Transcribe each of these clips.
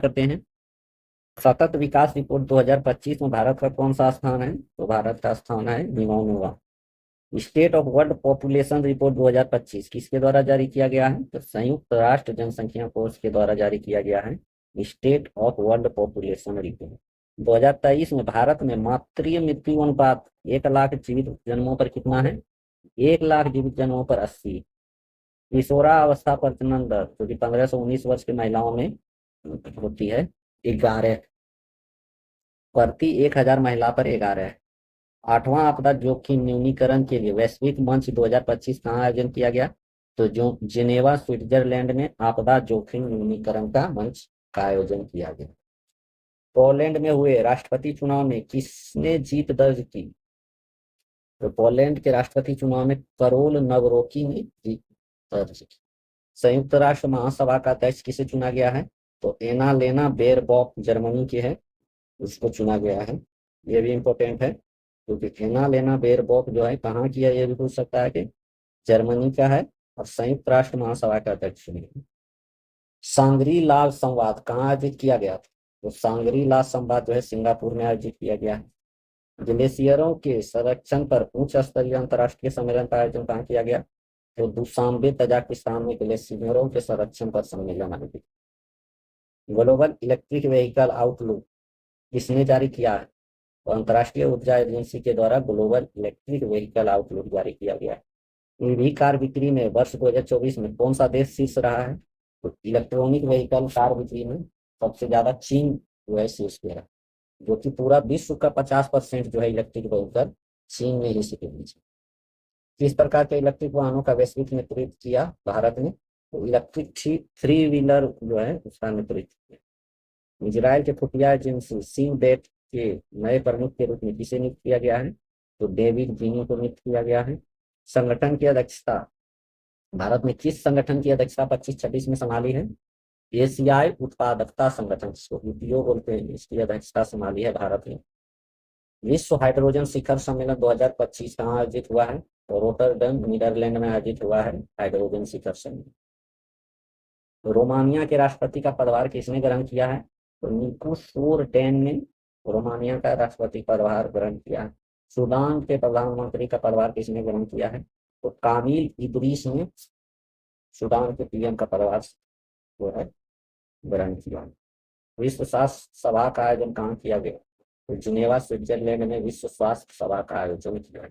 करते हैं। सतत विकास रिपोर्ट 2025 में भारत का कौन सा स्थान है? तो भारत का स्थान है 99वां। State of world population report 2025 किसके द्वारा जारी किया गया है? तो संयुक्त राष्ट्र जनसंख्या कोष के द्वारा जारी किया गया है state of world population report. 2023 में भारत में मातृ मृत्यु अनुपात 1 लाख जीवित जन्मों पर कितना है? 1 लाख जीवित जन्मों पर 80। किशोरावस्था प्रजनन दर जो कि 15 से 19 वर्ष की महिलाओं में होती है 11 प्रति 1,000 महिला पर 11। आठवां आपदा जोखिम न्यूनीकरण के लिए वैश्विक मंच 2025 कहाँ आयोजन किया गया? तो जो जिनेवा स्विट्जरलैंड में आपदा जोखिम न्यूनीकरण का मंच का आयोजन किया गया। पोलैंड में हुए राष्ट्रपति चुनाव में किसने जीत दर्ज की? तो पोलैंड के राष्ट्रपति चुनाव में करोल नवरोकी ने जीत दर्ज की। संयुक्त राष्ट्र महासभा का अध्यक्ष किसे चुना गया है? तो एना लेना बेरबॉक जर्मनी के है, उसको चुना गया है। ये भी इंपॉर्टेंट है क्योंकि एना लेना बेरबॉक जो है कहाँ की है, ये भी पूछ सकता है कि जर्मनी का है और संयुक्त राष्ट्र महासभा का अध्यक्ष चुने। सांगरी लाल संवाद कहाँ आयोजित किया गया था? तो सांगरी लाल संवाद जो है सिंगापुर में आयोजित किया गया है। ग्लेशियरों के संरक्षण पर उच्च स्तरीय अंतर्राष्ट्रीय सम्मेलन का आयोजन कहाँ किया गया? तो दुशांबे तजाकिस्तान में ग्लेशियरों के संरक्षण पर सम्मेलन आयोजित। ग्लोबल इलेक्ट्रिक व्हीकल आउटलुक किसने जारी किया है? तो अंतर्राष्ट्रीय ऊर्जा एजेंसी के द्वारा ग्लोबल इलेक्ट्रिक व्हीकल आउटलुक जारी किया गया है। ईवी कार बिक्री में वर्ष 2024 में कौन सा देश शीर्ष रहा है? तो इलेक्ट्रॉनिक व्हीकल कार बिक्री में सबसे ज्यादा चीन जो है शीर्ष पे रहा, जो कि पूरा विश्व का 50% जो है इलेक्ट्रिक व्हीकल चीन में ही सीखे हुए। किस प्रकार के इलेक्ट्रिक वाहनों का वैश्विक नेतृत्व किया भारत ने? तो इलेक्ट्रिक थ्री व्हीलर जो है उसका नेतृत्व किया। इजराइल के खुफिया एजेंसी सीनबेट के नए प्रमुख के रूप में किसे नियुक्त किया गया है? तो डेविड जीनी को नियुक्त किया गया है। संगठन की अध्यक्षता भारत में किस संगठन की अध्यक्षता 25-26 में संभाली है? एशियाई उत्पादकता संगठन जिसको यूपीओ बोलते हैं, इसकी अध्यक्षता संभाली है भारत ने। विश्व हाइड्रोजन शिखर सम्मेलन 2025 कहाँ आयोजित हुआ है? तो रोटरडम नीदरलैंड में आयोजित हुआ है हाइड्रोजन शिखर सम्मेलन। रोमानिया के राष्ट्रपति का पदभार किसने ग्रहण किया है? तो निको शोरटेन ने रोमानिया का राष्ट्रपति पदभार ग्रहण किया है। सूडान के प्रधानमंत्री का पदभार किसने ग्रहण किया है? तो कामिल इदरीस ने सूडान के पीएम का पदभार जो है ग्रहण किया। विश्व स्वास्थ्य सभा का आयोजन कहाँ किया गया? तो जिनेवा स्विट्जरलैंड में विश्व स्वास्थ्य सभा का आयोजन किया।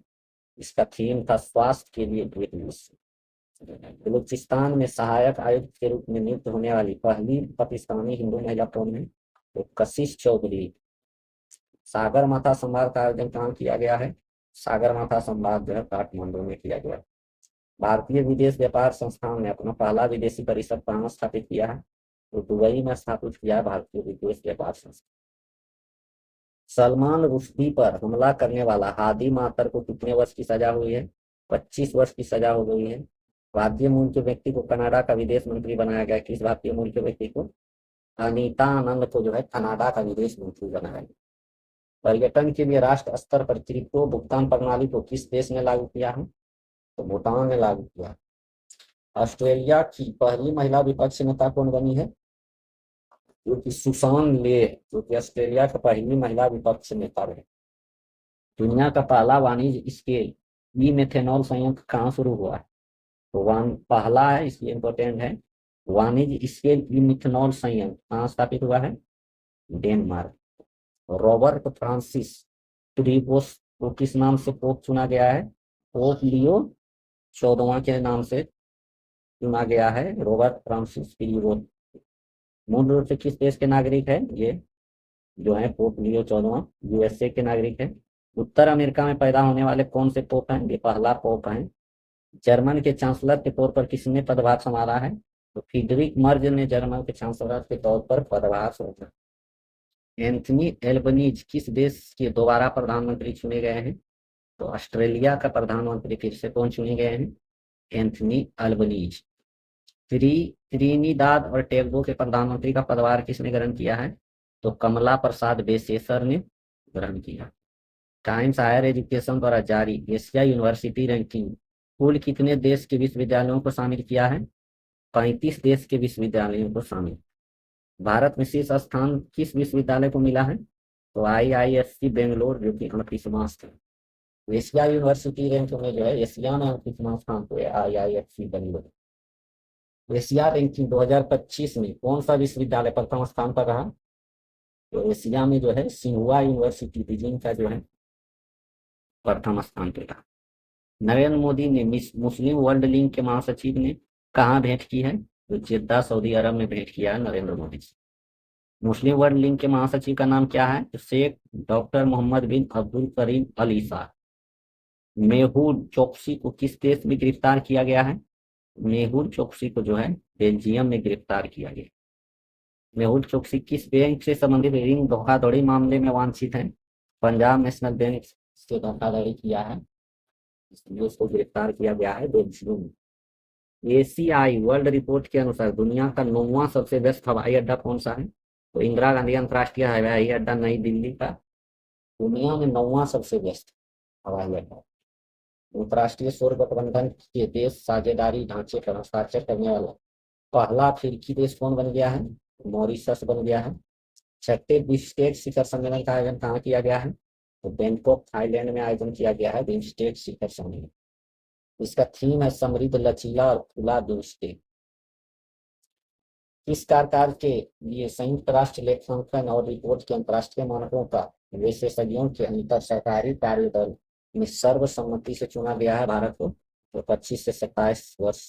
इसका थीम था स्वास्थ्य के लिए एक विश्व। बलूचिस्तान में सहायक आयुक्त के रूप में नियुक्त होने वाली पहली पाकिस्तानी हिंदू महिला कौन है? तो कशिश चौधरी। सागर माथा संवाद का आयोजन कहाँ किया गया है? सागर माथा संवाद जो है काठमांडू में किया गया। भारतीय विदेश व्यापार संस्थान ने अपना पहला विदेशी परिषद कहाँ स्थापित किया है? तो दुबई में स्थापित किया है भारतीय विदेश व्यापार संस्थान। सलमान रुश्दी पर हमला करने वाला हादी मातर को कितने वर्ष की सजा हुई है? 25 वर्ष की सजा हो गई है। भारतीय मूल के व्यक्ति को कनाडा का विदेश मंत्री बनाया गया। किस भारतीय मूल के व्यक्ति को? अनीता आनंद को जो है कनाडा का विदेश मंत्री बनाया गया। पर्यटन के लिए राष्ट्र स्तर पर क्रिप्टो भुगतान प्रणाली को किस देश ने लागू किया है? तो भूटान ने लागू किया। ऑस्ट्रेलिया की पहली महिला विपक्ष नेता कौन बनी है? जो कि सुसान ले, जो कि ऑस्ट्रेलिया का पहली महिला विपक्ष नेता रहे। दुनिया का पहला वाणिज्य स्केल ई मेथेनॉल संयंत्र कहाँ शुरू हुआ है? तो पहला है, इसलिए इंपॉर्टेंट है। वाणिज्य स्केल ई मिथेनॉल संयंत्र कहाँ स्थापित हुआ है? डेनमार्क। रॉबर्ट फ्रांसिस प्रीवोस को किस नाम से पोप चुना गया है? पोप लियो 14वां के नाम से चुना गया है रॉबर्ट फ्रांसिस प्रीवोस। मूल रूप से किस देश के नागरिक है ये जो है पोप लियो 14वां? यूएसए के नागरिक है। उत्तर अमेरिका में पैदा होने वाले कौन से पोप हैं? ये पहला पोप है। जर्मन के चांसलर के तौर पर किसने पदभार संभाला है? तो फ्रीडरिक मर्ज ने जर्मन के चांसलर के तौर पर पदभार संभाला। एंथनी एल्बनीज किस देश के दोबारा प्रधानमंत्री चुने गए हैं? तो ऑस्ट्रेलिया का प्रधानमंत्री फिर से कौन चुने गए हैं? Anthony Albanese. त्रिनिदाद और टोबैगो के प्रधानमंत्री का पदभार किसने ग्रहण किया है? तो कमला प्रसाद बेसेसर ने ग्रहण किया। टाइम्स हायर एजुकेशन द्वारा जारी एशिया यूनिवर्सिटी रैंकिंग कुल कितने देश के विश्वविद्यालयों को शामिल किया है? 35 देश के विश्वविद्यालयों को शामिल। भारत में शीर्ष स्थान किस विश्वविद्यालय को मिला है? तो IISc बेंगलोर, जो कि 38वां स्थान। एशिया यूनिवर्सिटी रैंक में जो है एशिया में 38वां स्थान पे है IISc बेंगलोर। एशिया रैंकिंग 2025 में कौन सा विश्वविद्यालय प्रथम स्थान पर रहा? तो एशिया में जो है सिंहुआ यूनिवर्सिटी बीजिंग का जो है प्रथम स्थान पे रहा। नरेंद्र मोदी ने मुस्लिम वर्ल्ड लीग के महासचिव ने कहाँ भेंट की है? तो जेद्दा सऊदी अरब में भेंट किया है नरेंद्र मोदी से। मुस्लिम वर्ल्ड लीग के महासचिव का नाम क्या है? तो शेख डॉक्टर मोहम्मद बिन अब्दुल करीम अल ईसा। मेहुल चोकसी को किस देश में गिरफ्तार किया गया है? मेहुल चोकसी को जो है बेल्जियम में गिरफ्तार किया गया। मेहुल चोकसी किस बैंक से संबंधित रिंग धोखाधड़ी मामले में वांछित है? पंजाब नेशनल बैंक से धोखाधड़ी किया है, इसलिए उसको गिरफ्तार किया गया है बेल्जियम में। एसीआई वर्ल्ड रिपोर्ट के अनुसार दुनिया का 9वां सबसे व्यस्त हवाई अड्डा कौन सा है? तो इंदिरा गांधी अंतर्राष्ट्रीय हवाई अड्डा नई दिल्ली का दुनिया में 9वां सबसे व्यस्त हवाई अड्डा। अंतर्राष्ट्रीय सौर गठबंधन के देश साझेदारी ढांचे पर हस्ताक्षर करने वाला पहला अफ्रीकी देश कौन बन गया है? मॉरिशस बन गया है। छठे बिम्स्टेक शिखर सम्मेलन का आयोजन कहाँ किया गया है? तो बैंकॉक थाईलैंड में आयोजन किया गया है बिम्स्टेक शिखर सम्मेलन। इसका थीम है समृद्ध लचीला और खुला बिम्स्टेक। किस कार्यकाल के लिए संयुक्त राष्ट्र लेखांकन और रिपोर्ट के अंतर्राष्ट्रीय मानकों का विशेषज्ञों के अंतर सरकारी कार्यदल में सर्वसम्मति से चुना गया है भारत को? तो 25 से 27 वर्ष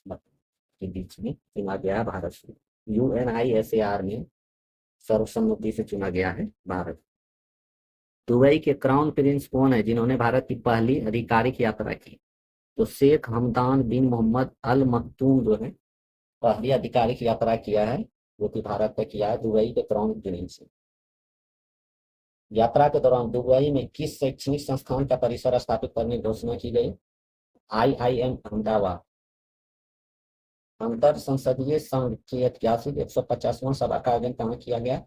के बीच में चुना गया है भारत को। UNISAR में सर्वसम्मति से चुना गया है भारत। दुबई के क्राउन प्रिंस कौन है जिन्होंने भारत की पहली आधिकारिक यात्रा की? तो शेख हमदान बिन मोहम्मद अल मखदूम जो है पहली आधिकारिक यात्रा किया है, जो कि भारत में किया है दुबई के क्राउन प्रिंस। यात्रा के दौरान दुबई में किस शैक्षणिक संस्थान का परिसर स्थापित करने की घोषणा की गई? IIM अहमदाबाद। अंतर संसदीय संघ की ऐतिहासिक 150वां सभा का आयोजन कहाँ किया गया?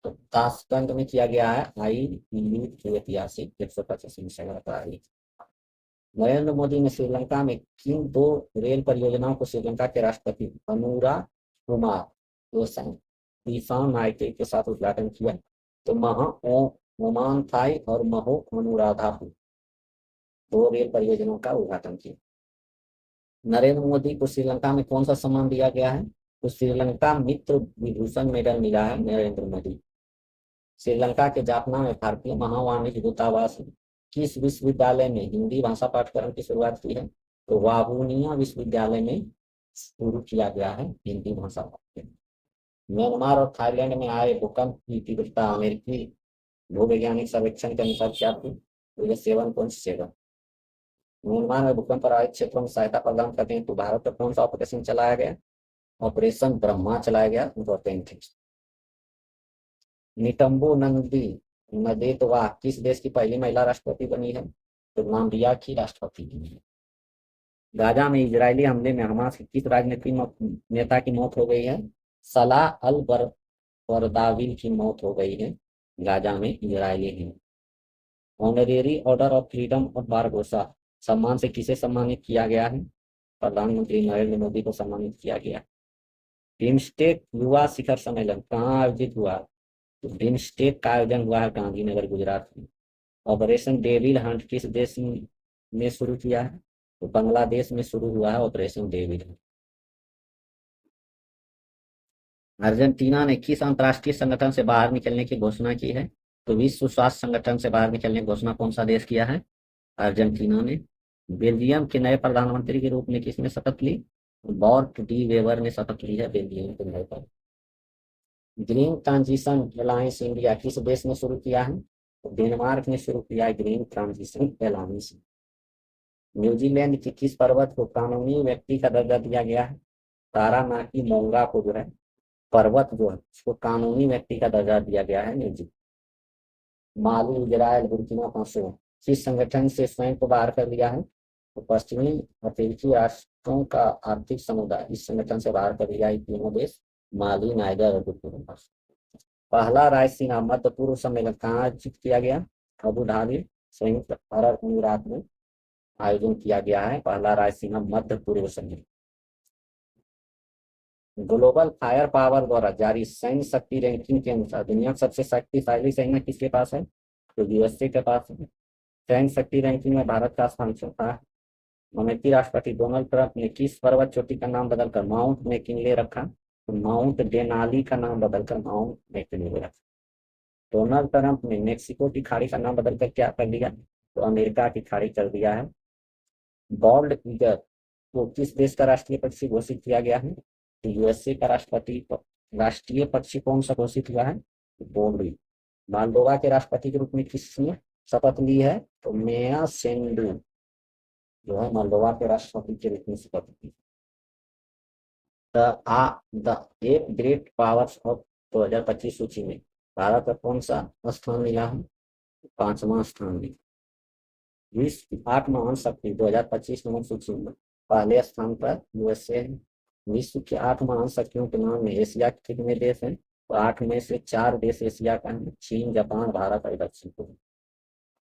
तो ताशकंद में किया गया है IPU की ऐतिहासिक 150वीं सभा का आयोजन। नरेंद्र मोदी ने श्रीलंका में किन 2 रेल परियोजनाओं को श्रीलंका के राष्ट्रपति अनुरा कुमार दिसांग नायके के साथ उद्घाटन किया? तो महा ओमान थाई और महो अनुराधापुर 2 रेल परियोजनाओं का उद्घाटन किया। नरेंद्र मोदी को श्रीलंका में कौन सा सम्मान दिया गया है? तो श्रीलंका मित्र विभूषण मेडल मिला है नरेंद्र मोदी। श्रीलंका के जाफना में भारतीय महावाणिज्य दूतावास किस विश्वविद्यालय में हिंदी भाषा पाठ्यक्रम की शुरुआत की है? तो वावुनिया विश्वविद्यालय में शुरू किया गया है हिंदी भाषा पाठ्यक्रम। म्यांमार और थाईलैंड में आए भूकंप की तीव्रता अमेरिकी भूवैज्ञानिक सर्वेक्षण के अनुसार क्या थी? तो यह 7.7। म्यांमार में भूकंप प्रभावित क्षेत्रों में सहायता प्रदान करने हेतु भारत पर कौन सा ऑपरेशन चलाया गया? ऑपरेशन ब्रह्मा चलाया गया। नितंबू नंदी नदेतवा किस देश की पहली महिला राष्ट्रपति बनी है? तो नाम्बिया की राष्ट्रपति बनी है। गाजा में इजरायली हमले में हमास के किस राजनीतिक नेता की मौत हो गई है? सलाह अल बरदाविल की मौत हो गई है गाजा में इजरायली हमले। Honorary order of freedom of Barbados सम्मान से किसे सम्मानित किया गया है? प्रधानमंत्री नरेंद्र मोदी को सम्मानित किया गया। बिम्स्टेक युवा शिखर सम्मेलन कहाँ आयोजित हुआ? तो बिम्स्टेक का आयोजन हुआ है गांधीनगर गुजरात में। ऑपरेशन डेविल हंट किस देश में शुरू किया है? तो बांग्लादेश में शुरू हुआ है ऑपरेशन डेविल हंट। अर्जेंटीना ने किस अंतर्राष्ट्रीय संगठन से बाहर निकलने की घोषणा की है? तो विश्व स्वास्थ्य संगठन से बाहर निकलने की घोषणा कौन सा देश किया है? अर्जेंटीना ने। बेल्जियम के नए प्रधानमंत्री के रूप में किसने शपथ ली? बॉर्ट डी वेवर ने शपथ ली है बेल्जियम के नए प्रधानमंत्री। ग्रीन ट्रांजिशन अलायंस इंडिया किस देश ने शुरू किया है? तो डेनमार्क ने शुरू किया है ग्रीन ट्रांजिशन अलायंस। न्यूजीलैंड के किस पर्वत को कानूनी व्यक्ति का दर्जा दिया गया है? तारानाकी मोंगा को जो है पर्वत जो है उसको कानूनी व्यक्ति का दर्जा दिया गया है न्यूजीलैंड। माली इजराइल बुर्किना फासो किस संगठन से स्वयं को बाहर कर लिया है? तो पश्चिमी अफ्रीकी राष्ट्रों का आर्थिक समुदाय इस संगठन से बाहर कर लिया है तीनों देश माली नाइजर और बुर्किना फासो। पहला रायसीना मध्य पूर्व सम्मेलन कहाँ आयोजित किया गया? अबू धाबी संयुक्त अरब अमीरात में आयोजन किया गया है पहला रायसीना मध्य पूर्व सम्मेलन। ग्लोबल फायर पावर द्वारा जारी सैन्य शक्ति रैंकिंग के अनुसार दुनिया का सबसे शक्तिशाली सैन्य किसके पास है? तो यूएसए के पास है। सैन्य शक्ति रैंकिंग में भारत का स्थान चौथा है। अमेरिकी राष्ट्रपति डोनाल्ड ट्रंप ने किस पर्वत चोटी का नाम बदलकर माउंट मैकिनले रखा? तो माउंट डेनाली का नाम बदलकर माउंट मैकिनले रखा। डोनाल्ड ट्रंप ने मेक्सिको की खाड़ी का नाम बदलकर क्या कर दिया? तो अमेरिका की खाड़ी कर दिया है। बॉल्ड ईगल को किस देश का राष्ट्रीय पक्षी घोषित किया गया है? तो यूएसए का राष्ट्रीय पक्षी कौन सा घोषित हुआ है? बोल्ड। मोल्दोवा के राष्ट्रपति के रूप में किसने शपथ ली है? तो मेया सेंडू जो है मोल्दोवा के राष्ट्रपति के रूप में शपथ ली। The eight great powers of 2025 सूची में भारत का कौन सा स्थान मिला है? 5वां स्थान मिला। विश्व की 8 महान शक्ति 2025 नंबर सूची में पहले स्थान पर यूएसए है। विश्व की 8 महान शक्तियों के नाम में एशिया के कितने देश हैं? तो 8 में से 4 देश एशिया का है, चीन, जापान, भारत और दक्षिण कोरिया।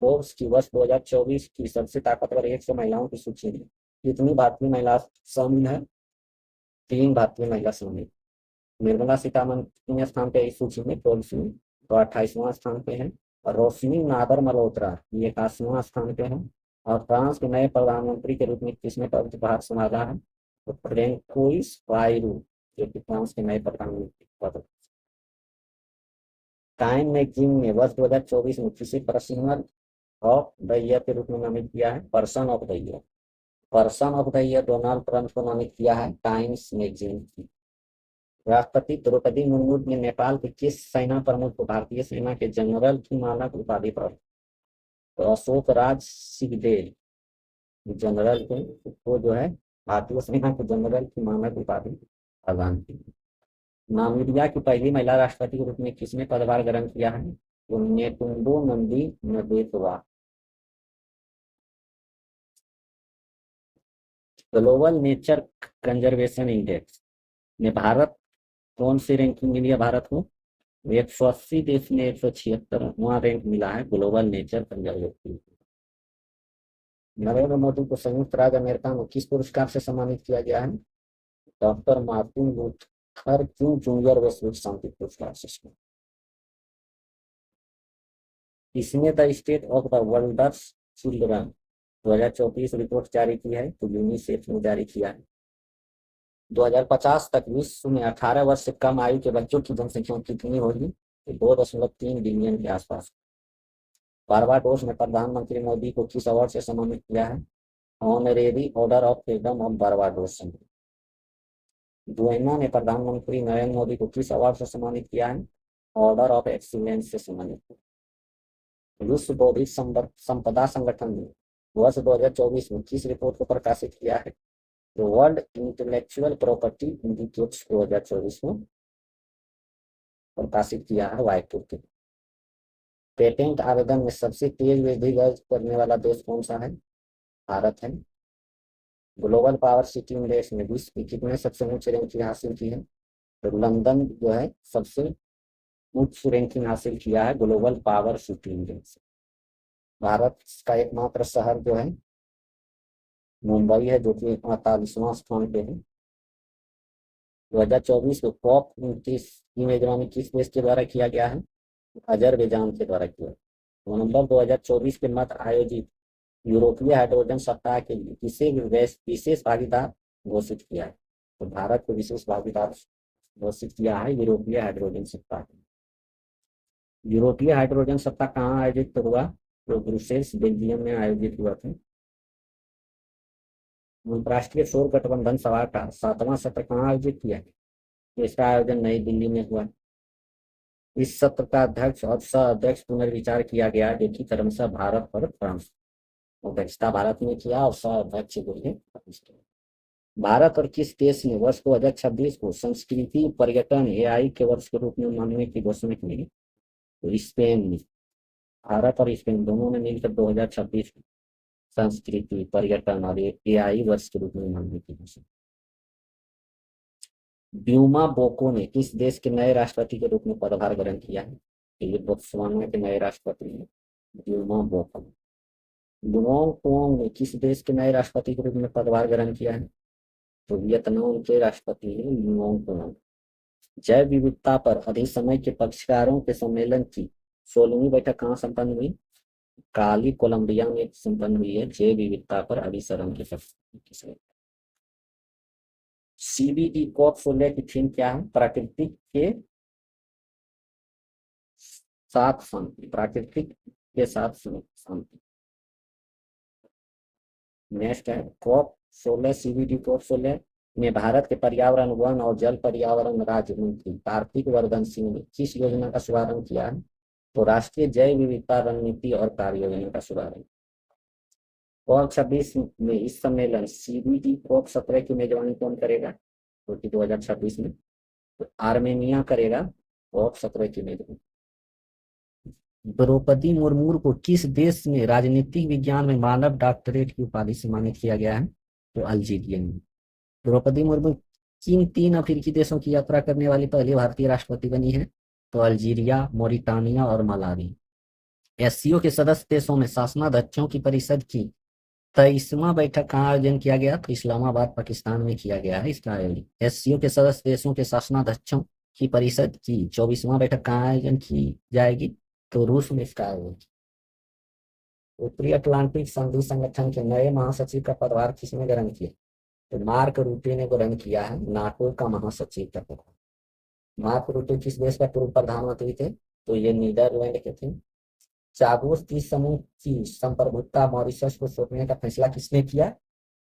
फोर्ब्स की वर्ष 2024 की सबसे ताकतवर 100 महिलाओं की सूची में कितनी भारतीय महिला शामिल है? 3 भारतीय महिला शामिल। निर्मला सीतारमण कितने स्थान पे इस सूची में? फोर्ब्स में तो 28वां स्थान पे है। और रोशनी नादर मल्होत्रा ये 81वां स्थान पे है। और फ्रांस के नए प्रधानमंत्री के रूप में किसने पदभार संभाला है? तो फ्रेंकोइस बायरू जो कि फ्रांस के नए प्रधानमंत्री पद। टाइम मैगजीन ने वर्ष 2024 में किसे पर्सन ऑफ द ईयर के रूप में नामित किया है? Person of the year. Person of the year Donald Trump को नामित किया है टाइम्स मैगजीन की। राष्ट्रपति द्रौपदी मुर्मू ने नेपाल के किस सेना प्रमुख को भारतीय सेना के जनरल की मानक उपाधि पर? तो अशोक राज सिंहदेव जनरल को जो है भारतीय सेना के जनरल की मानक उपाधि प्रदान की। नामीबिया की पहली महिला राष्ट्रपति के रूप में किसने पदभार ग्रहण किया है? तो Netumbo Nandi Ndaitwah. Global nature conservation index में भारत कौन सी रैंकिंग मिली है भारत को? 180 देश में 176वां रैंक मिला है global nature conservation. Narendra Modi को संयुक्त राज्य अमेरिका में किस पुरस्कार से सम्मानित किया गया है? Doctor Martin Luther King junior वैश्विक शांति पुरस्कार से। इसने the state of the world's children 2024 report जारी की है? तो यूनिसेफ ने जारी किया है। 2050 तक विश्व में 18 वर्ष से कम आयु के बच्चों की जनसंख्या कितनी होगी? 2.3 बिलियन के आसपास। बारबाडोस में प्रधानमंत्री मोदी को किस अवार्ड से सम्मानित किया है? Honorary order of freedom of Barbados. Guyana ने प्रधानमंत्री नरेंद्र मोदी को किस अवार्ड से सम्मानित किया है? ऑर्डर ऑफ एक्सीलेंस से सम्मानित किया। विश्व बौद्धिक संपदा संगठन ने वर्ष 2024 में किस रिपोर्ट को प्रकाशित किया है? तो वर्ल्ड इंटेलेक्चुअल प्रॉपर्टी इंडिकेट्स 2024 में प्रकाशित किया है वायपुर के। पेटेंट आवेदन में सबसे तेज वृद्धि दर्ज करने वाला देश कौन सा है? भारत है। ग्लोबल पावर सिटी इंडेक्स में विश्व की कितने सबसे ऊंची रैंकिंग हासिल की है? तो लंदन जो है सबसे उच्च रैंकिंग हासिल किया है global power city index. Bharat का एकमात्र शहर जो है मुंबई है जो कि 48वां स्थान पे है। 2024 को COP 29 की मेजबानी किस देश के द्वारा किया गया है? अजरबैजान के द्वारा किया। नवंबर 2024 के मध्य आयोजित यूरोपीय हाइड्रोजन सप्ताह के लिए किसे विशेष भागीदार घोषित किया है? तो भारत को विशेष भागीदार घोषित किया है यूरोपीय हाइड्रोजन सप्ताह। यूरोपीय हाइड्रोजन सप्ताह कहाँ आयोजित हुआ? तो ब्रुसेल्स बेल्जियम में आयोजित हुआ था। अंतर्राष्ट्रीय सौर गठबंधन सभा का 7वां सत्र कहाँ आयोजित किया है? इसका आयोजन नई दिल्ली में हुआ। इस सत्र का अध्यक्ष और सह अध्यक्ष पुनर्विचार किया गया जो कि क्रमशः भारत और फ्रांस। अध्यक्षता भारत ने किया और सह अध्यक्ष भारत और किस देश ने वर्ष 2026 को संस्कृति पर्यटन एआई के वर्ष के रूप में मानने की घोषणा की? तो स्पेन ने। भारत और स्पेन दोनों ने मिलकर 2026 संस्कृति पर्यटन और एआई वर्ष के रूप में मानने की घोषणा। ब्यूमा बोको ने किस देश के नए राष्ट्रपति के रूप में पदभार ग्रहण किया है? ये बोत्सवाना के नए राष्ट्रपति हैं ब्यूमा बोको। लुओंग टोंग ने किस देश के नए राष्ट्रपति के रूप में पदभार ग्रहण किया है? तो वियतनाम के राष्ट्रपति हैं नोंग। जैव विविधता पर अधिक समय के पक्षकारों के सम्मेलन की 16वीं बैठक कहाँ संपन्न हुई? काली कोलंबिया में संपन्न हुई है जैव विविधता पर अभिसरण के पक्ष। सीबीडी कॉप 16 की थीम क्या है? प्राकृतिक के साथ शांति। प्राकृतिक के साथ शांति। नेक्स्ट है कॉप 16 सीबीडी कॉप 16 में भारत के पर्यावरण वन और जल पर्यावरण राज्य मंत्री कार्तिक वर्धन सिंह ने किस योजना का शुभारंभ किया है? तो राष्ट्रीय जैव विविधता रणनीति और कार्य योजना का शुभारंभ। कॉप 26 में इस सम्मेलन सीबीडी कॉप 17 की मेजबानी कौन करेगा? तो 2026 में तो आर्मेनिया करेगा कॉप 17 की मेजबानी। द्रौपदी मुर्मू को किस देश में राजनीतिक विज्ञान में मानव डॉक्टरेट की उपाधि से सम्मानित किया गया है? तो अल्जीरिया में। द्रौपदी मुर्मू किन 3 अफ्रीकी देशों की यात्रा करने वाली पहली भारतीय राष्ट्रपति बनी है? तो अल्जीरिया, मोरिटानिया और मलावी। एससीओ के सदस्य देशों में शासनाध्यक्षों की परिषद की 23वां बैठक कहाँ आयोजन किया गया? तो इस्लामाबाद पाकिस्तान में किया गया है इसका आयोजन। एससीओ के सदस्य देशों के शासनाध्यक्षों की परिषद की 24वां बैठक कहाँ आयोजन की जाएगी? तो रूस में इसका आयोजन। उत्तरी अटलांटिक संधि संगठन के नए महासचिव का पदभार किसने ग्रहण किया? तो मार्क रूटे ने ग्रहण किया है नाटो का महासचिव का पदभार। मार्क रूटे किस देश का पूर्व प्रधानमंत्री थे? तो ये नीदरलैंड के थे। चागोस द्वीप समूह की संप्रभुता मॉरिशस को सौंपने का फैसला किसने किया?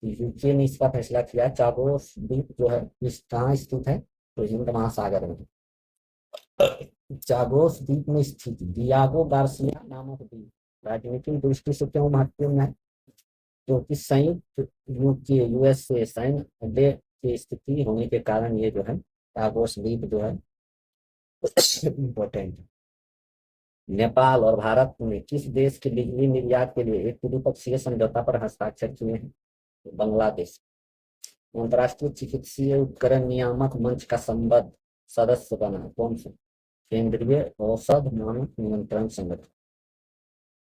यूके ने इसका फैसला किया। चागोस द्वीप जो है कहाँ स्थित है? तो हिंद महासागर में। चागोस द्वीप में स्थित डियागो गार्सिया नामक द्वीप राजनीतिक दृष्टि से क्यों महत्वपूर्ण है? क्योंकि संयुक्त यूएसए सैन्य अड्डे की स्थिति होने के कारण ये जो है चागोस द्वीप जो है इम्पोर्टेंट है। नेपाल और भारत ने किस देश के बिजली निर्यात के लिए एक द्विपक्षीय समझौता पर हस्ताक्षर किए हैं? बांग्लादेश। अंतर्राष्ट्रीय चिकित्सीय उपकरण नियामक मंच का संबद्ध सदस्य बना कौन सा? केंद्रीय औषध मानक नियंत्रण संगठन।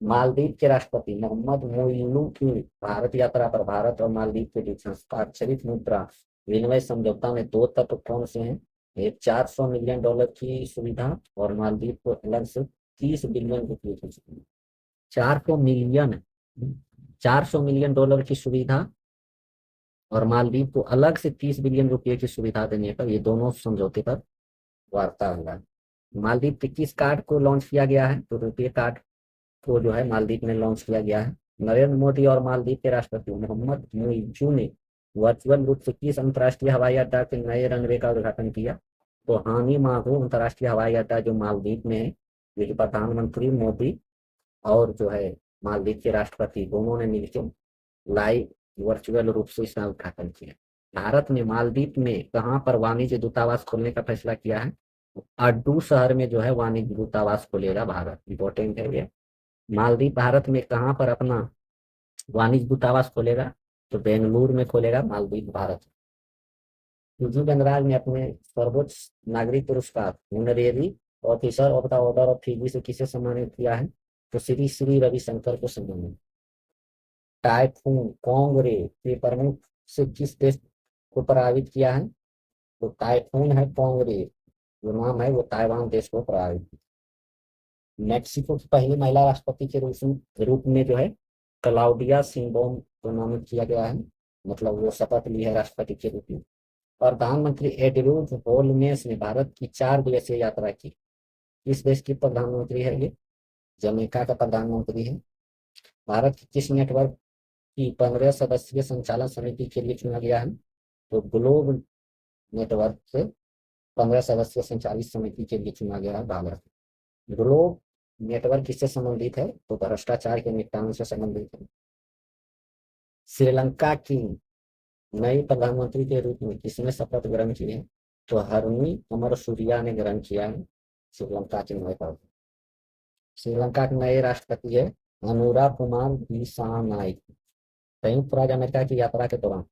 मालदीव के राष्ट्रपति मोहम्मद मोइनु की भारत यात्रा पर भारत और मालदीव के बीच हस्ताक्षरित मुद्रा विनिमय समझौता में 2 तत्व कौन से हैं? एक $400 मिलियन की सुविधा और मालदीव को अलग से 30 बिलियन रुपये की सुविधा। 400 मिलियन डॉलर की सुविधा और मालदीव को अलग से 30 बिलियन रुपये की सुविधा देने पर ये दोनों समझौते पर वार्ता हुआ। मालदीव के किस कार्ड को लॉन्च किया गया है? तो रुपये कार्ड को जो है मालदीव में लॉन्च किया गया है। नरेंद्र मोदी और मालदीव के राष्ट्रपति मोहम्मद मोइजू ने वर्चुअल रूप से किस अंतर्राष्ट्रीय हवाई अड्डा के नए रनवे का उद्घाटन किया? तो हानी मागो अंतर्राष्ट्रीय हवाई अड्डा जो मालदीव में है, जो प्रधानमंत्री मोदी और जो है मालदीव के राष्ट्रपति दोनों ने मिलकर लाइव वर्चुअल रूप से इसका उद्घाटन किया। भारत ने मालदीव में कहाँ पर वाणिज्य दूतावास खोलने का फैसला किया है? अड्डू शहर में जो है वाणिज्य दूतावास खोलेगा भारत। इंपॉर्टेंट है ये। मालदीव भारत में कहाँ पर अपना वाणिज्य दूतावास खोलेगा? तो बेंगलुरु में खोलेगा मालदीव भारत। यूजी गणराज ने अपने सर्वोच्च नागरिक पुरस्कार honorary officer of the order of Fiji से किसे सम्मानित किया है? तो श्री श्री रविशंकर को सम्मानित। टाइफून कोंगरे के प्रमुख से किस देश को प्रभावित किया है? तो टाइफून है कोंगरे जो नाम है वो ताइवान देश को प्रभावित। मेक्सिको की पहली महिला राष्ट्रपति के रूप में जो है क्लाउडिया शिनबॉम को नामित किया गया है। मतलब वो शपथ ली है राष्ट्रपति के रूप में। प्रधानमंत्री एड्यूर्ड होलमेस ने भारत की 4 दिवसीय यात्रा की। किस देश की प्रधानमंत्री है ये? जमैका का प्रधानमंत्री है। भारत की किस नेटवर्क की 15 सदस्यीय संचालन समिति के लिए चुना गया है? तो ग्लोब नेटवर्क से 15 सदस्यीय संचालित समिति के लिए चुना गया है भारत। ग्लोब नेटवर्क किससे संबंधित है? तो भ्रष्टाचार के निपटान से संबंधित है। श्रीलंका की नई प्रधानमंत्री के रूप में किसने शपथ ग्रहण की है? तो हरनी अमरसूरिया ने ग्रहण किया है श्रीलंका के नए प्रधानमंत्री। श्रीलंका के नए राष्ट्रपति है अनुरा कुमार दिसानायक। संयुक्त राज्य अमेरिका की यात्रा के दौरान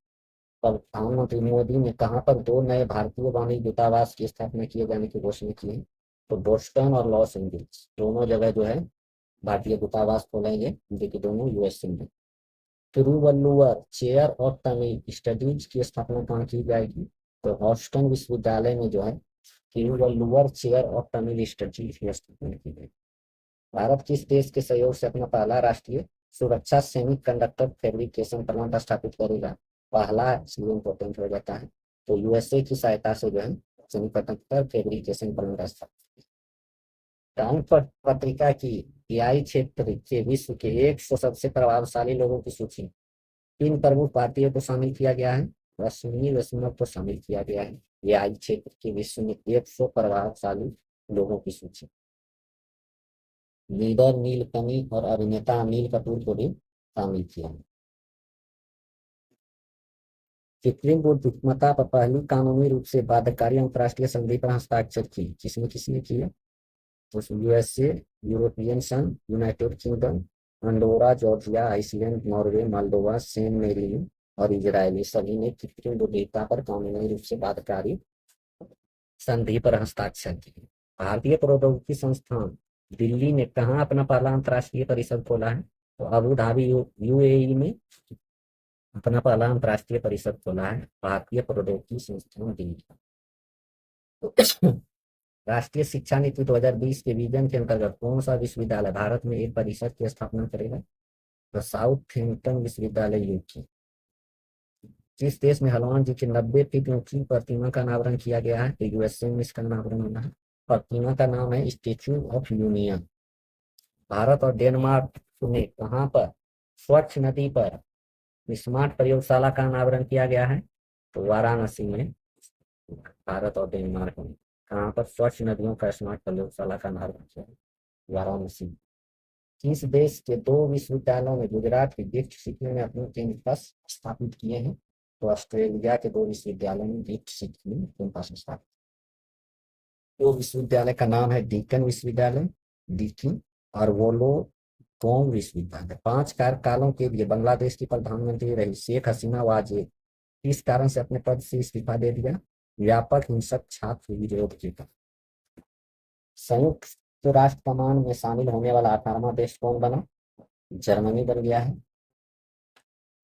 प्रधानमंत्री मोदी ने कहां पर 2 नए भारतीय वाणिज्य दूतावास की स्थापना किए जाने की घोषणा की है? तो बोस्टन और लॉस एंजल्स दोनों जगह जो है भारतीय दूतावास खोलेंगे जो कि दोनों यूएसए में। Thiruvalluvar chair of Tamil studies की स्थापना कहाँ की जाएगी? तो हॉस्टन विश्वविद्यालय में जो है Thiruvalluvar chair of Tamil studies की स्थापना की जाएगी। भारत किस देश के सहयोग से अपना पहला राष्ट्रीय सुरक्षा सेमीकंडक्टर फैब्रिकेशन प्लांट स्थापित करेगा? पहला इसलिए इम्पोर्टेंट हो जाता है। तो यूएसए की सहायता से जो है सेमीकंडक्टर फैब्रिकेशन प्लांट स्थापित। टाइम पत्रिका की एआई क्षेत्र के विश्व के 100 सबसे प्रभावशाली लोगों की सूची किन प्रमुख भारतीयों को शामिल किया गया है? अश्विनी वैष्णव को शामिल किया गया है एआई क्षेत्र के विश्व में 100 प्रभावशाली लोगों की सूची। लीडर नील कनी और अभिनेता अनिल कपूर को भी शामिल किया है। कृत्रिम बुद्धिमत्ता पर पहली कानूनी रूप से बाध्यकारी अंतर्राष्ट्रीय संधि पर हस्ताक्षर की किसने किसने किया? तो यूएसए, यूरोपियन संघ, United Kingdom, Andorra, Georgia, Iceland, Norway, Moldova, San Marino और इजराइल सभी ने कृत्रिम बुद्धिमत्ता पर कानूनी रूप से बाध्यकारी संधि पर हस्ताक्षर किए। भारतीय प्रौद्योगिकी संस्थान दिल्ली ने कहाँ अपना पहला अंतर्राष्ट्रीय परिषद खोला है? तो अबू धाबी यूएई में अपना पहला अंतर्राष्ट्रीय परिषद खोला है भारतीय प्रौद्योगिकी संस्थान दिल्ली। राष्ट्रीय शिक्षा नीति 2020 के विजन के अंतर्गत कौन सा विश्वविद्यालय भारत में एक परिषद की स्थापना करेगा? तो साउथहैम्पटन विश्वविद्यालय यूके। जिस देश में हनुमान जी की 90 फीट ऊंची प्रतिमा का अनावरण किया गया है? तो यूएसए में इसका अनावरण होना है। प्रतिमा का नाम है स्टेच्यू ऑफ यूनियन। भारत और डेनमार्क ने कहाँ पर स्वच्छ नदी पर स्मार्ट प्रयोगशाला का अनावरण किया गया है? तो वाराणसी में भारत और डेनमार्क में कहाँ पर स्वच्छ नदियों का स्मार्ट प्रयोगशाला का अनावरण किया है? वाराणसी। किस देश के 2 विश्वविद्यालयों में गुजरात के गिफ्ट सिटी में अपने कैंपस स्थापित किए हैं? तो ऑस्ट्रेलिया के 2 विश्वविद्यालयों में गिफ्ट सिटी में कैंपस स्थापित। तो विश्वविद्यालय का नाम है डीकन विश्वविद्यालय, डीकिन और वोलोगोंग विश्वविद्यालय। 5 कार्यकालों के लिए बांग्लादेश की प्रधानमंत्री रही शेख हसीना वाजेद किस कारण से अपने पद से इस्तीफा दे दिया? व्यापक हिंसक छात्र विरोध के कारण। संयुक्त राष्ट्र कमान में शामिल होने वाला 18वां देश कौन बना? जर्मनी बन गया है।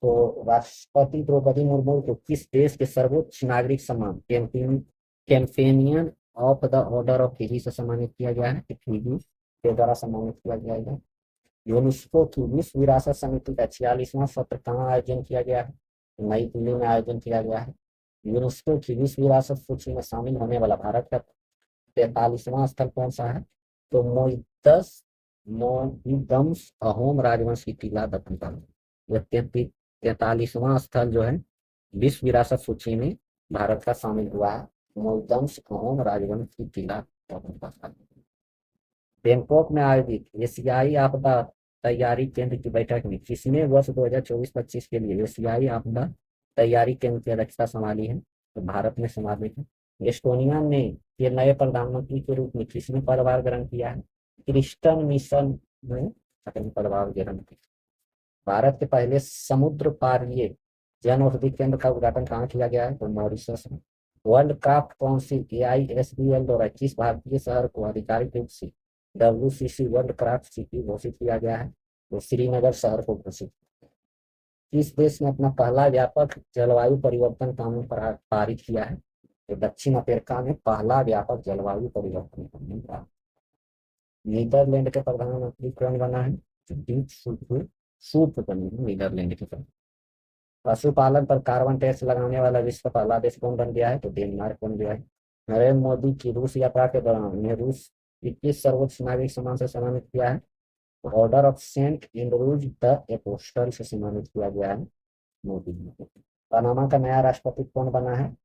तो राष्ट्रपति द्रौपदी मुर्मू को किस देश के सर्वोच्च नागरिक सम्मान companion of the order of Fiji से सम्मानित किया गया है? फिजी के द्वारा सम्मानित किया जाएगा। यूनेस्को की विश्व विरासत समिति का 46वां सत्र कहाँ आयोजन किया गया है? नई दिल्ली में आयोजन किया गया है। यूनेस्को की विश्व विरासत सूची में शामिल होने वाला भारत का 43वां स्थल कौन सा है? तो मोहिदम्स अहोम राजवंश की टीला दत्तन। यह 43वां स्थल जो है विश्व विरासत सूची में भारत का शामिल हुआ है। मोहिदम्स अहोम राजवंश की टीला बैंकॉक में आयोजित एशियाई आपदा तैयारी केंद्र की बैठक में किसने वर्ष 2024-25 के लिए एशियाई आपदा तैयारी केंद्र की अध्यक्षता संभाली है? तो भारत ने संभाली है। एस्टोनिया ने के नए प्रधानमंत्री के रूप में किसने पदभार ग्रहण किया है? क्रिस्टन मिशन ने पदभार ग्रहण किया। भारत के पहले समुद्र पारीय जन औषधि केंद्र का उद्घाटन कहाँ किया गया है? तो मॉरिशस में। वर्ल्ड क्राफ्ट काउंसिल AISBL द्वारा किस भारतीय शहर को आधिकारिक रूप से WCC वर्ल्ड क्राफ्ट सिटी घोषित किया गया है? तो श्रीनगर शहर को घोषित। किस देश ने अपना पहला व्यापक जलवायु परिवर्तन कानून पारित किया है? तो दक्षिण अफ्रीका में पहला व्यापक जलवायु परिवर्तन कानून पारित। नीदरलैंड के प्रधानमंत्री कौन बना है? सूप बनी है नीदरलैंड के प्रधान। पशुपालन पर कार्बन टैक्स लगाने वाला विश्व का पहला देश कौन बन गया है? तो डेनमार्क बन गया है। नरेंद्र मोदी की रूस यात्रा के दौरान उन्हें रूस 21 सर्वोच्च नागरिक सम्मान से सम्मानित किया है? Order of Saint Andrews the apostle से सम्मानित किया गया है मोदी। पनामा का नया राष्ट्रपति कौन बना है?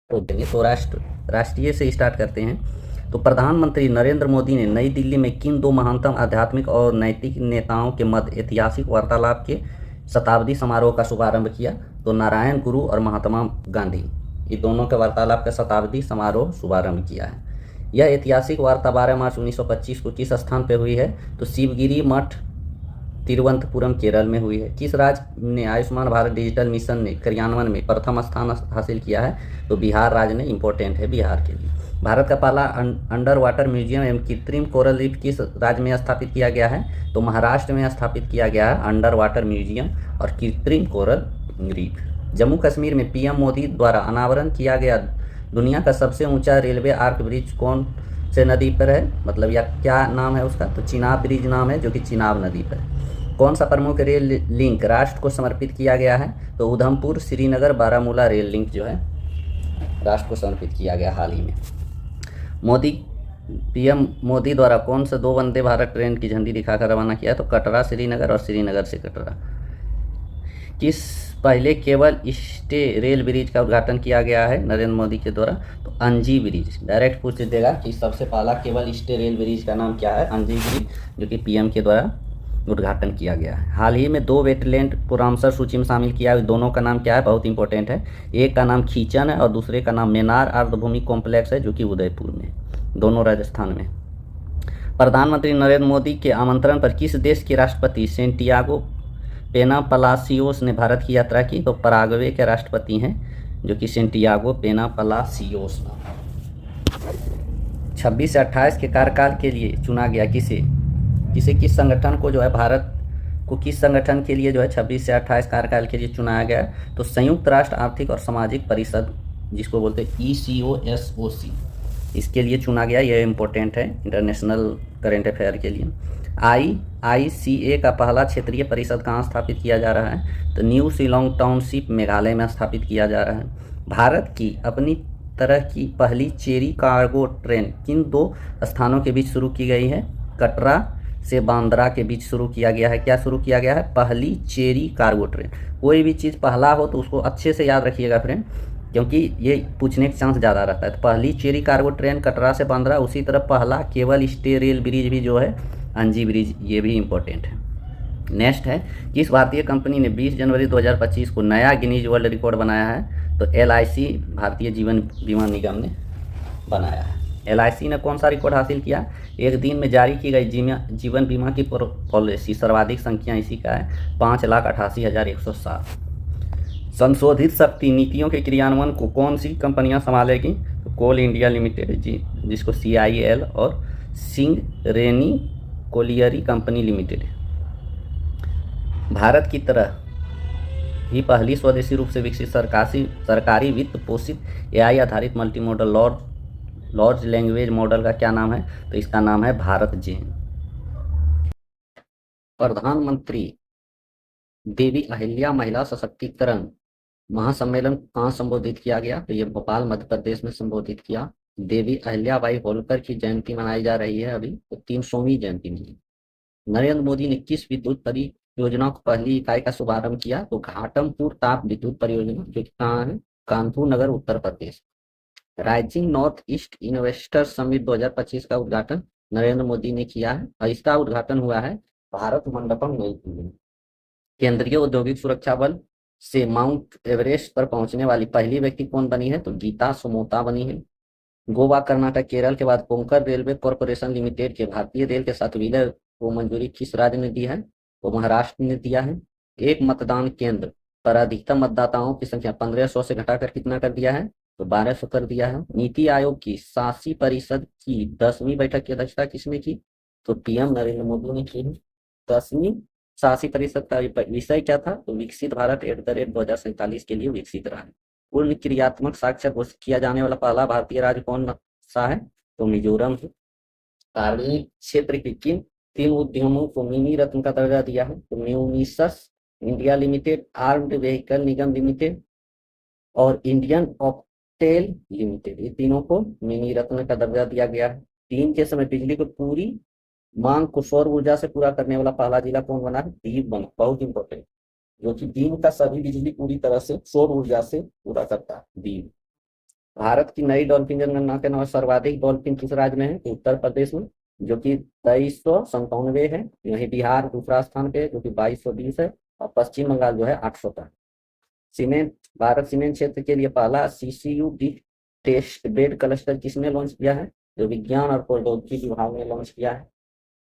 तो राष्ट्रीय से स्टार्ट करते हैं। तो प्रधानमंत्री नरेंद्र मोदी ने नई दिल्ली में किन 2 महानतम आध्यात्मिक और नैतिक नेताओं के मध्य ऐतिहासिक वार्तालाप के शताब्दी समारोह का शुभारंभ किया? तो नारायण गुरु और महात्मा गांधी, ये दोनों के वार्तालाप का शताब्दी समारोह शुभारंभ किया है। यह ऐतिहासिक वार्ता 12 मार्च 1925 को किस स्थान पर हुई है? तो शिवगिरी मठ, तिरुवनंतपुरम, केरल में हुई है। किस राज्य ने आयुष्मान भारत डिजिटल मिशन ने क्रियान्वयन में प्रथम स्थान हासिल किया है? तो बिहार राज्य ने। इंपॉर्टेंट है बिहार के लिए। भारत का पहला अंडर वाटर म्यूजियम एवं कृत्रिम कोरल रीफ किस राज्य में स्थापित किया गया है? तो महाराष्ट्र में स्थापित किया गया है अंडर वाटर म्यूजियम और कृत्रिम कोरल रीफ। जम्मू कश्मीर में पीएम मोदी द्वारा अनावरण किया गया दुनिया का सबसे ऊंचा रेलवे आर्क ब्रिज कौन से नदी पर है? मतलब या क्या नाम है उसका? तो चिनाब ब्रिज नाम है, जो कि चिनाब नदी पर है। कौन सा प्रमुख रेल लिंक राष्ट्र को समर्पित किया गया है? तो उधमपुर श्रीनगर बारामूला रेल लिंक जो है राष्ट्र को समर्पित किया गया हाल ही में। पीएम मोदी द्वारा कौन सा 2 वंदे भारत ट्रेन की झंडी दिखाकर रवाना किया? तो कटरा श्रीनगर और श्रीनगर से कटरा। किस पहले केबल स्टे रेल ब्रिज का उद्घाटन किया गया है नरेंद्र मोदी के द्वारा? तो अंजी ब्रिज। डायरेक्ट पूछ देगा कि सबसे पहला केबल स्टे रेल ब्रिज का नाम क्या है? अंजी ब्रिज, जो कि पीएम के द्वारा उद्घाटन किया गया है। हाल ही में 2 वेटलैंड को रामसर सूची में शामिल किया है। दोनों का नाम क्या है? बहुत इंपॉर्टेंट है। एक का नाम खींचन है और दूसरे का नाम मेनार आर्द्रभूमि कॉम्प्लेक्स है, जो कि उदयपुर में, दोनों राजस्थान में। प्रधानमंत्री नरेंद्र मोदी के आमंत्रण पर किस देश के राष्ट्रपति सेंटियागो पेना पलासियोस ने भारत की यात्रा की? तो पराग्वे के राष्ट्रपति हैं, जो कि सेंटियागो पेना पलासियोस। 26 से 28 के कार्यकाल के लिए चुना गया किस संगठन को जो है भारत को किस संगठन के लिए जो है 26 से 28 कार्यकाल के लिए चुनाया गया? तो संयुक्त राष्ट्र आर्थिक और सामाजिक परिषद, जिसको बोलते हैं ECOSOC, इसके लिए चुना गया। यह इम्पोर्टेंट है इंटरनेशनल करेंट अफेयर के लिए। IICA का पहला क्षेत्रीय परिषद कहाँ स्थापित किया जा रहा है? तो न्यू शिलोंग टाउनशिप मेघालय में स्थापित किया जा रहा है। भारत की अपनी तरह की पहली चेरी कार्गो ट्रेन किन 2 स्थानों के बीच शुरू की गई है? कटरा से बांद्रा के बीच शुरू किया गया है। क्या शुरू किया गया है? पहली चेरी कार्गो ट्रेन। कोई भी चीज़ पहला हो तो उसको अच्छे से याद रखिएगा फ्रेंड, क्योंकि ये पूछने का चांस ज़्यादा रहता है। तो पहली चेरी कार्गो ट्रेन कटरा से बांद्रा। उसी तरह पहला केबल स्टे रेल ब्रिज भी जो है अंजी ब्रिज, ये भी इम्पोर्टेंट है। नेक्स्ट है, किस भारतीय कंपनी ने 20 जनवरी 2025 को नया गिनीज वर्ल्ड रिकॉर्ड बनाया है? तो LIC भारतीय जीवन बीमा निगम ने बनाया है। LIC ने कौन सा रिकॉर्ड हासिल किया? एक दिन में जारी की गई जीवन बीमा की पॉलिसी सर्वाधिक संख्या इसी का है, 5,88,107। संशोधित शक्ति नीतियों के क्रियान्वयन को कौन सी कंपनियां संभालेगी? तो कोल इंडिया लिमिटेड, जिसको CIL, और Singareni colliery company limited. Bharat की तरह ही पहली स्वदेशी रूप से विकसित सरकारी वित्त पोषित AI आधारित मल्टीमोडल लार्ज लैंग्वेज मॉडल का क्या नाम है? तो इसका नाम है भारत जेन। प्रधानमंत्री देवी अहिल्या महिला सशक्तिकरण महासम्मेलन कहाँ संबोधित किया गया? तो ये भोपाल मध्य प्रदेश में संबोधित किया। देवी अहिल्याबाई होलकर की जयंती मनाई जा रही है अभी, तो 300वीं जयंती में। नरेंद्र मोदी ने किस विद्युत परियोजना को पहली इकाई का शुभारंभ किया? तो घाटमपुर ताप विद्युत परियोजना, जो कहाँ है? Kanpur Nagar, Uttar Pradesh. Rising north east investor summit 2025 का उद्घाटन नरेंद्र मोदी ने किया है और इसका उद्घाटन हुआ है भारत मंडपम नई दिल्ली। केंद्रीय औद्योगिक सुरक्षा बल से माउंट एवरेस्ट पर पहुंचने वाली पहली व्यक्ति कौन बनी है? तो गीता सुमोता बनी है। गोवा, कर्नाटक, केरल के बाद कोंकण रेलवे कॉरपोरेशन लिमिटेड के भारतीय रेल के साथ विलय को मंजूरी किस राज्य ने दी है? तो महाराष्ट्र ने दिया है। एक मतदान केंद्र पर अधिकतम मतदाताओं की संख्या 1500 से घटाकर कितना कर दिया है? तो 1200 कर दिया है। नीति आयोग की शासी परिषद की 10वीं बैठक की अध्यक्षता किसने की? तो PM नरेंद्र मोदी ने की है। 10वीं शासी परिषद का विषय क्या था? तो विकसित भारत @ 2047 के लिए विकसित रहा। पूर्ण क्रियात्मक साक्षर घोषित किया जाने वाला पहला भारतीय राज्य कौन सा है? तो मिजोरम है। सार्वजनिक क्षेत्र के किन 3 उद्यमों को मिनी रत्न का दर्जा दिया है? तो म्यूनिसस इंडिया लिमिटेड, आर्म्ड व्हीकल निगम लिमिटेड और इंडियन ऑक्टेल लिमिटेड, ये तीनों को मिनी रत्न का दर्जा दिया गया है। दिन के समय बिजली को पूरी मांग को सौर ऊर्जा से पूरा करने वाला पहला जिला कौन बना है? दीव बना। बहुत इंपॉर्टेंट, जो कि दिन का सभी बिजली पूरी तरह से सौर ऊर्जा से पूरा करता है, दीव। भारत की नई डॉल्फिन जनगणना के अनुसार सर्वाधिक डॉल्फिन किस राज्य में है? तो उत्तर प्रदेश में, जो कि 2397 है। वहीं बिहार दूसरा स्थान पे, जो कि 2220 है। और पश्चिम बंगाल जो है 800 का। भारत सीमेंट क्षेत्र के लिए पहला CCU टेस्ट बेड क्लस्टर किसने लॉन्च किया है? जो विज्ञान और प्रौद्योगिकी विभाग ने लॉन्च किया है।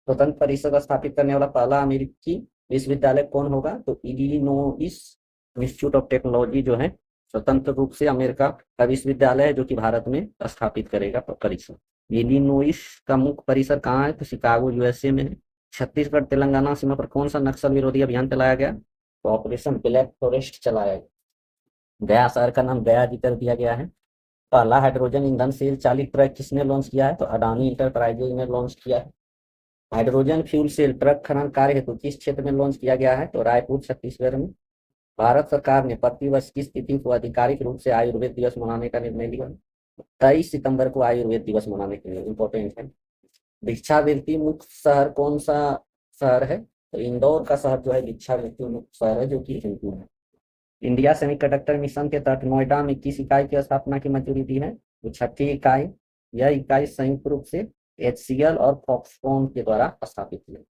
स्वतंत्र परिषद स्थापित करने वाला पहला अमेरिकी विश्वविद्यालय कौन होगा? तो इलिनोइस इंस्टीट्यूट ऑफ टेक्नोलॉजी जो है स्वतंत्र रूप से अमेरिका का विश्वविद्यालय है जो कि भारत में स्थापित करेगा परिसर। इलिनोइस का मुख्य परिसर कहाँ है? तो शिकागो यूएसए में है। छत्तीसगढ़ तेलंगाना सीमा पर कौन सा नक्सल विरोधी अभियान चलाया गया? तो ऑपरेशन ब्लैक फॉरेस्ट चलाया गया। गया शहर का नाम गया जी कर दिया गया है। पहला हाइड्रोजन ईंधन सेल चालित ट्रक किसने लॉन्च किया है? तो अडानी इंटरप्राइजेज ने लॉन्च किया है। हाइड्रोजन फ्यूल सेल ट्रक खनन कार्य हेतु किस क्षेत्र में लॉन्च किया गया है? तो रायपुर छत्तीसगढ़ में। भारत सरकार ने प्रतिवर्ष किस तिथि को आधिकारिक रूप से आयुर्वेद दिवस मनाने का निर्णय लिया? 23 सितंबर को आयुर्वेद दिवस मनाने के लिए इंपॉर्टेंट है। भिक्षावृत्ति मुक्त शहर कौन सा शहर है? तो इंदौर का शहर जो है भिक्षावृत्ति मुक्त शहर है जो कि हिंदू है। इंडिया सेमीकंडक्टर मिशन के तहत नोएडा में किस इकाई की स्थापना की मंजूरी दी है? तो छठी इकाई। यह इकाई संयुक्त रूप से HCL और फॉक्सकॉन के द्वारा स्थापित हुई।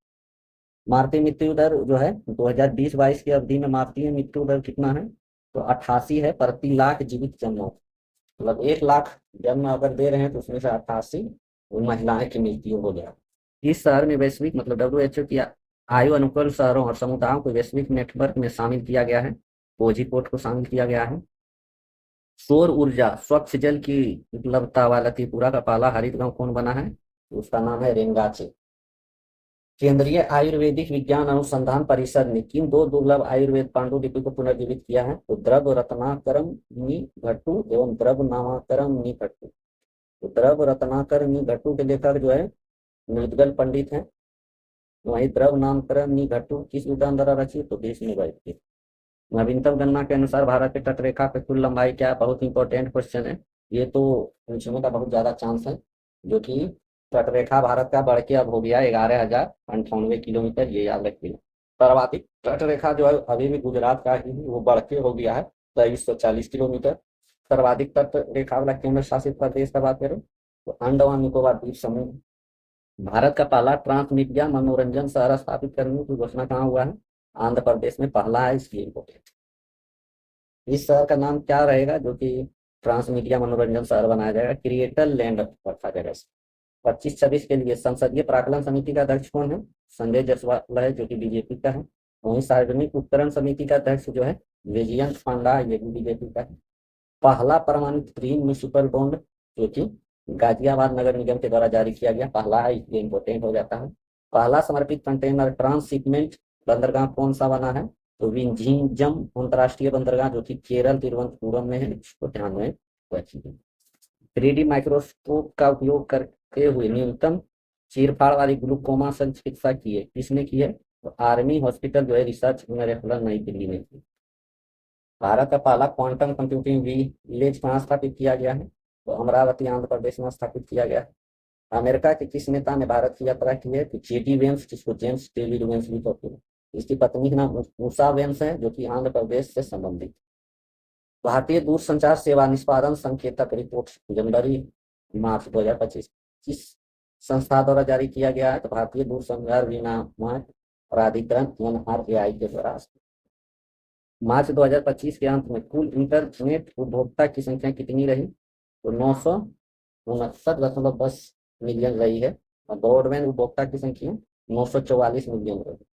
मारतीय मृत्यु दर जो है 2020-22 की अवधि में मारतीय मृत्यु दर कितना है? तो 88 है प्रति लाख जीवित जन्मों। मतलब 1 लाख जन्म अगर दे रहे हैं तो उसमें से 88 महिलाएं की मृत्यु हो गया। इस शहर में वैश्विक मतलब WHO की आयु अनुकूल शहरों और समुदायों को वैश्विक नेटवर्क में शामिल किया गया है। कोझीकोड को शामिल किया गया है। सौर ऊर्जा स्वच्छ जल की उपलब्धता वाला त्रिपुरा का पहला हरित गांव कौन बना है? तो उसका नाम है रेंगाचे। केंद्रीय आयुर्वेदिक विज्ञान अनुसंधान परिषद ने किन दो दुर्लभ आयुर्वेद पांडुलिपि को पुनर्जीवित किया है? तो द्रव रत्नाकरम निघट्टू एवं द्रव नामाकरम निघट्टू। तो द्रव रत्नाकर निघट्टू के लेखक जो है मुदगल पंडित हैं। वही द्रव नामकरण निघट्टू किस उद्यान द्वारा रचित? तो देश में। नवीनतम गणना के अनुसार भारत की तटरेखा की कुल लंबाई क्या है? बहुत इंपॉर्टेंट क्वेश्चन है। ये तो पूछने का बहुत ज्यादा चांस है, जो कि तटरेखा भारत का बढ़ के अब हो गया 11,098 किलोमीटर, ये याद रखिए। सर्वाधिक तटरेखा जो है अभी भी गुजरात का ही वो बढ़ के हो गया है 2340 किलोमीटर। सर्वाधिक तटरेखा वाला केंद्र शासित प्रदेश का बात करें तो अंडमान निकोबार द्वीप समूह। भारत का पहला ट्रांसमीडिया मनोरंजन शहर स्थापित करने की घोषणा कहाँ हुआ है? आंध्र प्रदेश में पहला है, इसलिए इम्पोर्टेंट। इस शहर का नाम क्या रहेगा जो कि ट्रांसमीडिया मनोरंजन शहर बनाया जाएगा? क्रिएटर लैंड रखा जाएगा। 25-26 के लिए संसदीय प्राक्कलन समिति का अध्यक्ष कौन है? संजय जायसवाल है जो कि बीजेपी का है। वहीं सार्वजनिक उपकरण समिति का अध्यक्ष जो है विजयंत पांडा, ये भी बीजेपी का है। पहला प्रमाणित ग्रीन म्युनिसिपल बॉन्ड जो कि गाजियाबाद नगर निगम के द्वारा जारी किया गया, पहला है, इसलिए इंपोर्टेंट हो जाता है। पहला समर्पित कंटेनर ट्रांसशिपमेंट बंदरगाह कौन सा बना है? तो विंझीजम अंतर्राष्ट्रीय बंदरगाह जो कि केरल तिरुवनंतपुरम में है, इसको ध्यान में रखिए। 3D माइक्रोस्कोप का उपयोग करते हुए न्यूनतम चीरफाड़ वाली ग्लूकोमा चिकित्सा की है, किसने की है? तो आर्मी हॉस्पिटल जो है रिसर्च रेफरल नई दिल्ली में की। भारत का पहला क्वांटम कंप्यूटिंग विलेज कहाँ स्थापित किया गया है? तो अमरावती आंध्र प्रदेश में स्थापित किया गया है। अमेरिका के किस नेता ने भारत की यात्रा की है? तो JD वेंस, जिसको जेम्स डेविड वेंस भी कहते हैं। इसकी पत्नी का नाम उषा वेंस है जो कि आंध्र प्रदेश से संबंधित। भारतीय दूरसंचार सेवा निष्पादन संकेतक रिपोर्ट जनवरी मार्च 2025 किस संस्था द्वारा जारी किया गया है? तो भारतीय दूरसंचार विनियामक प्राधिकरण NRAI के द्वारा। मार्च 2025 के अंत में कुल इंटरनेट उपभोक्ता की संख्या कितनी रही? तो 969.10 मिलियन रही है। और ब्रॉडबैंड उपभोक्ता की संख्या 944 मिलियन रही।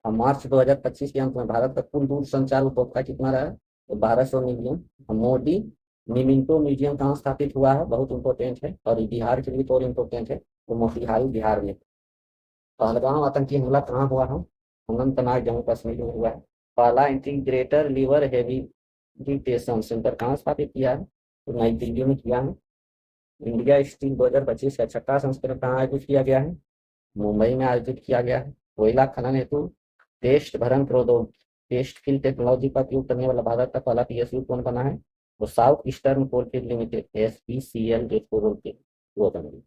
और मार्च 2025 के अंत में भारत का कुल दूरसंचार उपभोक्ता कितना रहा है? तो 1200 मिलियन। मोदी मिमिंटो म्यूजियम कहाँ स्थापित हुआ है? बहुत इंपॉर्टेंट है, और बिहार के लिए तो और इम्पोर्टेंट है। तो मोतिहारी बिहार में। पहलगाम आतंकी हमला कहाँ हुआ है? अनंतनाग जम्मू कश्मीर में हुआ है। पहला इंटीग्रेटर लीवर हेबिटेशन सेंटर कहाँ स्थापित किया है? तो नई दिल्ली में किया है। इंडिया स्टील 2025 का छठा संस्करण कहाँ आयोजित किया गया है? मुंबई में आयोजित किया गया है। कोयला खनन हेतु टेस्ट भरण प्रौद्योगिकी टेस्ट फील्ड टेक्नोलॉजी का उपयोग करने वाला भारत का पहला PSU कौन बना है? तो south eastern coalfield limited SECL Jodhpur के वो बनी।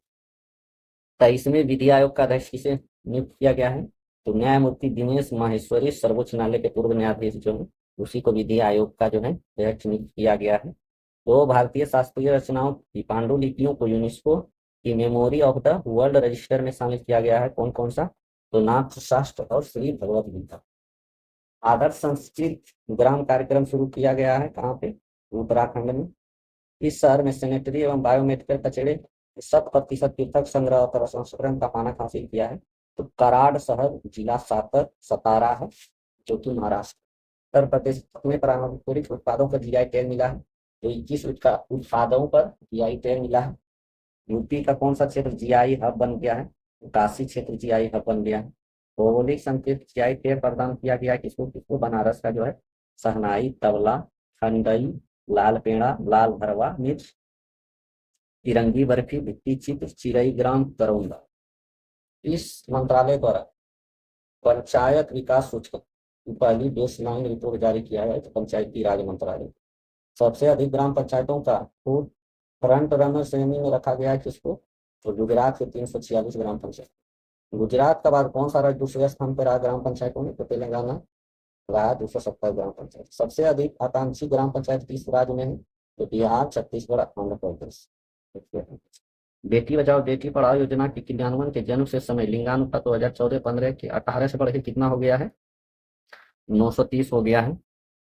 23वें विधि आयोग का अध्यक्ष किसे नियुक्त किया गया है? तो न्यायमूर्ति दिनेश माहेश्वरी, सर्वोच्च न्यायालय के पूर्व न्यायाधीश जो है, उसी को विधि आयोग का जो है अध्यक्ष नियुक्त किया गया है। तो भारतीय शास्त्रीय रचनाओं की पांडुलिपियों को यूनेस्को की memory of the world register में शामिल किया गया है। कौन कौन सा? तो नाथ शास्त्र और श्री भगवत गीता। आदर्श संस्कृत ग्राम कार्यक्रम शुरू किया गया है कहाँ पे? उत्तराखंड में। इस शहर में सैनिटरी एवं बायोमेडिकल कचरे 100% पृथक संग्रह और प्रसंस्करण का मानक हासिल किया है। तो कराड़ शहर जिला सतारा है जो कि महाराष्ट्र। उत्तर प्रदेश कितने पारंपरिक उत्पादों पर जीआई टैग मिला है? तो 21 उत्पादों पर जीआई टैग मिला है। यूपी का कौन सा क्षेत्र जीआई हब बन गया है? तो काशी क्षेत्र जीआई हब बन गया है। भौगोलिक संकेत जीआई टैग प्रदान किया गया है किसको किसको? बनारस का जो है शहनाई, तबला, खंडई, लाल पेड़ा, लाल भरवा मिर्च, तिरंगी बर्फी, भित्ति चित्र, चिरई ग्राम करौंदा। इस मंत्रालय द्वारा पंचायत विकास सूचकांक की पहली बेसलाइन रिपोर्ट जारी किया है तो पंचायती राज मंत्रालय। सबसे अधिक ग्राम पंचायतों का फूड फ्रंट रनर श्रेणी में रखा गया है किसको? तो गुजरात के 346 ग्राम पंचायत। गुजरात का बाद कौन सा राज्य दूसरे स्थान पर रहा ग्राम पंचायतों में? तो तेलंगाना रहा 270 ग्राम पंचायत। सबसे अधिक आकांक्षी ग्राम पंचायत किस राज्य में है? तो बिहार, छत्तीसगढ़, आंध्र प्रदेश। बेटी बचाओ बेटी पढ़ाओ योजना के क्रियान्वयन के जन्म से समय लिंगानुपात 2014-15 के 18 से बढ़ के कितना हो गया है? 930 हो गया है।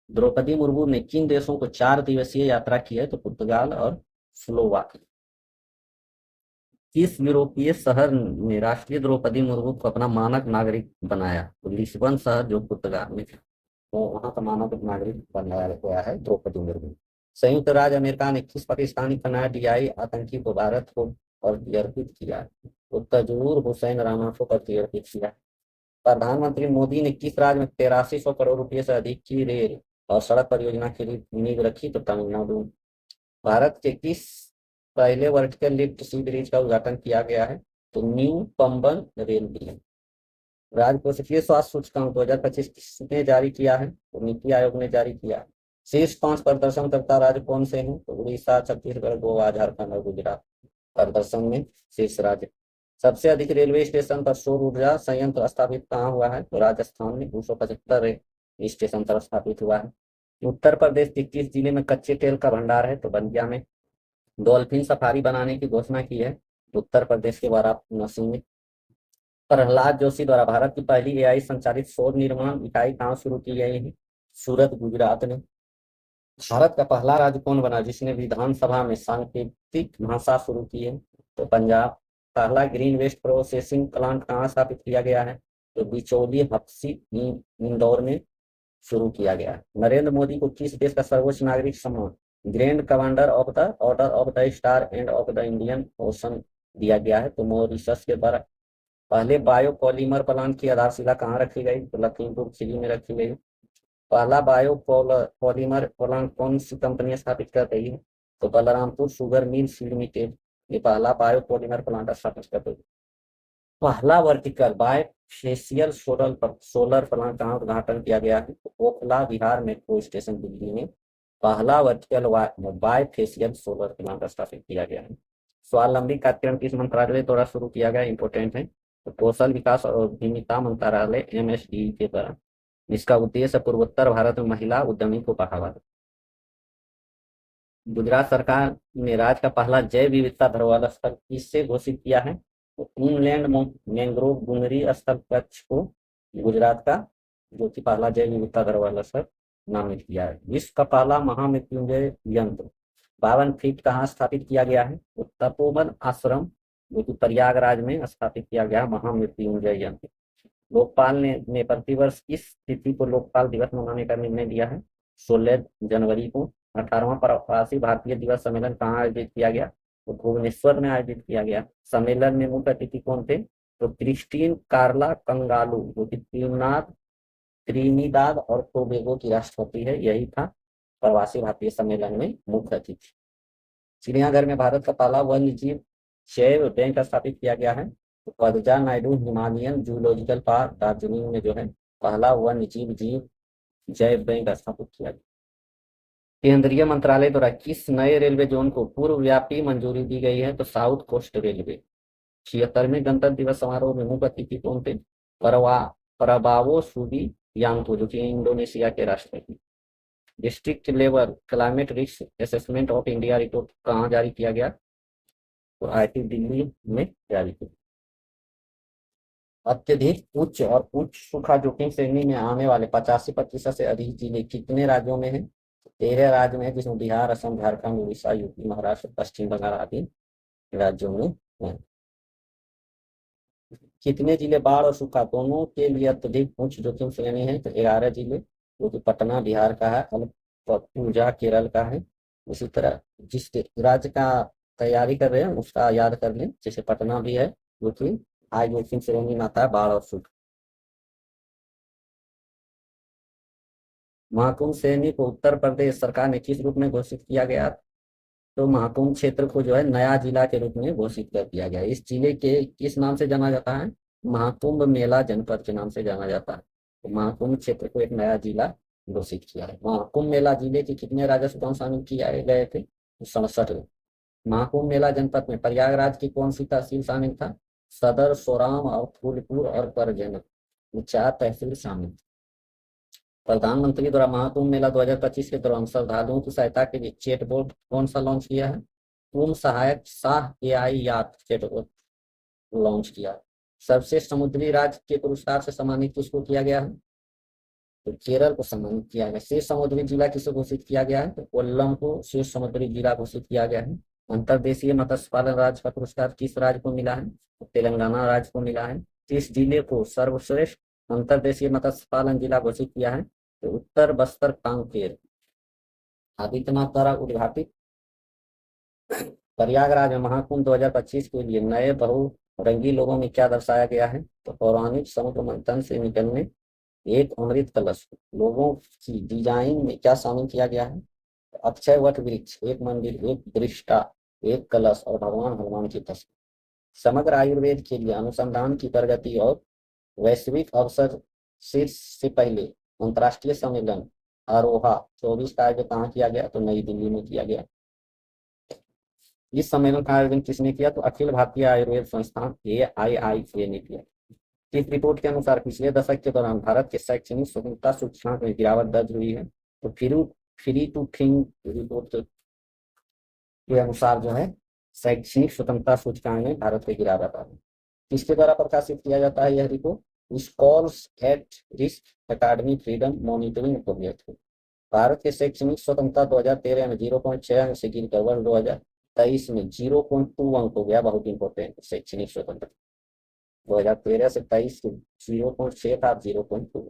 द्रौपदी मुर्मू ने किन देशों को 4 दिवसीय यात्रा की है? तो पुर्तगाल और स्लोवाकिया। किस यूरोपीय शहर ने राष्ट्रीय द्रौपदी मुर्मू को अपना मानक नागरिक बनाया? तो लिस्बन शहर जो पुर्तगाल में था, तो वहां का मानक नागरिक बनाया गया है द्रौपदी मुर्मू। संयुक्त राज्य अमेरिका ने किस पाकिस्तानी कनाडियाई आतंकी को भारत को प्रत्यर्पित किया? तो तजूर हुसैन राणा को प्रत्यर्पित किया। प्रधानमंत्री मोदी ने किस राज्य में 8300 करोड़ रुपए से अधिक की रेल और सड़क परियोजना के लिए नींव रखी? तो तमिलनाडु। भारत के किस पहले वर्टिकल लिफ्ट सी ब्रिज का उद्घाटन किया गया है? तो न्यू पंबन रेल ब्रिज। राजकोषीय स्वास्थ्य सूचकांक 2025 किसने जारी किया है? तो नीति आयोग ने जारी किया। शीर्ष 5 प्रदर्शनकर्ता राज्य कौन से हैं? तो उड़ीसा, छत्तीसगढ़, गोवा, झारखंड और गुजरात प्रदर्शन में शीर्ष राज्य। सबसे अधिक रेलवे स्टेशन पर सौर ऊर्जा संयंत्र स्थापित कहाँ हुआ है? तो राजस्थान में 275 स्टेशन पर स्थापित हुआ है। उत्तर प्रदेश के किस जिले में कच्चे तेल का भंडार है? तो बंदिया में। डॉल्फिन सफारी बनाने की घोषणा की है उत्तर प्रदेश के वाराणसी में। प्रहलाद जोशी द्वारा भारत की पहली एआई संचालित सौर निर्माण इकाई कहाँ शुरू की गई है? सूरत, गुजरात में। भारत का पहला राज्य कौन बना जिसने विधानसभा में सांकेतिक भाषा शुरू की है? तो पंजाब। पहला ग्रीन वेस्ट प्रोसेसिंग प्लांट कहाँ स्थापित किया गया है? तो बिचौली हप्सी इंदौर में शुरू किया गया है। नरेंद्र मोदी को किस देश का सर्वोच्च नागरिक सम्मान grand commander of the order of the star end of the Indian ocean दिया गया है? तो मॉरिशस के द्वारा। पहले बायोपॉलीमर प्लांट की आधारशिला कहाँ रखी गई? तो लखीमपुर खीरी में रखी गई। पहला बायोपॉलीमर प्लांट कौन सी कंपनी स्थापित कर रही है? तो बलरामपुर शुगर मिल्स लिमिटेड ये पहला बायोपॉलीमर प्लांट स्थापित कर रही है। पहला वर्टिकल बायफेशियल सोलर प्लांट कहाँ उद्घाटन किया गया है? तो ओखला बिहार मेट्रो स्टेशन दिल्ली में पहला वर्टिकल बायफेशियल सोलर प्लांट स्थापित किया गया है। स्वावलंबी कार्यक्रम किस मंत्रालय द्वारा शुरू किया गया? इंपोर्टेंट है। तो कौशल विकास और उद्यमिता मंत्रालय MSDE के द्वारा, जिसका उद्देश्य पूर्वोत्तर भारत में महिला उद्यमी को बढ़ावा देना। गुजरात सरकार ने राज्य का पहला जैव विविधता धरोहर स्थल किससे घोषित किया है? तो इंलैंड मैंग्रोव बुनरी स्थल कच्छ को गुजरात का जो कि पहला जैव विविधता धरोहर स्थल नामित किया है। विश्व का पहला महामृत्युंजय यंत्र 52 फीट कहाँ स्थापित किया गया है? तो तपोवन आश्रम जो कि प्रयागराज में स्थापित किया गया महामृत्युंजय यंत्र। लोकपाल ने प्रतिवर्ष किस तिथि को लोकपाल दिवस मनाने का निर्णय लिया है? 16 जनवरी को। 18वां प्रवासी भारतीय दिवस सम्मेलन कहाँ आयोजित किया गया? तो भुवनेश्वर में आयोजित किया गया। सम्मेलन में मुख्य अतिथि कौन थे? तो क्रिस्टीन कार्ला कंगालू जो कि त्रिनिदाद और टोबैगो की राष्ट्रपति है, यही था प्रवासी भारतीय सम्मेलन में मुख्य अतिथि। चिड़ियाघर में भारत का पहला वन्य जीव जैव बैंक स्थापित किया गया है। तो Padmaja Naidu Himalayan zoological park Darjeeling में जो है पहला वन्य जीव जैव बैंक स्थापित किया गया। केंद्रीय मंत्रालय द्वारा किस नए रेलवे जोन को पूर्व व्यापी मंजूरी दी गई है? तो साउथ कोस्ट रेलवे। 76वें गणतंत्र दिवस समारोह में मुख्य अतिथि कौन थे? प्रबावो सुबियांतो जो कि इंडोनेशिया के राष्ट्रपति। District level climate risk assessment of India report कहाँ जारी किया गया? तो IIT दिल्ली में जारी किया। अत्यधिक उच्च और उच्च सूखा जोखिम श्रेणी में आने वाले 85% से अधिक जिले कितने राज्यों में हैं? 13 राज्य में है, जिसमें बिहार, असम, झारखंड, उड़ीसा, यूपी, महाराष्ट्र, पश्चिम बंगाल आदि राज्यों में है। कितने जिले बाढ़ और सूखा दोनों के लिए अत्यधिक उच्च जोखिम श्रेणी है? तो 11 जिले। जो कि पटना बिहार का है, अलप्पुझा केरल का है। इसी तरह जिस राज्य का तैयारी कर रहे हैं उसका याद कर लें, जैसे पटना भी है जो कि हाई जोखिम श्रेणी में आता है, बाढ़ और सूखा। महाकुंभ श्रेणी को उत्तर प्रदेश सरकार ने किस रूप में घोषित किया गया? तो महाकुंभ क्षेत्र को जो है नया जिला के रूप में घोषित कर दिया गया। इस जिले के किस नाम से जाना जाता है? महाकुंभ मेला जनपद के नाम से जाना जाता है। तो महाकुंभ क्षेत्र को एक नया जिला घोषित किया है। महाकुंभ मेला जिले के कितने राजस्व गांव शामिल किए गए थे? तो 67। महाकुंभ मेला जनपद में प्रयागराज की कौन सी तहसील शामिल था? सदर, सोराम और फूलपुर और परजन, ये 4 तहसील शामिल थी। प्रधानमंत्री द्वारा महाकुंभ मेला 2025 के दौरान श्रद्धालुओं की सहायता के लिए चैटबॉट कौन सा लॉन्च किया है? कुंभ सहायक शाह एआई यात चैटबॉट लॉन्च किया। सर्वश्रेष्ठ समुद्री राज्य के पुरस्कार से सम्मानित किसको किया गया है? तो केरल को सम्मानित किया गया। शेष समुद्री जिला किसे घोषित किया गया है? तो कोल्लम को शेष समुद्री जिला घोषित किया गया है। अंतर्देशीय मत्स्य पालन राज्य का पुरस्कार किस राज्य को मिला है? तो तेलंगाना राज्य को मिला है। किस जिले को सर्वश्रेष्ठ अंतर्देशीय मत्स्य पालन जिला घोषित किया है? तो उत्तर बस्तर कांकेर। आदित्यनाथ द्वारा उद्घाटित प्रयागराज में महाकुंभ 2025 के लिए नए बहुरंगी लोगों में क्या दर्शाया गया है? तो पौराणिक समुद्र मंथन से निकलने एक अमृत कलश। लोगों की डिजाइन में क्या शामिल किया गया है? अक्षय वट वृक्ष, एक मंदिर, एक दृष्टा, एक कलश और भगवान हनुमान की तस्वीर। समग्र आयुर्वेद के लिए अनुसंधान की प्रगति और वैश्विक अवसर शीर्ष से पहले अंतर्राष्ट्रीय सम्मेलन अरोहा 24 का आयोजन कहाँ किया गया? तो नई दिल्ली में किया गया। इस सम्मेलन का आयोजन किसने किया? तो अखिल भारतीय आयुर्वेद संस्थान AIIA ने किया। इस रिपोर्ट के अनुसार पिछले दशक के दौरान भारत के शैक्षणिक स्वतंत्रता सूचकांक में गिरावट दर्ज हुई है। तो फ्री टू थिंक रिपोर्ट के अनुसार जो है शैक्षणिक स्वतंत्रता सूचकांक में भारत की गिरावट आई। किसके द्वारा प्रकाशित किया जाता है यह report? Scholtz at risk academy freedom monitoring project. Bharat के शैक्षणिक स्वतंत्रता 2013 में 0.6 अंक से गिरकर वर्ष 2023 में 0.2 अंक हो गया। बहुत इंपॉर्टेंट, शैक्षणिक स्वतंत्रता 2013 से 23 के 0.6 था, 0.2।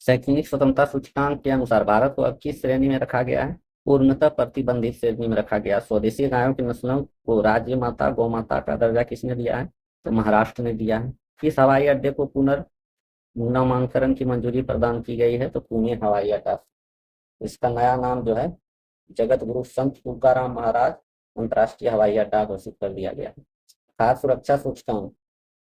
शैक्षणिक स्वतंत्रता सूचकांक के अनुसार भारत को अब किस श्रेणी में रखा गया है? पूर्णतः प्रतिबंधित श्रेणी में रखा गया। स्वदेशी गायों की नस्लों को राज्य माता गौ माता का दर्जा किसने दिया है? तो महाराष्ट्र ने दिया है। किस हवाई अड्डे को पुनर्नामकरण की मंजूरी प्रदान की गई है? तो पुणे हवाई अड्डा। इसका नया नाम जो है जगत गुरु संत तुकाराम महाराज अंतर्राष्ट्रीय हवाई अड्डा घोषित कर दिया गया है। खाद्य सुरक्षा सूचकांक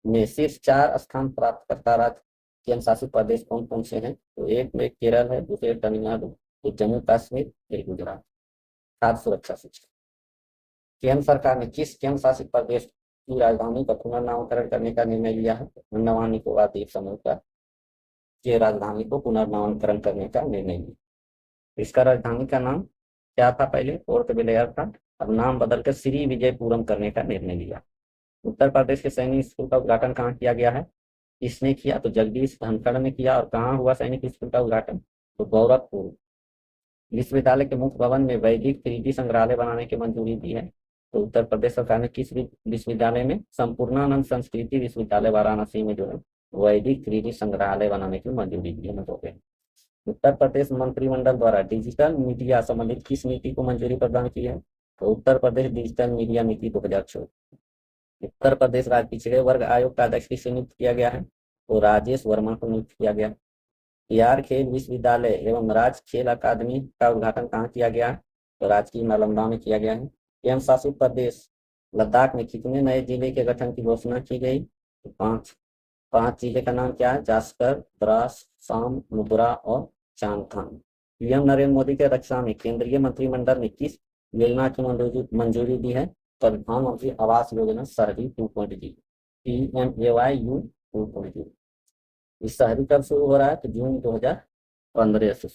में शीर्ष 4 स्थान प्राप्त करता राज्य केंद्र शासित प्रदेश कौन कौन से हैं? तो एक में केरल है, दूसरे तमिलनाडु, एक जम्मू कश्मीर, एक गुजरात। खाद्य सुरक्षा सूचकांक केंद्र सरकार ने किस केंद्र शासित प्रदेश की राजधानी का पुनर्नामकरण करने का निर्णय लिया है? अंडमान निकोबार द्वीप समूह का के राजधानी को पुनर्नामकरण करने का निर्णय लिया। इसका राजधानी का नाम क्या था? पहले पोर्ट ब्लेयर था, अब नाम बदलकर श्री विजयपुरम करने का निर्णय लिया। उत्तर प्रदेश के सैनिक स्कूल का उद्घाटन कहाँ किया गया है? किसने किया? तो जगदीश धनखड़ ने किया। और कहाँ हुआ सैनिक स्कूल का उद्घाटन? तो गोरखपुर। विश्वविद्यालय के मुख्य भवन में वैदिक 3D संग्रहालय बनाने की मंजूरी दी है। तो उत्तर प्रदेश सरकार ने किस विश्वविद्यालय में? संपूर्णानंद संस्कृति विश्वविद्यालय वाराणसी में जो है वैदिक 3D संग्रहालय बनाने की मंजूरी दी है। उत्तर प्रदेश मंत्रिमंडल द्वारा डिजिटल मीडिया संबंधित किस नीति को मंजूरी प्रदान की है? तो उत्तर प्रदेश डिजिटल मीडिया नीति 2014। उत्तर प्रदेश राज्य पिछड़े वर्ग आयोग का अध्यक्ष किसे नियुक्त किया गया है? तो राजेश वर्मा को नियुक्त किया गया। बिहार खेल विश्वविद्यालय एवं राज्य खेल अकादमी का उद्घाटन कहाँ किया गया है? तो राजकीय नालंदा में किया गया है। केंद्र शासित प्रदेश लद्दाख में कितने नए जिले के गठन की घोषणा की गई? तो 5 जिले का नाम क्या है? जास्कर, द्रास, साम, नुब्रा और चांगथांग। पीएम नरेंद्र मोदी के अध्यक्षता में केंद्रीय मंत्रिमंडल ने किस योजना की मंजूरी दी है? प्रधानमंत्री आवास योजना शहरी 2.0 PMAYU 2.0। इस शहरी कब शुरू हो रहा है? तो जून 2015 से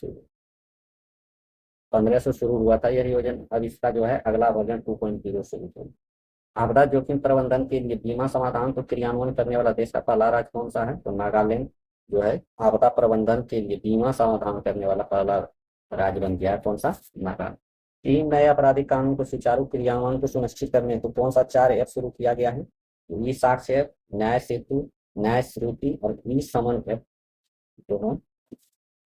शुरू हुआ था यह योजना। अब इसका जो है अगला वर्जन 2.0 शुरू होगा। आपदा जोखिम प्रबंधन के लिए बीमा समाधान को क्रियान्वयन करने वाला देश का पहला राज्य कौन सा है? तो नागालैंड जो है आपदा प्रबंधन के लिए बीमा समाधान करने वाला पहला राज्य बन गया है। कौन सा? नागालैंड। 3 नए आपराधिक कानून को सुचारू क्रियान्वयन को सुनिश्चित करने हेतु कौन सा 4 ऐप शुरू किया गया है? ई साक्ष्य ऐप, न्याय सेतु, न्याय श्रुति और ई समन ऐप दोनों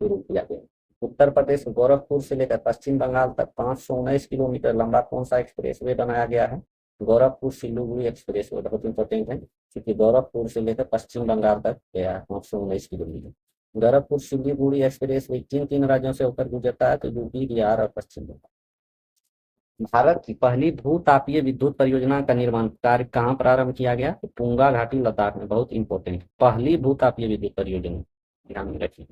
शुरू किया गया। उत्तर प्रदेश गोरखपुर से लेकर पश्चिम बंगाल तक 519 किलोमीटर लंबा कौन सा एक्सप्रेसवे बनाया गया है? गोरखपुर सिलीगुड़ी एक्सप्रेसवे, बहुत इंपॉर्टेंट है क्योंकि गोरखपुर से लेकर पश्चिम बंगाल तक गया है 519 किलोमीटर। गोरखपुर सिलीगुड़ी एक्सप्रेसवे किन किन राज्यों से होकर गुजरता है? तो यूपी, बिहार और पश्चिम बंगाल। भारत की पहली भू-तापीय विद्युत परियोजना का निर्माण कार्य कहाँ प्रारंभ किया गया? तो तुंगा घाटी, लद्दाख में, बहुत इंपॉर्टेंट। पहली भू-तापीय विद्युत परियोजना, ध्यान में रखिए।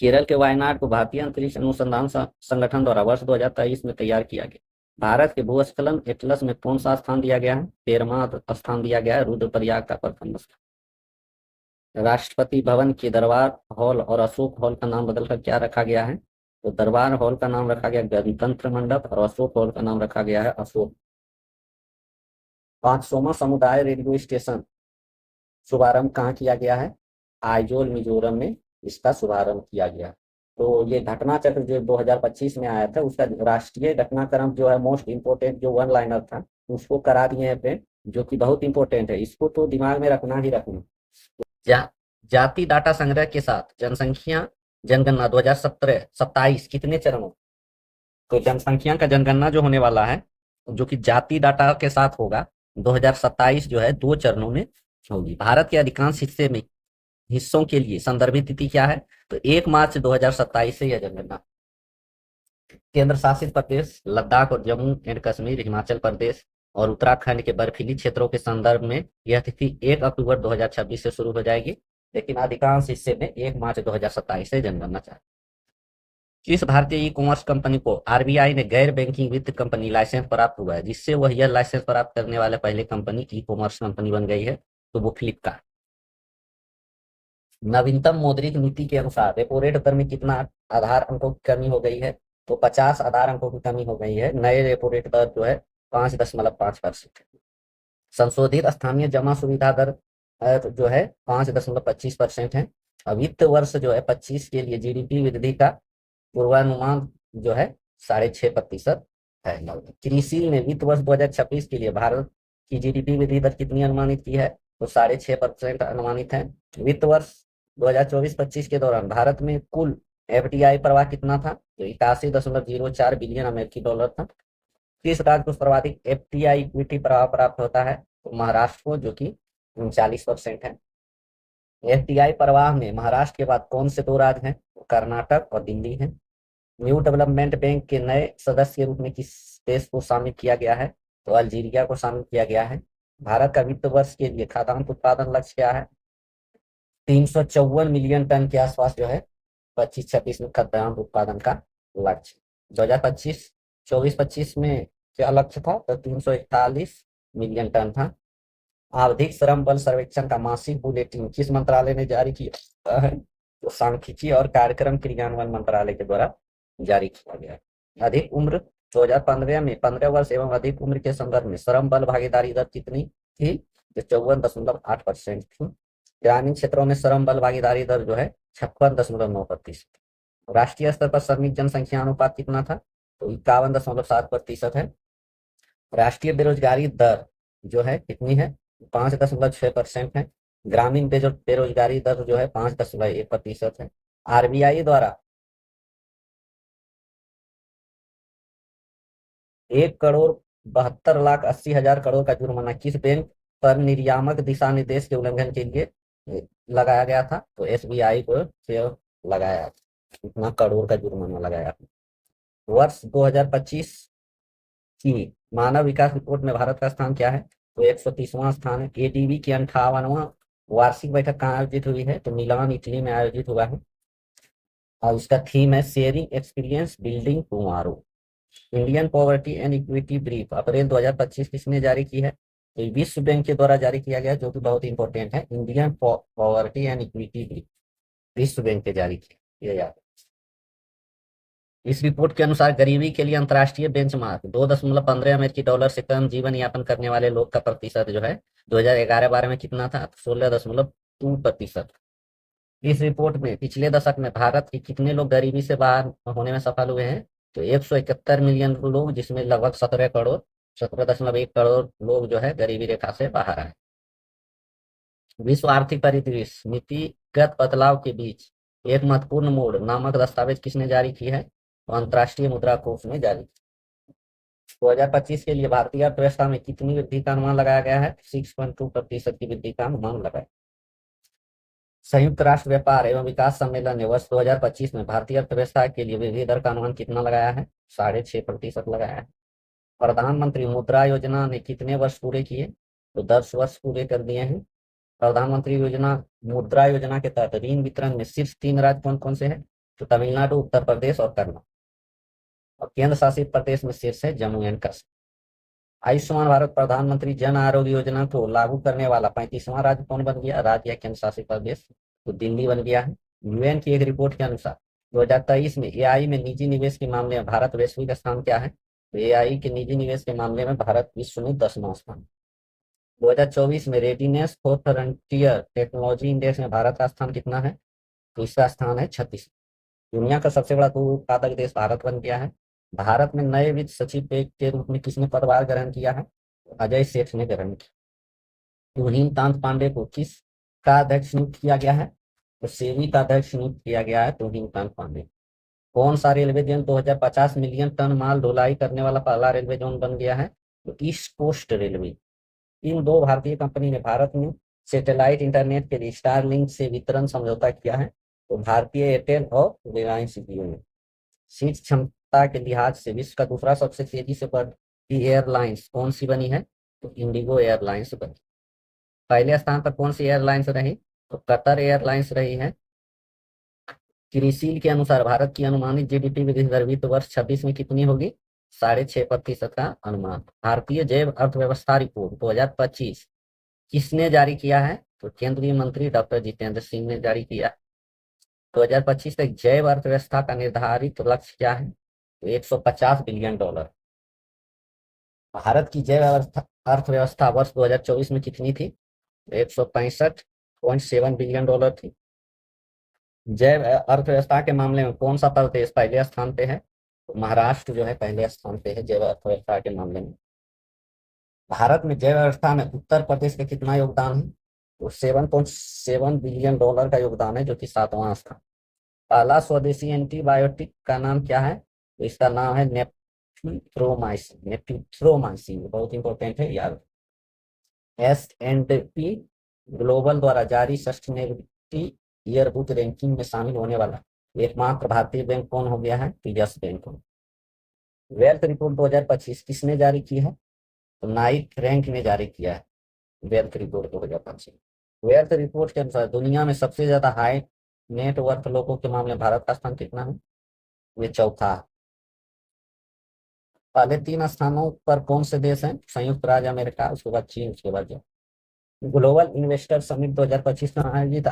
केरल के वायनाड को भारतीय अंतरिक्ष अनुसंधान संगठन द्वारा वर्ष 2023 में तैयार किया गया। भारत के भूस्खलन एटलस में कौन सा स्थान दिया गया है? 13वां स्थान दिया गया है, रुद्रप्रयाग का प्रथम स्थान। राष्ट्रपति भवन के दरबार हॉल और अशोक हॉल का नाम बदलकर क्या रखा गया है? तो दरबार हॉल का नाम रखा गया गणतंत्र मंडप और अशोक हॉल का नाम रखा गया है अशोक। 500वां समुदाय रेडियो स्टेशन शुभारंभ कहाँ किया गया है? आइजोल, मिजोरम में इसका शुभारंभ किया गया। तो ये घटना चक्र जो 2025 में आया था उसका राष्ट्रीय घटनाक्रम जो है मोस्ट इंपोर्टेंट जो वन लाइनर था उसको करा दिए हैं पे, जो कि बहुत इंपॉर्टेंट है, इसको तो दिमाग में रखना ही रखना। जाति डाटा संग्रह के साथ जनसंख्या जनगणना 2027 कितने चरणों? तो जनसंख्या का जनगणना जो होने वाला है जो कि जाति डाटा के साथ होगा 2027 जो है 2 चरणों में होगी। भारत के अधिकांश हिस्सों के लिए संदर्भित तिथि क्या है? तो 1 मार्च 2027 से यह जनगणना। केंद्र शासित प्रदेश लद्दाख और जम्मू एंड कश्मीर, हिमाचल प्रदेश और उत्तराखंड के बर्फीली क्षेत्रों के संदर्भ में यह तिथि 1 अक्टूबर 2026 से शुरू हो जाएगी, लेकिन अधिकांश हिस्से में 1 मार्च 2027 से जनगणना चाहिए। किस भारतीय ई कॉमर्स कंपनी को आरबीआई ने गैर बैंकिंग वित्त कंपनी लाइसेंस प्राप्त हुआ है, जिससे वह यह लाइसेंस प्राप्त करने वाले पहले कंपनी ई कॉमर्स कंपनी बन गई है? तो वो फ्लिपकार्ट। नवीनतम मौद्रिक नीति के अनुसार रेपो रेट दर में कितना आधार अंकों की कमी हो गई है? तो 50 आधार अंकों की कमी हो गई है। नए रेपो रेट दर जो है 5.5% है। संशोधित स्थानीय जमा सुविधा दर जो है 5.25% है। वित्त वर्ष जो है 25 के लिए जीडीपी वृद्धि का पूर्वानुमान जो है 6.5% है। कृषि में वित्त वर्ष 2026 के लिए भारत की जीडीपी वृद्धि दर कितनी अनुमानित की है? तो 6.5% अनुमानित है। वित्त वर्ष 2024-25 के दौरान भारत में कुल एफडीआई प्रवाह कितना था? तो 81.04 बिलियन अमेरिकी डॉलर था। किस राज्य को सर्वाधिक एफडीआई इक्विटी प्रवाह प्राप्त होता है? तो महाराष्ट्र को, जो कि 39% है। एफडीआई प्रवाह में महाराष्ट्र के बाद कौन से 2 राज्य हैं? कर्नाटक और दिल्ली है। न्यू डेवलपमेंट बैंक के नए सदस्य के रूप में किस देश को शामिल किया गया है? तो अल्जीरिया को शामिल किया गया है। भारत का वित्त वर्ष के लिए खाद्यान्न उत्पादन लक्ष्य क्या है? 354 मिलियन टन के आसपास जो है 25-26 में खाद्यान्न उत्पादन का लक्ष्य। 2024-25 में क्या लक्ष्य था? तो 341 मिलियन टन था। आवधिक श्रम बल सर्वेक्षण का मासिक बुलेटिन किस मंत्रालय ने जारी किया है? तो सांख्यिकी और कार्यक्रम क्रियान्वयन मंत्रालय के द्वारा जारी किया गया। अधिक उम्र 2015 में 15 वर्ष एवं अधिक उम्र के संदर्भ में श्रम बल भागीदारी दर कितनी थी? तो 54.8% थी। ग्रामीण क्षेत्रों में श्रम बल भागीदारी दर जो है 56.9%। राष्ट्रीय स्तर पर श्रमिक जनसंख्या अनुपात कितना था? तो 51.7% है। राष्ट्रीय बेरोजगारी दर जो है कितनी है? 5.6% है। ग्रामीण बेरोजगारी दर जो है 5.1% है। आरबीआई द्वारा 1,72,80,000 करोड़ का जुर्माना किस बैंक पर निर्यामक दिशा निर्देश के उल्लंघन के लिए लगाया गया था? तो एसबीआई को से लगाया, इतना करोड़ का जुर्माना लगाया। वर्ष 2025 की मानव विकास रिपोर्ट में भारत का स्थान क्या है? तो 130वां स्थान है। एडीबी की 58वां वार्षिक बैठक कहाँ आयोजित हुई है? तो मिलान, इटली में आयोजित हुआ है और इसका थीम है sharing experience building tomorrow. Indian poverty and equity brief April 2025 किसने जारी की है? तो विश्व बैंक के द्वारा जारी किया गया, जो कि बहुत इंपॉर्टेंट है। Indian poverty and equity brief विश्व बैंक के जारी किया याद। इस रिपोर्ट के अनुसार गरीबी के लिए अंतर्राष्ट्रीय बेंचमार्क 2.15 अमेरिकी डॉलर से कम जीवन यापन करने वाले लोग का प्रतिशत जो है 2011-12 में कितना था? 16.2%। इस रिपोर्ट में पिछले दशक में भारत के कितने लोग गरीबी से बाहर होने में सफल हुए हैं? तो 171 मिलियन लोग, जिसमें लगभग 17.1 करोड़ लोग जो है गरीबी रेखा से बाहर आए। विश्व आर्थिक परिदृश्य नीतिगत बदलाव के बीच एक महत्वपूर्ण मोड़ नामक दस्तावेज किसने जारी की है? तो अंतर्राष्ट्रीय मुद्रा कोष ने जारी की। 2025 के लिए भारतीय अर्थव्यवस्था में कितनी वृद्धि का अनुमान लगाया गया है? 6.2% की वृद्धि का अनुमान लगाया। संयुक्त राष्ट्र व्यापार एवं विकास सम्मेलन ने वर्ष 2025 में भारतीय अर्थव्यवस्था के लिए वृद्धि दर का अनुमान कितना लगाया है? 6.5% लगाया है। प्रधानमंत्री मुद्रा योजना ने कितने वर्ष पूरे किए? तो 10 वर्ष पूरे कर दिए हैं। प्रधानमंत्री योजना मुद्रा योजना के तहत ऋण वितरण में शीर्ष 3 राज्य कौन कौन से हैं? तो तमिलनाडु, उत्तर प्रदेश और कर्नाटक। और केंद्र शासित प्रदेश में शीर्ष है जम्मू एंड कश्मीर। आयुष्मान भारत प्रधानमंत्री जन आरोग्य योजना को लागू करने वाला 35वां राज्य कौन बन गया? राज्य या केंद्र शासित प्रदेश? तो दिल्ली बन गया है। यूएन की एक रिपोर्ट के अनुसार 2023 में एआई में निजी निवेश के मामले में भारत वैश्विक स्थान क्या है? तो एआई के निजी निवेश के मामले में भारत विश्व में 10वां स्थान। 2024 में readiness for frontier technology index में भारत का स्थान कितना है? तो इसका स्थान है 36। दुनिया का सबसे बड़ा दूध उत्पादक देश भारत बन गया है। भारत में नए वित्त सचिव के रूप में किसने पदभार ग्रहण किया है? अजय सेठ ने ग्रहण किया। तुहिन कांत पांडे को किस का अध्यक्ष नियुक्त किया गया है? तो सेबी का अध्यक्ष नियुक्त किया गया है तुहिन कांत पांडे। कौन सा रेलवे जोन 2050 मिलियन टन माल ढुलाई करने वाला पहला रेलवे जोन बन गया है? तो ईस्ट कोस्ट रेलवे। इन दो भारतीय कंपनी ने भारत में सैटेलाइट इंटरनेट के लिए स्टारलिंक से वितरण समझौता किया है। तो भारतीय एयरटेल और रिलायंस जियो ने। सीट क्षमता के लिहाज से विश्व का दूसरा सबसे तेजी से बढ़ती एयरलाइंस कौन सी बनी है? तो इंडिगो एयरलाइंस बनी। पहले स्थान पर कौन सी एयरलाइंस रही? तो कतर एयरलाइंस रही है। क्रिसिल के अनुसार भारत की अनुमानित जीडीपी वृद्धि दर वित्त वर्ष 26 में कितनी होगी? 6.5% का अनुमान। भारतीय जैव अर्थव्यवस्था रिपोर्ट 2025 किसने जारी किया है? तो केंद्रीय मंत्री डॉक्टर जितेंद्र सिंह ने जारी किया। 2025 तक जैव अर्थव्यवस्था का निर्धारित लक्ष्य क्या है? तो $150 बिलियन। भारत की जैव अर्थव्यवस्था वर्ष 2024 में कितनी थी? 165.7 बिलियन डॉलर थी। जैव अर्थव्यवस्था के मामले में कौन सा प्रदेश पहले स्थान पे है? तो महाराष्ट्र जो है पहले स्थान पे है जैव अर्थव्यवस्था के मामले में। भारत में जैव अर्थव्यवस्था में उत्तर प्रदेश का कितना योगदान है? तो $7.7 बिलियन का योगदान है, जो कि 7वां स्थान। पहला स्वदेशी एंटीबायोटिक का नाम क्या है? तो इसका नाम है नेप्थ्रोमाइसिन। नेप्थ्रोमाइसिन बहुत इंपॉर्टेंट है यार। S&P ग्लोबल द्वारा जारी सस्टेनेबिलिटी ईयरबुक रैंकिंग में शामिल होने वाला एकमात्र भारतीय बैंक कौन हो गया है? तो यस बैंक। वेल्थ रिपोर्ट 2025 किसने जारी की है? तो नाइट रैंक ने जारी किया है वेल्थ रिपोर्ट 2025। वेल्थ रिपोर्ट के अनुसार दुनिया में सबसे ज्यादा हाई नेटवर्थ लोगों के मामले में भारत का स्थान कितना है? ये चौथा है। पहले 3 स्थानों पर कौन से देश हैं? संयुक्त राज्य अमेरिका, उसके बाद चीन, उसके बाद जापान। ग्लोबल इन्वेस्टर समिट 2025 में आयोजित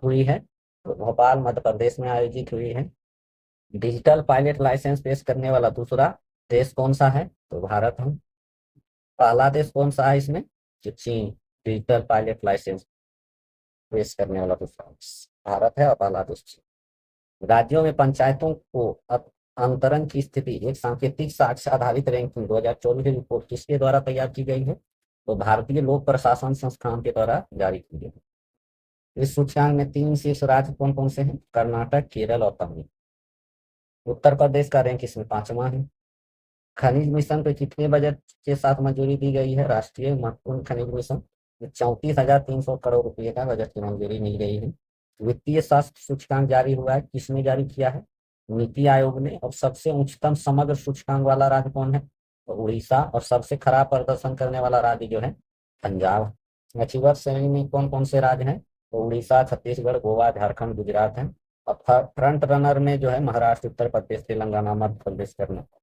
हुई है, तो भोपाल मध्य प्रदेश में आयोजित हुई है। डिजिटल पायलट लाइसेंस पेश करने वाला दूसरा देश कौन सा है? तो भारत है। पहला देश कौन सा है इसमें? जो चीन डिजिटल पायलट लाइसेंस पेश करने वाला दूसरा भारत है और पहला देश चीन। राज्यों में पंचायतों को अंतरण की स्थिति एक सांकेतिक साक्ष्य आधारित रैंकिंग 2024 रिपोर्ट किसके द्वारा तैयार की गई है? तो भारतीय लोक प्रशासन संस्थान के द्वारा जारी की गई। इस सूचकांक में 3 शीर्ष राज्य कौन कौन से हैं? कर्नाटक, केरल और तमिलनाडु। उत्तर प्रदेश का रैंक इसमें 5वां है। खनिज मिशन को कितने बजट के साथ मंजूरी दी गई है? राष्ट्रीय महत्वपूर्ण खनिज मिशन 34,300 करोड़ रुपए का बजट की मंजूरी मिल गई है। वित्तीय स्वास्थ्य सूचकांक जारी हुआ है, किसने जारी किया है? नीति आयोग ने। और सबसे उच्चतम समग्र सूचकांक वाला राज्य कौन है? तो उड़ीसा। और सबसे खराब प्रदर्शन करने वाला राज्य जो है पंजाब। अचीवर श्रेणी में कौन कौन से राज्य हैं? तो उड़ीसा, छत्तीसगढ़, गोवा, झारखंड, गुजरात है। और फ्रंट रनर में जो है महाराष्ट्र, उत्तर प्रदेश, तेलंगाना, मध्य प्रदेश, कर्नाटक।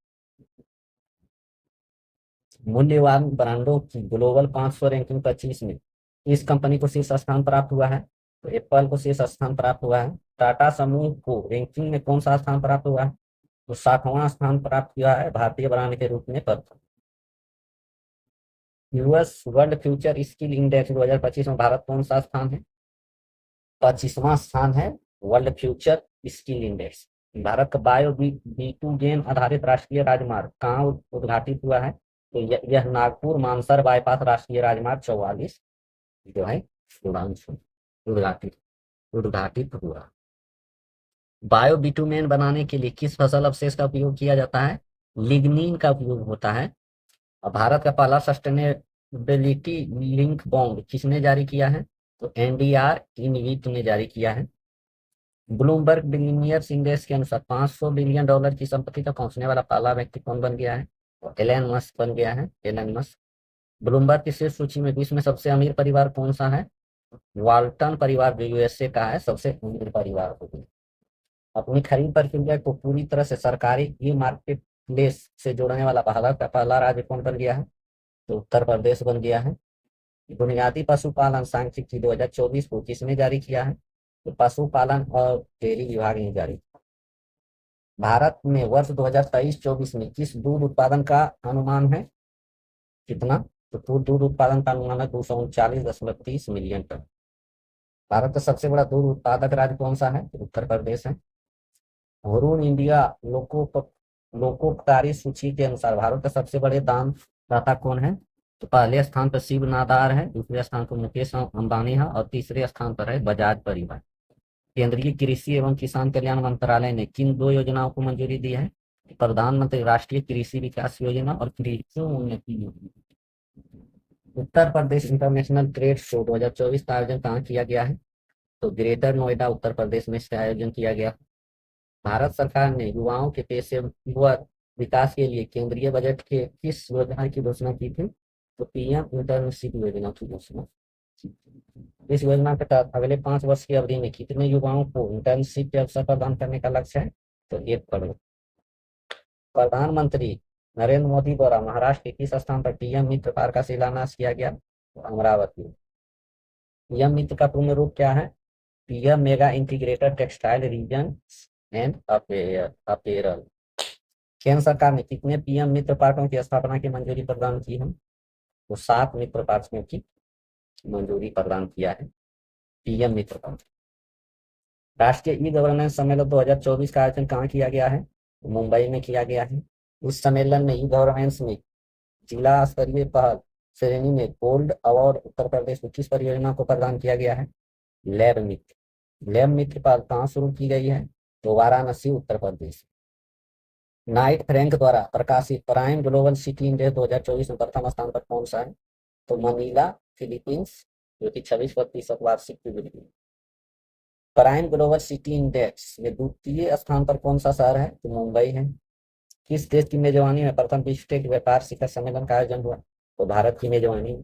मूल्यवान ब्रांडों की ग्लोबल 500 रैंकिंग 25 में इस कंपनी को शीर्ष स्थान प्राप्त हुआ है? तो एप्पल को शीर्ष स्थान प्राप्त हुआ है। टाटा समूह को रैंकिंग में कौन सा स्थान प्राप्त हुआ है? तो 60वां स्थान प्राप्त किया है भारतीय ब्रांड के रूप में प्रथम। US world future skill index 2025 में भारत कौन सा स्थान है? 25वां स्थान है world future skill index. Bharat का बायो B2 गेन आधारित राष्ट्रीय राजमार्ग कहाँ उद्घाटित हुआ है? तो यह नागपुर मानसर बाईपास राष्ट्रीय राजमार्ग 44 जो है उद्घाटित उद्घाटित हुआ। बायो बिटुमेन बनाने के लिए किस फसल अवशेष का उपयोग किया जाता है? लिग्निन का उपयोग होता है। और भारत का पहला सस्टेनेबिलिटी लिंक बॉन्ड किसने जारी किया है? तो एनडीआर इनविट ने जारी किया है। ब्लूमबर्ग बिलियनियर्स इंडेक्स के अनुसार $500 बिलियन की संपत्ति तक पहुंचने वाला पहला व्यक्ति कौन बन गया है? तो एलन मस्क बन गया है, एलन मस्क। ब्लूमबर्ग की शीर्ष सूची में विश्व में सबसे अमीर परिवार कौन सा है? वाल्टन परिवार जो यूएसए का है, सबसे अमीर परिवार हो गया। अपनी खरीद प्रक्रिया को पूरी तरह से सरकारी ई मार्केट प्लेस से जोड़ने वाला भारत का पहला राज्य कौन बन गया है? तो उत्तर प्रदेश बन गया है। बुनियादी पशुपालन सांख्यिकी 2024 को किसने जारी किया है? तो पशुपालन और डेयरी विभाग ने जारी किया। भारत में वर्ष 2023-24 में किस दूध उत्पादन का अनुमान है? कितना? तो दूध उत्पादन का अनुमान है 239.30 मिलियन टन। भारत का सबसे बड़ा दूध उत्पादक राज्य कौन सा है? तो उत्तर प्रदेश है। हुरून इंडिया लोकोपकारी सूची के अनुसार भारत का सबसे बड़े दानदाता कौन है? तो पहले स्थान पर शिव नादार है, दूसरे स्थान पर मुकेश अंबानी है और तीसरे स्थान पर है बजाज परिवार। केंद्रीय कृषि एवं किसान कल्याण मंत्रालय ने किन दो योजनाओं को मंजूरी दी है? प्रधानमंत्री राष्ट्रीय कृषि विकास योजना और कृषि उन्नति योजना। Uttar Pradesh international trade show 2024 का आयोजन कहाँ किया गया है? तो ग्रेटर नोएडा उत्तर प्रदेश में इसका आयोजन किया गया। भारत सरकार ने युवाओं के पेशेवर विकास के लिए केंद्रीय बजट के किस योजना की घोषणा की थी? तो पीएम इंटर्नशिप योजना की घोषणा। इस योजना के तहत अगले 5 वर्ष की अवधि में कितने युवाओं को इंटर्नशिप के अवसर प्रदान करने का लक्ष्य है? तो 1 करोड़। प्रधानमंत्री नरेंद्र मोदी द्वारा महाराष्ट्र के किस स्थान पर पीएम मित्र पार्क का शिलान्यास किया गया? तो अमरावती। पीएम मित्र का पूर्ण रूप क्या है? PM mega integrated textile reason and apparel. केंद्र सरकार ने कितने पीएम मित्र पार्कों की स्थापना की मंजूरी प्रदान की है? तो 7 मित्र पार्कों की मंजूरी प्रदान किया है पीएम मित्र पार्क। राष्ट्रीय ई गवर्नेंस सम्मेलन 2024 का आयोजन कहाँ किया गया है? तो मुंबई में किया गया है। इस सम्मेलन में ई गवर्नेंस में जिला स्तरीय पहल श्रेणी में गोल्ड अवार्ड उत्तर प्रदेश को किस परियोजना को प्रदान किया गया है? लैब मित्र। लैब मित्र पहल कहाँ शुरू की गई है? तो वाराणसी उत्तर प्रदेश। नाइट फ्रैंक द्वारा प्रकाशित प्राइम ग्लोबल सिटी इंडेक्स 2024 में प्रथम स्थान पर कौन सा है? तो मनीला फिलीपींस, जो कि 26% वार्षिक वृद्धि। प्राइम ग्लोबल सिटी इंडेक्स में द्वितीय स्थान पर कौन सा शहर है? तो मुंबई है। किस देश की मेजबानी में प्रथम बिम्स्टेक व्यापार शिखर सम्मेलन का आयोजन हुआ? तो भारत की मेजबानी।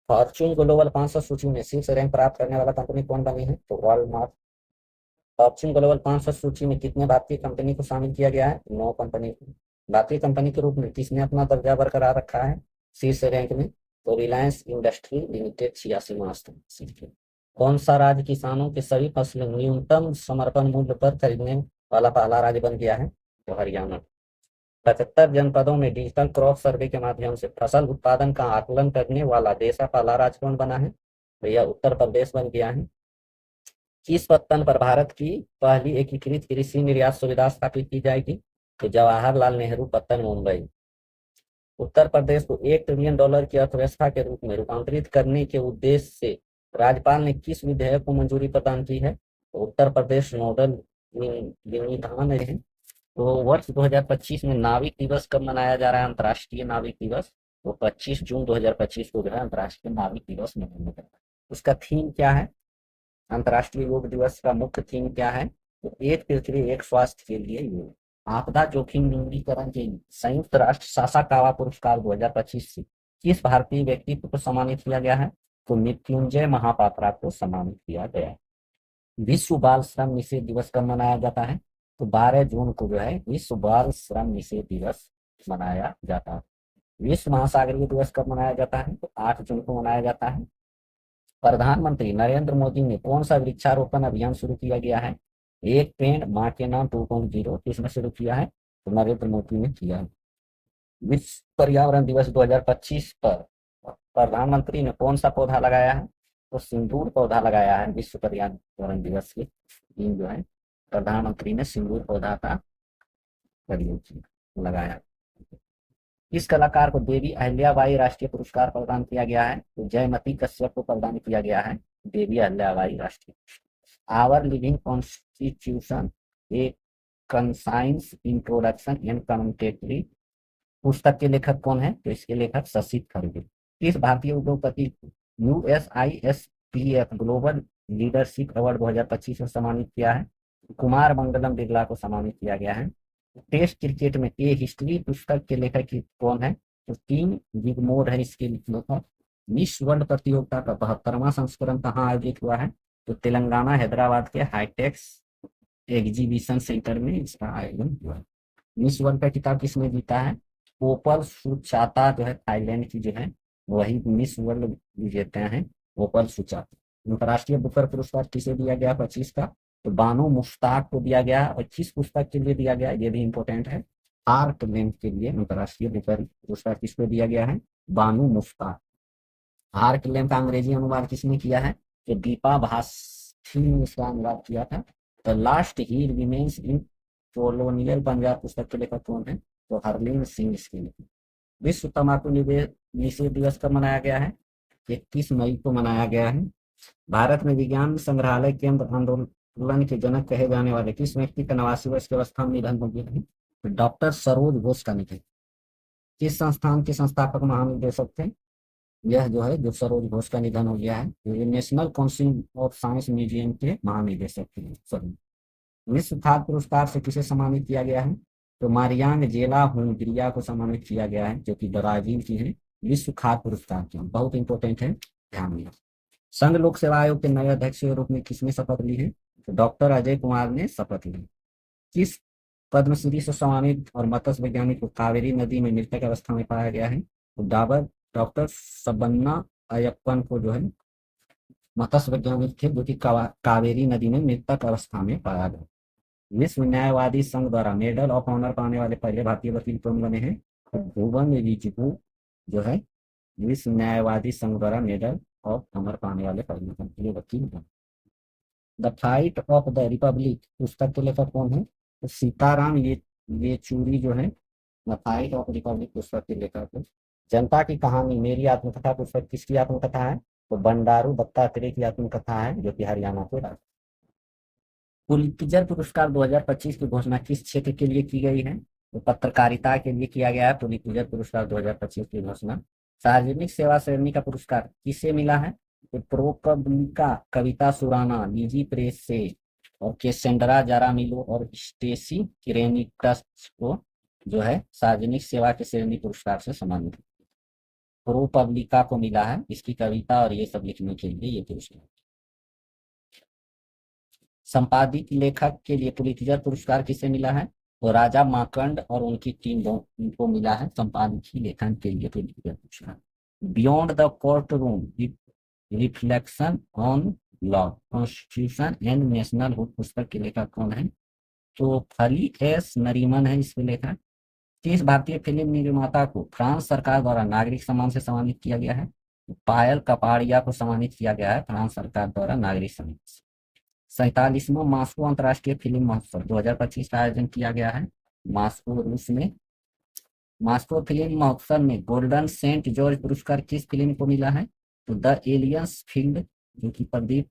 फॉर्च्यून ग्लोबल 500 सूची में शीर्ष रैंक प्राप्त करने वाला कंपनी कौन बनी है? तो वॉलमार्ट। फॉर्च्यून ग्लोबल 500 सूची में कितने भारतीय कंपनी को शामिल किया गया है? 9 कंपनी को। भारतीय कंपनी के रूप में किसने अपना दर्जा बरकरार रखा है शीर्ष रैंक में? तो रिलायंस इंडस्ट्री लिमिटेड 86वां स्थान। कौन सा राज्य किसानों के सभी फसलें न्यूनतम समर्थन मूल्य पर खरीदने वाला पहला राज्य बन गया है? तो हरियाणा। 75 जनपदों में डिजिटल क्रॉप सर्वे के माध्यम से फसल उत्पादन का आकलन करने वाला देश का पहला राज्य कौन बना है? तो यह उत्तर प्रदेश बन गया है। किस पत्तन पर भारत की पहली एकीकृत कृषि निर्यात सुविधा स्थापित की जाएगी? तो जवाहरलाल नेहरू पत्तन, मुंबई। उत्तर प्रदेश को $1 ट्रिलियन की अर्थव्यवस्था के रूप में रूपांतरित करने के उद्देश्य से राज्यपाल ने किस विधेयक को मंजूरी प्रदान की है? तो उत्तर प्रदेश नोडल विनिधान है। तो वर्ष 2025 में नाविक दिवस कब मनाया जा रहा है? अंतर्राष्ट्रीय नाविक दिवस। तो 25 जून 2025 को जो है अंतर्राष्ट्रीय नाविक दिवस मनाया जा रहा है। उसका थीम क्या है? अंतर्राष्ट्रीय योग दिवस का मुख्य थीम क्या है? तो एक पृथ्वी एक स्वास्थ्य के लिए योग। आपदा जोखिम न्यूनीकरण के लिए संयुक्त राष्ट्र सासाकावा पुरस्कार 2025 से किस भारतीय व्यक्ति को सम्मानित किया गया है? तो मृत्युंजय महापात्रा को सम्मानित किया गया है। विश्व बाल श्रम निषेध दिवस कब मनाया जाता है? तो 12 जून को जो है विश्व बाल श्रम निषेध दिवस मनाया जाता है। विश्व महासागरीय दिवस कब मनाया जाता है? तो 8 जून को मनाया जाता है। प्रधानमंत्री नरेंद्र मोदी ने कौन सा वृक्षारोपण अभियान शुरू किया गया है? एक पेड़ मां के नाम 2.0 किसने शुरू किया है? तो नरेंद्र मोदी ने किया है। विश्व पर्यावरण दिवस 2025 पर प्रधानमंत्री ने कौन सा पौधा लगाया है? तो सिंदूर पौधा लगाया है। विश्व पर्यावरण दिवस के दिन जो है प्रधानमंत्री ने सिंदूर पौधा का प्रयोग लगाया। किस कलाकार को देवी अहिल्याबाई राष्ट्रीय पुरस्कार प्रदान किया गया है? तो जयमती कश्यप को प्रदान किया गया है देवी अहिल्याबाई राष्ट्रीय। आवर लिविंग कॉन्स्टिट्यूशन एक कंसाइंस इंट्रोडक्शन एंड कमेंटेटरी पुस्तक के लेखक कौन है? तो इसके लेखक शशि थरूर। किस भारतीय उद्योगपति को USISPF ग्लोबल लीडरशिप अवार्ड 2025 में सम्मानित किया है? कुमार मंगलम बिरला को सम्मानित किया गया है। टेस्ट क्रिकेट में ए हिस्ट्री पुस्तक के लेखक कौन है? तो टीम विगमोर है इसके लेखक। मिस वर्ल्ड प्रतियोगिता का 72वां संस्करण कहाँ आयोजित हुआ है? तो तेलंगाना हैदराबाद के हाईटेक्स एग्जीबिशन सेंटर में इसका आयोजन हुआ है। मिस वर्ल्ड का खिताब किसने जीता है? ओपल सुचाता जो है थाईलैंड की जो है वही मिस वर्ल्ड विजेता है, ओपल सुचाता। अंतर्राष्ट्रीय बुकर पुरस्कार किसे दिया गया 25 का? तो बानो मुश्ताक को दिया गया। और किस पुस्तक के लिए दिया गया, ये भी इंपॉर्टेंट है, आर्ट लेंथ के लिए अंतर्राष्ट्रीय बुकर पुरस्कार किसको दिया गया है? बानो मुश्ताक। आर्ट लेंथ का अंग्रेजी अनुवाद किसने किया है? तो दीपा भास्ठी ने इसका अनुवाद किया था। The last he remains in colonial Punjab पुस्तक के लेखक कौन है? तो हरलीन सिंह इसके लेखक। विश्व तंबाकू निषेध दिवस कब मनाया गया है? 31 मई को मनाया गया है। भारत में विज्ञान संग्रहालय केंद्र आंदोलन के जनक कहे जाने वाले किस व्यक्ति का 89 वर्ष की अवस्था में निधन हो गया है? तो डॉक्टर सरोज घोष का निधन। किस संस्थान के संस्थापक महानिदेशक थे? यह जो है जो सरोज घोष का निधन हो गया है, ये national council of science museum के महानिदेशक थे। विश्व खाद्य पुरस्कार से किसे सम्मानित किया गया है? तो मारियांग जेला हुंगरिया को सम्मानित किया गया है, जो कि ब्राजील की है। विश्व खाद्य पुरस्कार की बहुत इंपॉर्टेंट है, ध्यान दिया। संघ लोक सेवा आयोग के नए अध्यक्ष के रूप में किसने शपथ ली है? तो डॉक्टर अजय कुमार ने शपथ ली। किस पद्मश्री से सम्मानित और मत्स्य वैज्ञानिक को कावेरी नदी में मृतक अवस्था में पाया गया है? तो डॉक्टर सबन्ना अयप्पन को जो है मत्स्य वैज्ञानिक थे, जो कि कावेरी नदी में मृतक अवस्था में पाया गया। विश्व न्यायवादी संघ द्वारा मेडल ऑफ ऑनर पाने वाले पहले भारतीय वकील कौन बने हैं? तो भुवन रिजिजू जो है विश्व न्यायवादी संघ द्वारा मेडल ऑफ ऑनर पाने वाले पहले भारतीय वकील बने। The fight of the Republic पुस्तक के लेखक कौन है? तो सीताराम येचूरी जो है द फाइट ऑफ रिपब्लिक पुस्तक के लेखक है। जनता की कहानी मेरी आत्मकथा पुस्तक किसकी आत्मकथा है? तो बंडारू दत्तात्रेय की आत्मकथा है, जो कि हरियाणा के राज्य। पुलित्जर पुरस्कार 2025 की घोषणा किस क्षेत्र के लिए की गई है? तो पत्रकारिता के लिए किया गया है पुलित्जर पुरस्कार 2025 की घोषणा। सार्वजनिक सेवा श्रेणी का पुरस्कार किसे मिला है? तो प्रोपब्लिका कविता सुराना निजी प्रेस से और केसेंड्रा जारामिलो और स्टेसी किरेनिकस को जो है सार्वजनिक सेवा के श्रेणी पुरस्कार से सम्मानित। प्रोपब्लिका को मिला है इसकी कविता और ये सब लिखने के लिए ये पुरस्कार। संपादित लेखक के लिए पुलित्जर पुरस्कार किसे मिला है? तो राजा माकंड और उनकी टीम को मिला है संपादित लेखन के लिए पुलित्जर पुरस्कार। Beyond the court room reflection on law constitution and nationhood पुस्तक के लेखक कौन है? तो फली एस नरीमन है इसके लेखक। किस भारतीय फिल्म निर्माता को फ्रांस सरकार द्वारा नागरिक सम्मान से सम्मानित किया गया है? पायल कपाड़िया को सम्मानित किया गया है फ्रांस सरकार द्वारा नागरिक सम्मान से। 47वां मास्को अंतर्राष्ट्रीय फिल्म महोत्सव 2025 का आयोजन किया गया है मास्को रूस में। मास्को फिल्म महोत्सव में गोल्डन सेंट जॉर्ज पुरस्कार किस फिल्म को मिला है? तो द एलियंस फील्ड, जो कि प्रदीप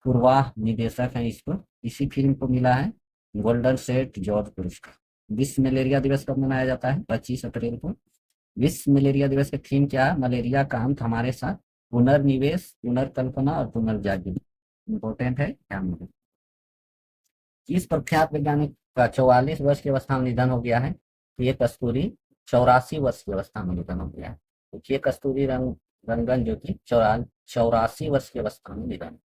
पुरवाह निदेशक है, इसको इसी फिल्म को मिला है गोल्डन सेंट जॉर्ज पुरस्कार। विश्व मलेरिया दिवस कब मनाया जाता है? 25 अप्रैल को। विश्व मलेरिया दिवस का थीम क्या है? मलेरिया का अंत हमारे साथ, पुनर्निवेश, पुनर्कल्पना और पुनर्जागरण। इंपॉर्टेंट है, ध्यान रखें। किस प्रख्यात वैज्ञानिक का 44 वर्ष की अवस्था में निधन हो गया है? ये कस्तूरी 84 वर्ष की अवस्था में निधन हो गया है। तो ये कस्तूरी रंगन जो कि 84 वर्ष की अवस्था में निधन।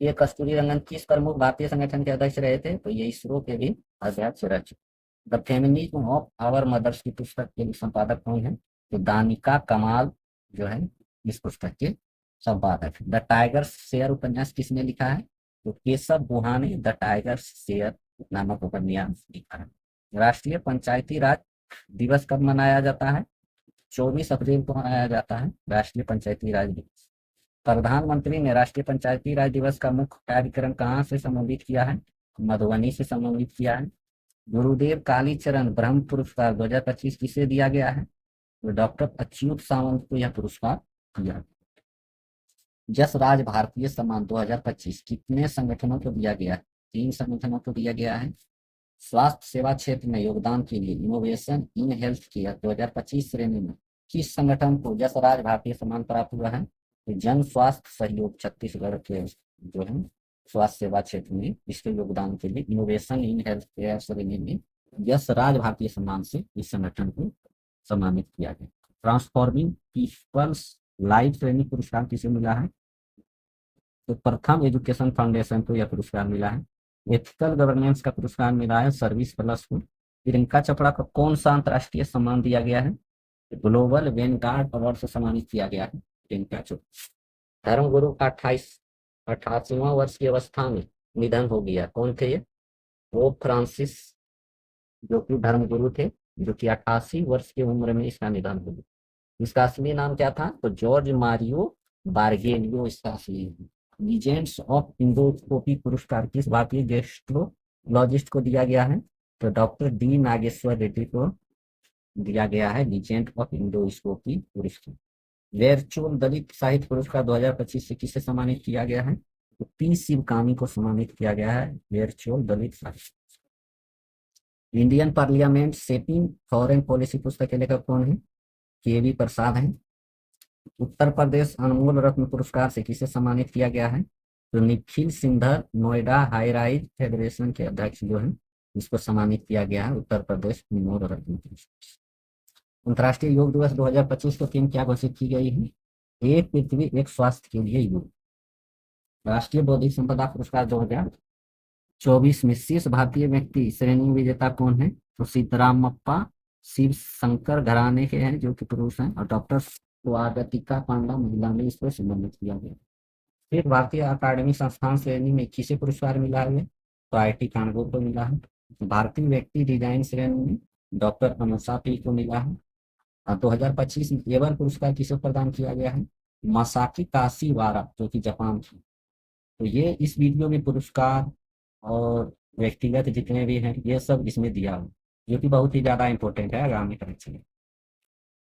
ये कस्तूरी रंगन किस प्रमुख भारतीय संगठन के अध्यक्ष रहे थे? तो ये इसरो के भी अध्यक्ष रह चुके। The feminism of our mothers की पुस्तक के संपादक कौन है? तो दानिका कमाल जो है इस पुस्तक के संपादक। द टाइगर शेयर उपन्यास किसने लिखा है? तो केशव गुहा ने द टाइगर शेयर नामक उपन्यास लिखा है। राष्ट्रीय पंचायती राज दिवस कब मनाया जाता है? 24 अप्रैल को मनाया जाता है राष्ट्रीय पंचायती राज दिवस। प्रधानमंत्री ने राष्ट्रीय पंचायती राज दिवस का मुख्य कार्यक्रम कहाँ से संबोधित किया है? मधुबनी से संबोधित किया है। गुरुदेव कालीचरण ब्रह्म पुरस्कार 2025 किसे दिया गया है? तो डॉक्टर अच्युत सावंत को यह पुरस्कार दिया। यश राज भारतीय सम्मान 2025 कितने संगठनों को दिया गया है? 3 संगठनों को दिया गया है। स्वास्थ्य सेवा क्षेत्र में योगदान के लिए इनोवेशन इन हेल्थ केयर 2025 श्रेणी में किस संगठन को यश राज भारतीय सम्मान प्राप्त हुआ है? तो जन स्वास्थ्य सहयोग छत्तीसगढ़ के जो है स्वास्थ्य सेवा क्षेत्र में इसके योगदान के लिए इनोवेशन इन हेल्थ केयर श्रेणी में यश राज भारतीय सम्मान से इस संगठन को सम्मानित किया गया। ट्रांसफॉर्मिंग पीपल्स लाइफ श्रेणी पुरस्कार किसे मिला है? तो प्रथम एजुकेशन फाउंडेशन को यह पुरस्कार मिला है। एथिकल गवर्नेंस का पुरस्कार मिला है सर्विस प्लस को। प्रियंका चोपड़ा को कौन सा अंतर्राष्ट्रीय सम्मान दिया गया है? ग्लोबल वेनगार्ड अवार्ड से सम्मानित किया गया है प्रियंका चोपड़ा। धर्मगुरु का 88वां वर्ष की अवस्था में निधन हो गया, कौन थे ये? पोप फ्रांसिस जो कि धर्मगुरु थे, जो कि 88 वर्ष की उम्र में इसका निधन हो गया। इसका असली नाम क्या था? तो जॉर्ज मारियो बार्गेलियो इसका असली नाम। लीजेंड्स ऑफ इंडोस्कोपी पुरस्कार किस भारतीय गैस्ट्रोलॉजिस्ट को दिया गया है? तो डॉक्टर डी नागेश्वर रेड्डी को दिया गया है लीजेंड ऑफ इंडोस्कोपी पुरस्कार। वेरचोल दलित साहित्य पुरस्कार 2025 से किसे सम्मानित किया गया है? तो पी शिवकामी को सम्मानित किया गया है वेरचोल दलित साहित्य। Indian parliament shaping foreign policy पुस्तक के लेखक कौन है? के.वी. प्रसाद हैं। उत्तर प्रदेश अनमोल रत्न पुरस्कार से किसे सम्मानित किया गया है? तो Nikhil Singhal Noida high rise federation के अध्यक्ष जो है इसको सम्मानित किया गया है उत्तर प्रदेश अनमोल रत्न पुरस्कार। अंतर्राष्ट्रीय योग दिवस 2025 को थीम क्या घोषित की गई है? एक पृथ्वी एक स्वास्थ्य के लिए योग। राष्ट्रीय बौद्धिक संपदा पुरस्कार 2024 में शीर्ष भारतीय व्यक्ति श्रेणी विजेता कौन है? तो सीतारामप्पा शिव शंकर घराने के हैं जो कि पुरुष हैं, और डॉक्टर स्वागतिका पांडा महिला में इसको सम्मानित किया गया। फिर भारतीय अकादमी संस्थान श्रेणी में किसे पुरस्कार मिला है? तो IIT कानपुर को मिला है। भारतीय व्यक्ति डिजाइन श्रेणी में डॉक्टर अनुषा पी को मिला है। और 2025 में एवर पुरस्कार किसे प्रदान किया गया है? मासाकी काशीवारा जो कि जापान थी। तो ये इस वीडियो में पुरस्कार और व्यक्तिगत जितने भी हैं ये सब इसमें दिया हुआ, जो कि बहुत ही ज्यादा इंपॉर्टेंट है आगामी परीक्षा में।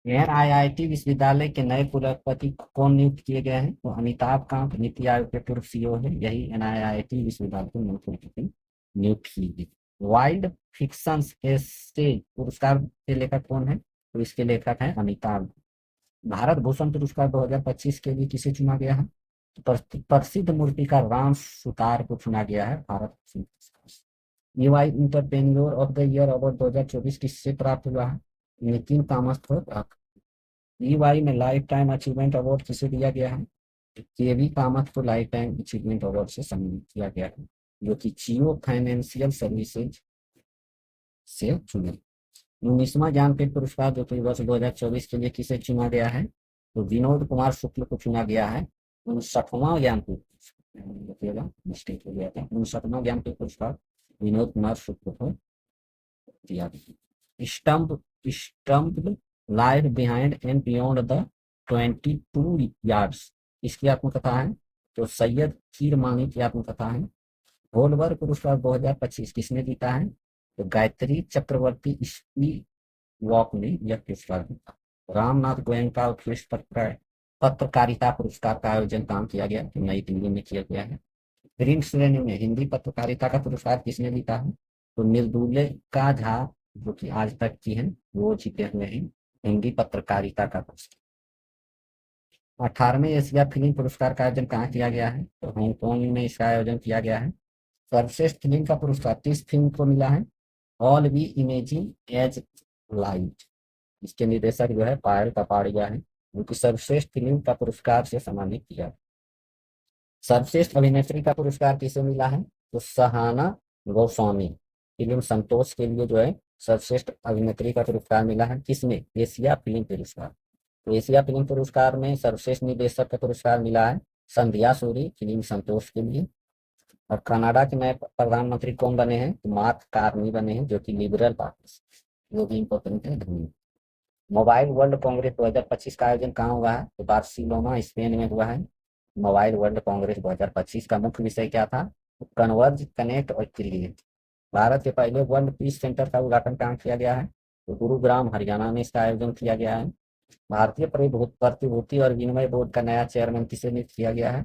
NIIT विश्वविद्यालय के नए कुलपति कौन नियुक्त किए गए हैं? तो अमिताभ कांत नीति आयोग के पूर्व CEO है, यही NIIT विश्वविद्यालय के नए कुलपति नियुक्त किए गए। वाइल्ड फिक्शन एस्टे पुरस्कार के लेखक कौन है? तो इसके लेखक हैं अमिताभ। भारत भूषण पुरस्कार 2025 के लिए किसे चुना गया है? प्रसिद्ध मूर्तिकार राम सुतार को चुना गया है भारत भूषण पुरस्कार। EY entrepreneur of the year award 2024 किससे प्राप्त हुआ है? नितिन कामत को प्राप्त। EY में लाइफ टाइम अचीवमेंट अवार्ड किसे दिया गया है? के.वी. कामत को लाइफ टाइम अचीवमेंट अवार्ड से सम्मानित किया गया है, जो कि जियो फाइनेंशियल सर्विसेज से चुने। 19वां ज्ञानपीठ पुरस्कार जो कि वर्ष 2024 के लिए किसे चुना गया है? तो विनोद कुमार शुक्ल को चुना गया है। 59वां ज्ञानपीठ मिस्टेक हो गया था, 59वां ज्ञानपीठ पुरस्कार विनोद कुमार शुक्ल को दिया गया। Stumped life behind and beyond the 22 yards इसकी आत्मकथा है। तो सैयद कीरमानी की आत्मकथा है। होलबर पुरस्कार 2025 किसने जीता है? तो गायत्री चक्रवर्ती स्पी वॉक ने यह पुरस्कार जीता। रामनाथ गोयनका उत्कृष्ट पत्रकारिता पुरस्कार का आयोजन काम किया गया, तो नई दिल्ली में किया गया है। प्रिंट श्रेणी में हिंदी पत्रकारिता का पुरस्कार किसने जीता है? तो मृदुलिका झा जो कि आज तक की है वो जीते हुए हैं हिंदी पत्रकारिता का पुरस्कार। 18वें एशिया फिल्म पुरस्कार का आयोजन कहाँ किया गया है? तो हांगकांग में इसका आयोजन किया गया है। सर्वश्रेष्ठ फिल्म का पुरस्कार किस फिल्म को मिला है? All we imagine as light. इसके निर्देशक जो है पायल कपाड़िया है, उनकी सर्वश्रेष्ठ फिल्म का पुरस्कार से सम्मानित किया। सर्वश्रेष्ठ अभिनेत्री का पुरस्कार किसे मिला है? तो सहाना गोस्वामी फिल्म संतोष के लिए जो है सर्वश्रेष्ठ अभिनेत्री का पुरस्कार मिला है। किसमें? एशिया फिल्म पुरस्कार। तो एशिया फिल्म पुरस्कार में सर्वश्रेष्ठ निर्देशक का पुरस्कार मिला है संध्या सूरी फिल्म संतोष के लिए। और कनाडा के नए प्रधानमंत्री कौन बने हैं? तो मार्क कार्नी बने हैं जो कि लिबरल पार्टी से, जो भी इम्पोर्टेंट है। मोबाइल वर्ल्ड कांग्रेस 2025 का आयोजन कहाँ हुआ है? तो बार्सिलोना स्पेन में हुआ है। मोबाइल वर्ल्ड कांग्रेस 2025 का मुख्य विषय क्या था? कन्वर्ज, कनेक्ट और क्रिएट। भारत के पहले वर्ल्ड पीस सेंटर का उद्घाटन कहाँ किया गया है? तो गुरुग्राम हरियाणा में इसका आयोजन किया गया है। भारतीय प्रतिभूति और विनिमय बोर्ड का नया चेयरमैन किसे नियुक्त किया गया है?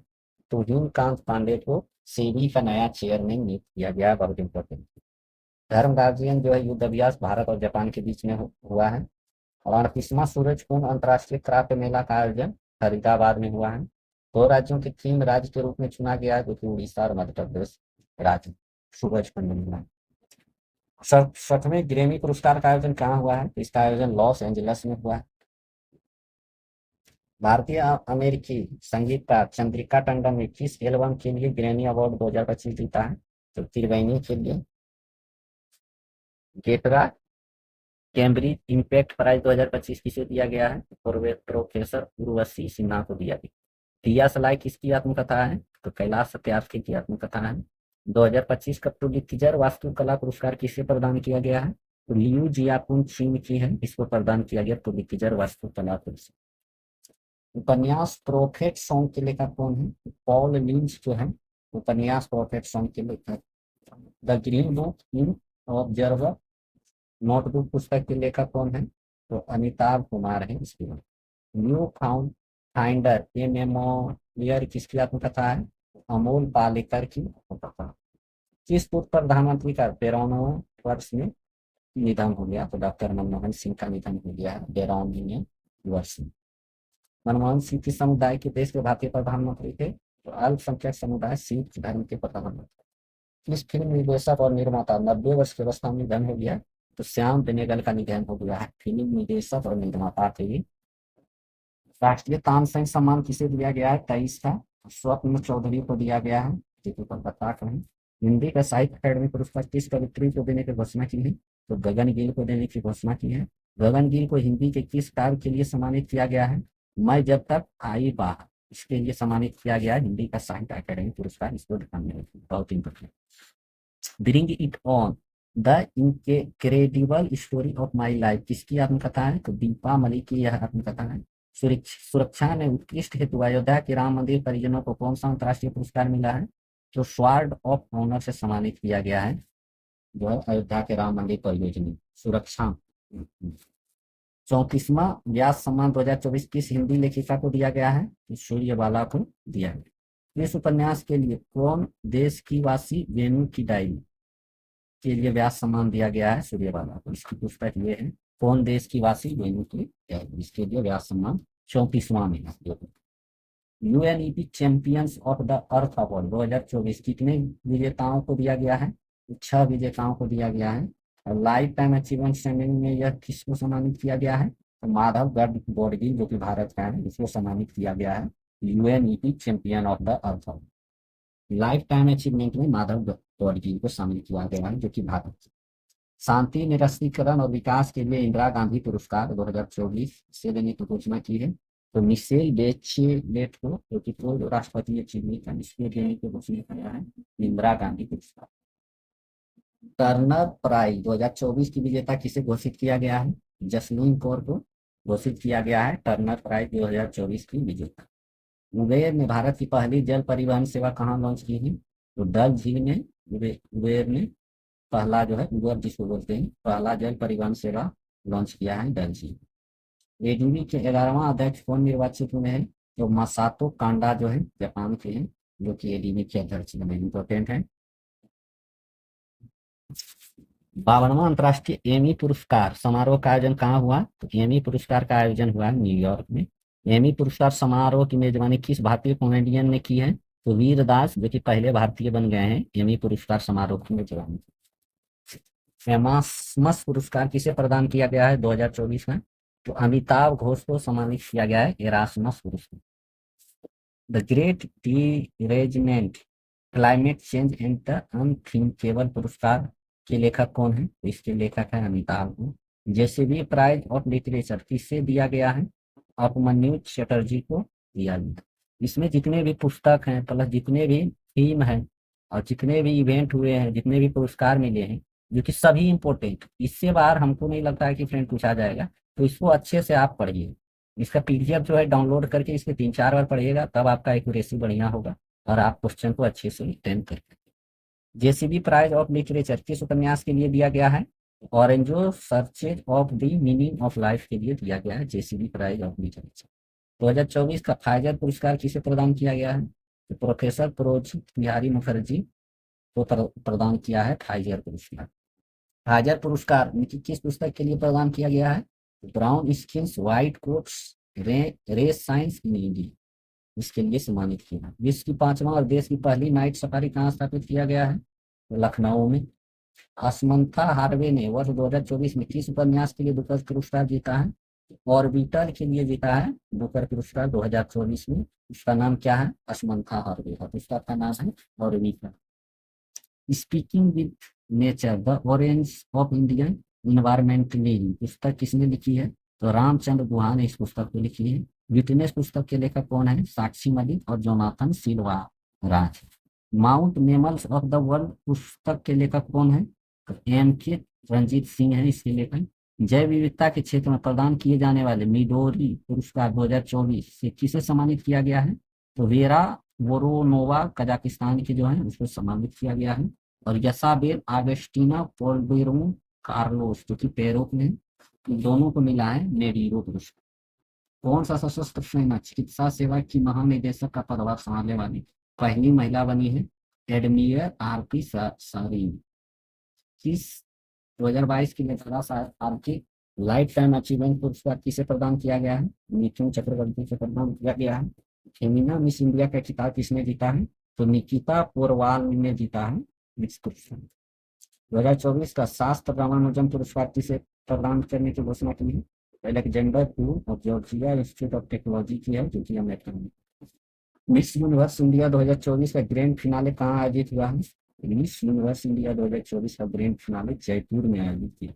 तो हिमकांत पांडे को सेबी का नया चेयरमैन नियुक्त किया गया है। बहुत इंपॉर्टेंट। धर्म गार्जियन जो है युद्ध अभ्यास भारत और जापान के बीच में हुआ है। और 38वां सूरजकुंड अंतर्राष्ट्रीय क्राफ्ट मेला का आयोजन फरीदाबाद में हुआ है। 2 राज्यों के थीम राज्य के रूप में चुना गया है, जो कि उड़ीसा और मध्य प्रदेश राज्य सूरजकुंड में। 67वें ग्रैमी पुरस्कार का आयोजन कहाँ हुआ है? तो इसका आयोजन लॉस एंजल्स में हुआ है। भारतीय अमेरिकी संगीतकार चंद्रिका टंडन ने किस एल्बम के लिए ग्रैमी अवार्ड 2025 जीता है? तो त्रिवेणी के लिए। गेटरा कैम्ब्रिज इम्पैक्ट प्राइज 2025 किसे दिया गया है? प्रोफेसर उर्वशी सिन्हा को दिया गया। दिया सलाई किसकी आत्मकथा है? तो कैलाश सत्यार्थी की आत्मकथा है। 2025 का पुलित्जर वास्तुकला पुरस्कार किसे प्रदान किया गया है? तो लियू जियाकुन चीन की है, इसको प्रदान किया गया पुलित्जर वास्तुकला पुरस्कार। उपन्यास प्रोफेट सॉन्ग के लेखक कौन है? पॉल लिंच जो है उपन्यास प्रोफेट सॉन्ग के लेखक। The green book in observer notebook पुस्तक के लेखक कौन है? तो अमिताभ कुमार है इसकी। न्यू फाउंड फाइंडर ए मेमोरियर किसकी आत्मकथा है? अमोल पालेकर की आत्मकथा। किस पूर्व प्रधानमंत्री का 93वें वर्ष में निधन हो गया? तो डॉक्टर मनमोहन सिंह का निधन हो गया है 93वें वर्ष में। मनमोहन सिंह किस समुदाय के देश के भारतीय प्रधानमंत्री थे? तो अल्पसंख्यक समुदाय सिख धर्म के प्रधानमंत्री। इस फिल्म निर्देशक और निर्माता 90 वर्ष की अवस्था में निधन हो गया? तो श्याम बेनेगल का निधन हो गया है, फिल्म निर्देशक और निर्माता थे। राष्ट्रीय तानसेन सम्मान किसे दिया गया है? 23 का स्वप्न चौधरी को दिया गया है, जो पर बता करें। हिंदी का साहित्य अकादमी पुरस्कार किस कवित्री को देने की घोषणा की है? तो गगन गिल को देने की घोषणा की है। गगन गिल को हिंदी के किस कार्य के लिए सम्मानित किया गया है? मैं जब तक आई बाहर, इसके लिए सम्मानित किया गया है हिंदी का साहित्य अकादमी पुरस्कार, इसको ध्यान में रखिए, बहुत important. Bring it on the incredible story of my life किसकी आत्मकथा है? तो दीपा मलिक की यह आत्मकथा है। सुरक्षा में उत्कृष्ट हेतु अयोध्या के राम मंदिर परिजनों को कौन सा अंतर्राष्ट्रीय पुरस्कार मिला है? जो स्वार्ड ऑफ ऑनर से सम्मानित किया गया है, जो है अयोध्या के राम मंदिर परियोजना सुरक्षा। 34वां व्यास सम्मान 2024 किस हिंदी लेखिका को दिया गया है? सूर्यबाला को दिया गया। इस उपन्यास के लिए कौन देश की वासी वेणु की डायरी के लिए व्यास सम्मान दिया गया है? सूर्यबाला को। इसकी पुस्तक ये है, कौन देश की वासी वेणु की डायरी, इसके लिए व्यास सम्मान 34वां मिला। UNEP champions of the earth award 2024 कितने विजेताओं को दिया गया है? 6 विजेताओं को दिया गया है। और लाइफ टाइम अचीवमेंट श्रेणी में यह किसको सम्मानित किया गया है? तो माधव गाडगिल जो कि भारत का है, इसको सम्मानित किया गया है UNEP champion of the earth award. Life time achievement में माधव गाडगिल को शामिल किया गया है, जो कि भारत। शांति निरस्त्रीकरण और विकास के लिए इंदिरा गांधी पुरस्कार 2024 से देने की घोषणा की है। तो मिशेल बेचेलेट को, जो कि पूर्व राष्ट्रपति चिली का, इसको देने की घोषणा किया है इंदिरा गांधी पुरस्कार। टर्नर प्राइज 2024 की विजेता किसे घोषित किया गया है? जसलीन कौर को घोषित किया गया है टर्नर प्राइज 2024 की विजेता। उबेर ने भारत की पहली जल परिवहन सेवा कहाँ लॉन्च की है? तो डल झील में उबेर ने पहला जो है उबर जिसको बोलते हैं, पहला जल परिवहन सेवा लॉन्च किया है डल झील। एडीबी के 11वां अध्यक्ष कौन निर्वाचित हुए हैं? तो मसातो कांडा जो है जापान के हैं, जो कि एडीबी के अध्यक्ष में इम्पोर्टेंट है। 52वां अंतर्राष्ट्रीय एमी पुरस्कार समारोह का आयोजन कहाँ हुआ? तो एमी पुरस्कार का आयोजन हुआ न्यूयॉर्क में। एमी पुरस्कार समारोह की मेजबानी किस भारतीय कॉमेडियन ने की है? तो वीर दास, जो कि पहले भारतीय बन गए हैं एमी पुरस्कार समारोह की मेजबानी। एमास्मस पुरस्कार किसे प्रदान किया गया है 2024 में? तो अमिताभ घोष को सम्मानित किया गया है एरास्मस पुरस्कार। The great derangement climate change and the unthinkable पुरस्कार के लेखक कौन है? तो इसके लेखक है Amitabh. JCB prize of literature किससे दिया गया है? उपमन्यु चटर्जी को दिया गया। इसमें जितने भी पुस्तक हैं प्लस जितने भी थीम हैं और जितने भी इवेंट हुए हैं, जितने भी पुरस्कार मिले हैं, जो कि सभी इम्पोर्टेंट, इससे बाहर हमको नहीं लगता है कि फ्रेंड पूछा जाएगा। तो इसको अच्छे से आप पढ़िए। इसका पीडीएफ जो है डाउनलोड करके इसके 3-4 बार पढ़िएगा, तब आपका एक्यूरेसी बढ़िया होगा और आप क्वेश्चन को अच्छे से अटेंड कर पाएंगे। जेसीबी प्राइज ऑफ लिटरेचर किस उपन्यास के लिए दिया गया है? ऑरेंजो searches of the meaning of life के लिए दिया गया है जेसीबी प्राइज ऑफ लिटरेचर। 2024 का फाइजर पुरस्कार किसे प्रदान किया गया है? तो प्रोफेसर प्रोजित बिहारी मुखर्जी को प्रदान किया है फाइजर पुरस्कार। हाजर पुरस्कार किस पुस्तक के लिए प्रदान किया गया है? Brown skins white coats race science in India, इसके लिए सम्मानित किया। विश्व की 5वां और देश की पहली नाइट सफारी कहाँ स्थापित किया गया है? लखनऊ में। असमंथा हार्वे ने वर्ष 2024 में किस उपन्यास के लिए बुकर पुरस्कार जीता है? ऑर्बिटर के लिए जीता है बुकर पुरस्कार 2024 में। उसका नाम क्या है? असमंथा हार्वे है, पुस्तक का नाम है orbiter. Speaking with nature the orange of Indian environmentalism पुस्तक किसने लिखी है? तो रामचंद्र गुहा ने इस पुस्तक को लिखी है। विटनेस पुस्तक के लेखक कौन है? साक्षी मलिक और Jonathan Silva Raj. Mount mammals of the world पुस्तक के लेखक कौन है? तो M.K. रंजीत सिंह है इसके लेखक। जैव विविधता के क्षेत्र में प्रदान किए जाने वाले मिडोरी पुरस्कार 2024 से किसे सम्मानित किया गया है? तो वेरा वोरोनोवा कजाकिस्तान के जो है उसको सम्मानित किया गया है। और यसाबेल आगस्टीना पोल्बेरो कार्लोस जो कि पेरू में, दोनों को मिला है नेहरू पुरस्कार। कौन सा सशस्त्र सेना चिकित्सा सेवा की महानिदेशक का पदभार संभालने वाली पहली महिला बनी है? एडमिरल आरती सारी। किस 2022 के लिए आरती लाइफ टाइम अचीवमेंट पुरस्कार किसे प्रदान किया गया है? मिथुन चक्रवर्ती से प्रदान किया गया है। फेमिना मिस इंडिया का खिताब किसने जीता है? तो निकिता पोरवाल ने जीता है इस पुरस्कार। 2024 का शास्त्र रामानुजम पुरस्कार किसे प्रदान करने की घोषणा की है? अलेक्जेंडर टू और जॉर्जिया इंस्टीट्यूट ऑफ टेक्नोलॉजी की है जो कि अमेरिका में। मिस यूनिवर्स इंडिया 2024 का ग्रैंड फिनाले कहाँ आयोजित हुआ है? मिस यूनिवर्स इंडिया 2024 का ग्रैंड फिनाले जयपुर में आयोजित किया।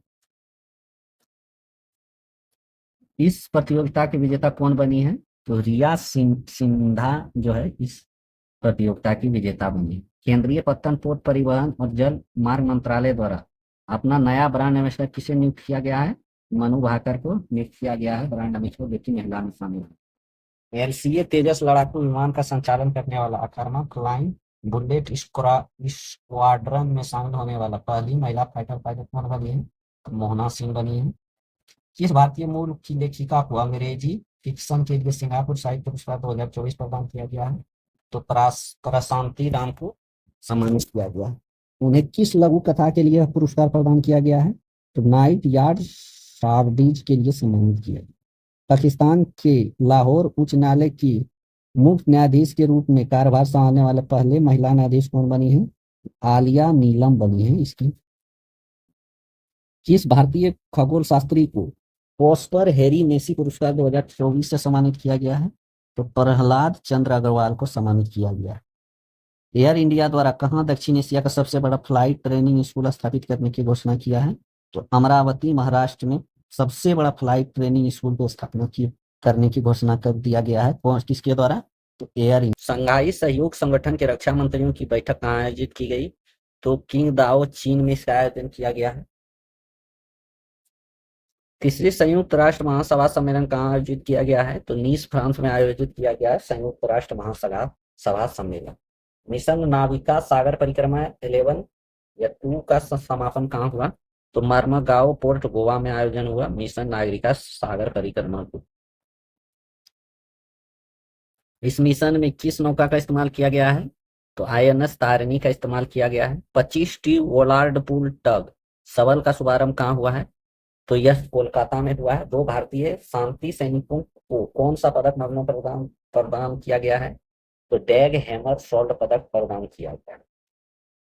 इस प्रतियोगिता की विजेता कौन बनी है? तो रिया सिंधा जो है इस प्रतियोगिता की विजेता बनी है। केंद्रीय पत्तन पोर्ट परिवहन और जल मार्ग मंत्रालय द्वारा अपना नया ब्रांड एम्बेसडर किसे नियुक्त किया गया है? मनु भाकर को नियुक्त किया गया है ब्रांड एम्बेसडर, जो कि महिला में शामिल है। LCA तेजस लड़ाकू विमान का संचालन करने वाला आक्रामक लाइन बुलेट स्क्वाड्रन में शामिल होने वाला पहली महिला फाइटर पायलट कौन बनी है? तो मोहना सिंह बनी है। किस भारतीय मूल की लेखिका को अंग्रेजी फिक्शन के लिए सिंगापुर साहित्य पुरस्कार 2024 प्रदान किया गया है? तो प्रशांति राम को सम्मानित किया गया है। उन्हें किस लघु कथा के लिए पुरस्कार प्रदान किया गया है? तो नाइट यार्ड शार्डीज के लिए सम्मानित किया गया। पाकिस्तान के लाहौर उच्च न्यायालय की मुख्य न्यायाधीश के रूप में कार्यभार संभालने वाले पहले महिला न्यायाधीश कौन बनी है? आलिया नीलम बनी है इसकी। किस भारतीय खगोल शास्त्री को पोस्पर हैरी मेसी पुरस्कार 2024 से सम्मानित किया गया है? तो प्रहलाद चंद्र अग्रवाल को सम्मानित किया गया है। एयर इंडिया द्वारा कहां दक्षिण एशिया का सबसे बड़ा फ्लाइट ट्रेनिंग स्कूल स्थापित करने की घोषणा किया है? तो अमरावती महाराष्ट्र में सबसे बड़ा फ्लाइट ट्रेनिंग स्कूल को स्थापना करने की घोषणा कर दिया गया है। कौन किसके द्वारा? तो एयर इंडिया। संघाई सहयोग संगठन के रक्षा मंत्रियों की बैठक कहाँ आयोजित की गई? तो किंगदाओ चीन में इसका आयोजन किया गया है। तीसरी संयुक्त राष्ट्र महासभा सम्मेलन कहाँ आयोजित किया गया है? तो नीस फ्रांस में आयोजित किया गया है संयुक्त राष्ट्र महासभा सम्मेलन। मिशन नाविका सागर परिक्रमा 11 या 2 का समापन कहाँ हुआ? तो मर्मगांव पोर्ट गोवा में आयोजन हुआ मिशन नागरिका सागर परिक्रमा को। इस मिशन में किस नौका का इस्तेमाल किया गया है? तो INS तारिणी का इस्तेमाल किया गया है। 25T वोलार्ड पूल टग सवल का शुभारंभ कहाँ हुआ है? तो यह कोलकाता में हुआ है। 2 भारतीय शांति सैनिकों को कौन सा पदक मरणोपरांत प्रदान किया गया है? तो डैग हैमर शॉल्ड पदक प्रदान किया गया है।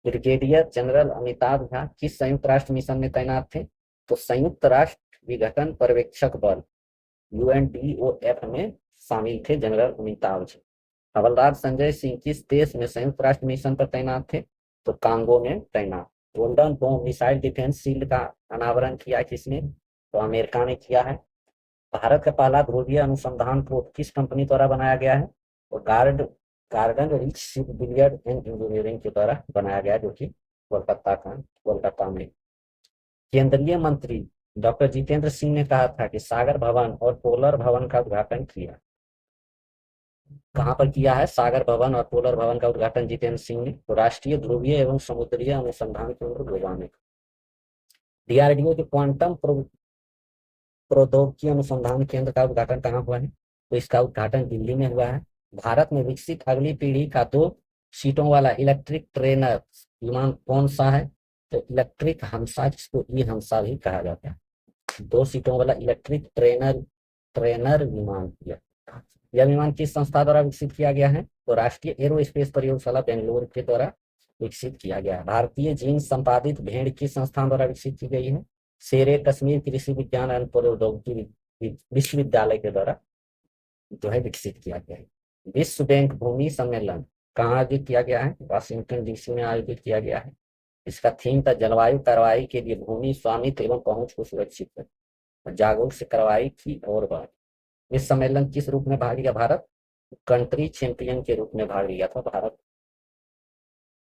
ब्रिगेडियर जनरल अमिताभ झा किस संयुक्त राष्ट्र मिशन में तैनात थे? तो संयुक्त राष्ट्र विघटन पर्यवेक्षक बल UNDOF में शामिल थे जनरल अमिताभ झा। हवलदार संजय सिंह किस देश में संयुक्त राष्ट्र मिशन पर तैनात थे? तो कांगो में तैनात। Golden dome missile defence shield का अनावरण किया किसने? तो अमेरिका ने किया है। भारत का पहला ध्रुवीय अनुसंधान पोत किस कंपनी द्वारा बनाया गया है? तो garden rich ship billiard and engineering के द्वारा बनाया गया, जो कि कोलकाता में। केंद्रीय मंत्री डॉक्टर जितेंद्र सिंह ने कहा था कि सागर भवन और पोलर भवन का उद्घाटन किया। कहां पर किया है सागर भवन और पोलर भवन का उद्घाटन जितेंद्र सिंह ने? तो राष्ट्रीय ध्रुवीय एवं समुद्रीय अनुसंधान केंद्र गोवा में। DRDO के क्वांटम प्रौद्योगिकी अनुसंधान केंद्र का उद्घाटन कहाँ हुआ है? तो इसका उद्घाटन दिल्ली में हुआ है। भारत में विकसित अगली पीढ़ी का 2 सीटों वाला इलेक्ट्रिक ट्रेनर विमान कौन सा है? तो इलेक्ट्रिक हंसा, जिसको ई हंसा भी कहा जाता है, 2 सीटों वाला इलेक्ट्रिक ट्रेनर ट्रेनर विमान किया। यह विमान किस संस्था द्वारा विकसित किया गया है? तो राष्ट्रीय एरोस्पेस प्रयोगशाला बेंगलुरु के द्वारा विकसित किया गया है। भारतीय जीन संपादित भेड़ किस संस्थान द्वारा विकसित की गई है? शेरे कश्मीर कृषि विज्ञान एवं प्रौद्योगिकी विश्वविद्यालय के द्वारा जो है विकसित किया गया है। विश्व बैंक भूमि सम्मेलन कहाँ आयोजित किया गया है? वाशिंगटन डीसी में आयोजित किया गया है। इसका थीम था जलवायु कार्रवाई के लिए भूमि स्वामित्व एवं पहुंच को सुरक्षित कर जागरूक से कार्रवाई की और बढ़। इस सम्मेलन किस रूप में भाग लिया भारत? कंट्री चैंपियन के रूप में भाग लिया था भारत।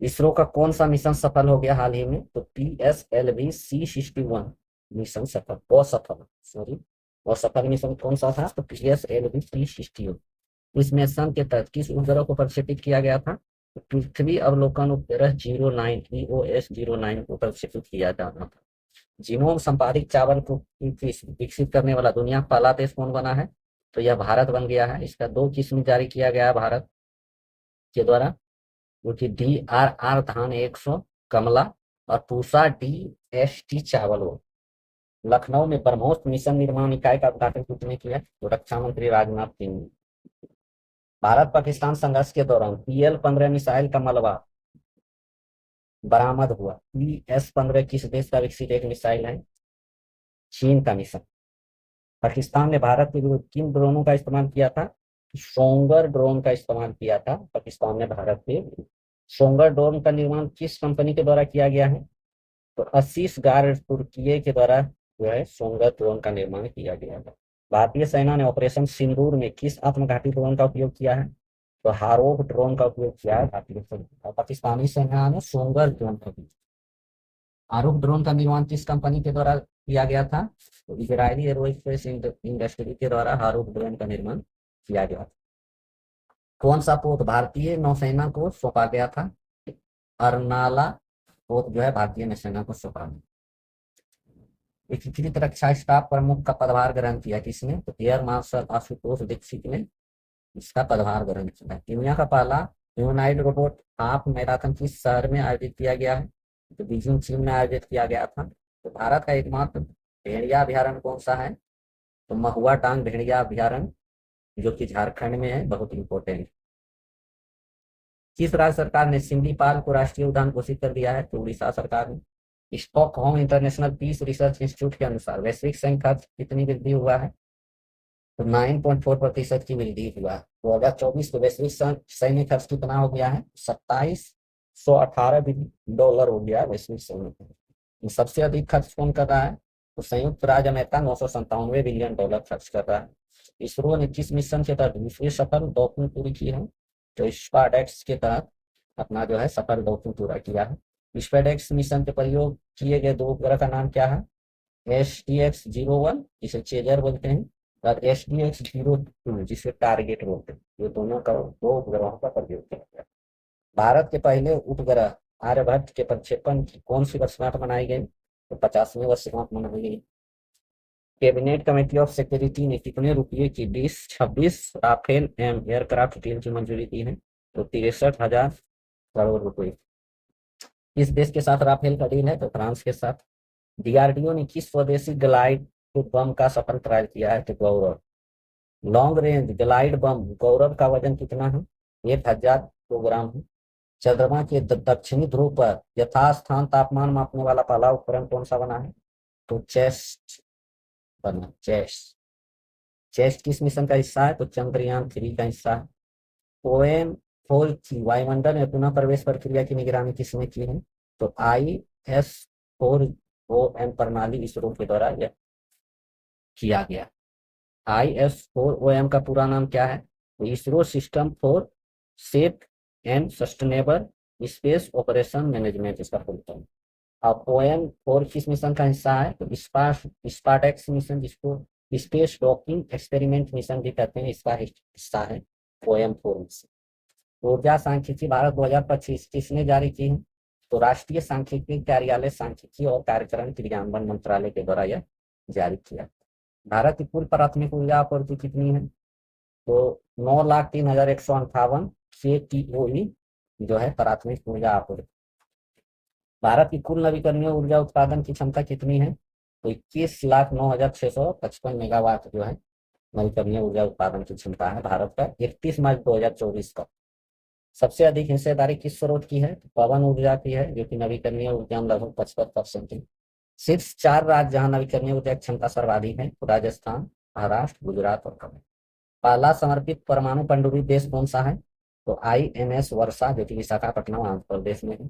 इसरो का कौन सा मिशन सफल हो गया हाल ही में? तो PSLV C61 मिशन सफल, असफल सॉरी असफल मिशन कौन सा था? तो PSLV C61। इस मिशन के तहत किस उपग्रह को प्रक्षेपित किया गया था? तो पृथ्वी अवलोकन उपग्रह 09 EOS-09 को प्रक्षेपित किया जाना था। जीनोम संपादित चावल को विकसित करने वाला दुनिया का पहला देश कौन बना है? तो यह भारत बन गया है। इसका 2 किस्म जारी किया गया है भारत के द्वारा, जो कि DRR धान 100 कमला और पूसा DST चावल हो। लखनऊ में ब्रह्मोस मिशन निर्माण इकाई का उद्घाटन किसने किया? तो रक्षा मंत्री राजनाथ सिंह ने। भारत पाकिस्तान संघर्ष के दौरान PL-15 मिसाइल का मलबा बरामद हुआ। PS-15 किस देश का विकसित एक मिसाइल है? चीन का मिशन। पाकिस्तान ने भारत के विरुद्ध किन ड्रोनों का इस्तेमाल किया था? सोंगर ड्रोन का इस्तेमाल किया था पाकिस्तान ने भारत के। सोंगर ड्रोन का निर्माण किस कंपनी के द्वारा किया गया है? तो आशीष गार तुर्की के द्वारा जो है सोंगर ड्रोन का निर्माण किया गया है। भारतीय सेना ने ऑपरेशन सिंदूर में किस आत्मघाती ड्रोन का उपयोग किया है? तो हारोफ ड्रोन का उपयोग किया है भारतीय सेना। पाकिस्तानी सेना ने सोंगर ड्रोन का उपयोग। आरोप ड्रोन का निर्माण किस कंपनी के द्वारा किया गया था? तो इजरायली एरोस्पेस इंडस्ट्री के द्वारा हारूफ ड्रोन का निर्माण किया गया था। कौन सा पोत भारतीय नौसेना को सौंपा गया था? अर्नाला पोत जो है भारतीय नौसेना को सौंपा गया। एकीकृत रक्षा स्टाफ प्रमुख का पदभार ग्रहण किया किसने? तो एयर मार्शल आशुतोष दीक्षित ने इसका पदभार ग्रहण किया। दुनिया का पहला ह्यूमनॉइड रोबोट हाफ मैराथन किस शहर में आयोजित किया गया है? तो बीजिंग चीन में आयोजित किया गया था। तो भारत का एकमात्र भेड़िया अभ्यारण्य कौन सा है? तो महुआ डांग भेड़िया अभ्यारण्य, जो कि झारखंड में है, बहुत इंपॉर्टेंट। किस राज्य सरकार ने सिमलीपाल को राष्ट्रीय उद्यान घोषित कर दिया है? तो उड़ीसा सरकार ने। Stockholm international peace research institute के अनुसार वैश्विक सैन्य खर्च कितनी वृद्धि हुआ है? तो 9.4% की वृद्धि हुआ। 2024 को वैश्विक सैन्य खर्च कितना हो गया है? $2718 हो गया वैश्विक सैन्य खर्च। सबसे अधिक खर्च कौन कर रहा है? तो संयुक्त राज्य अमेरिका $997 बिलियन खर्च कर रहा है। इसरो ने किस मिशन के तहत दूसरी सफल डॉकिंग पूरी की है? तो स्पारडेक्स के तहत अपना जो है सफल डॉकिंग पूरा किया है। स्पारडेक्स मिशन के प्रयोग किए गए 2 उपग्रह का नाम क्या है? STX-01 जिसे चेजर बोलते हैं, और STX-02 जिसे टारगेट बोलते हैं। ये दोनों का 2 उपग्रहों का प्रयोग किया गया। भारत के पहले उपग्रह आर्यभट्ट के प्रक्षेपण की कौन सी वर्षगांठ मनाई गई? तो 50वीं वर्षगांठ मनाई गई। कैबिनेट कमेटी ऑफ सिक्योरिटी ने कितने रुपये की 26 राफेल एयरक्राफ्ट डील की मंजूरी दी है? तो 63,000 करोड़ रुपए। किस देश के साथ राफेल का डील है? तो फ्रांस के साथ। DRDO ने किस स्वदेशी ग्लाइड बम का सफल ट्रायल किया है? तो गौरव। लॉन्ग रेंज ग्लाइड बम गौरव का वजन कितना है? 1000 किलोग्राम है। चंद्रमा के दक्षिणी ध्रुव पर यथास्थान तापमान मापने वाला पहला उपकरण कौन सा बना है? तो चेस्ट बना। चेस्ट किस मिशन का हिस्सा है? तो चंद्रयान-3 का हिस्सा है। OM-4 की वायुमंडल में पुनः प्रवेश प्रक्रिया की निगरानी किसने की है? तो IS-4OM प्रणाली इसरो के द्वारा यह किया गया। IS-4OM का पूरा नाम क्या है? तो ISRO system for safe and sustainable space operation management इसका फुल फॉर्म। अब OM-4 किस मिशन का हिस्सा है? तो स्पार्डेक्स मिशन, जिसको स्पेस डॉकिंग एक्सपेरिमेंट मिशन भी कहते हैं, इसका हिस्सा है OM-4 मिशन। ऊर्जा सांख्यिकी भारत 2025 किसने जारी की है? तो राष्ट्रीय सांख्यिकी कार्यालय सांख्यिकी और कार्यक्रम क्रियान्वयन मंत्रालय के द्वारा यह जारी किया। भारत की कुल प्राथमिक ऊर्जा आपूर्ति कितनी है? तो 9,03,158 KTOE जो है प्राथमिक ऊर्जा आपूर्ति। भारत की कुल नवीकरणीय ऊर्जा उत्पादन की क्षमता कितनी है? तो 21,09,655 मेगावाट जो है नवीकरणीय ऊर्जा उत्पादन की क्षमता है भारत का 31 मार्च 2024 का। सबसे अधिक हिस्सेदारी किस स्रोत की है? तो पवन ऊर्जा की है, जो कि नवीकरणीय ऊर्जा में लगभग 55% है। शीर्ष 4 राज्य जहां नवीकरणीय ऊर्जा की क्षमता सर्वाधिक है, तो राजस्थान, महाराष्ट्र, गुजरात और कर्नाटक। पहला समर्पित परमाणु पनडुब्बी देश कौन सा है? तो INS वर्षा, जो कि विशाखापट्टनम आंध्र प्रदेश में है।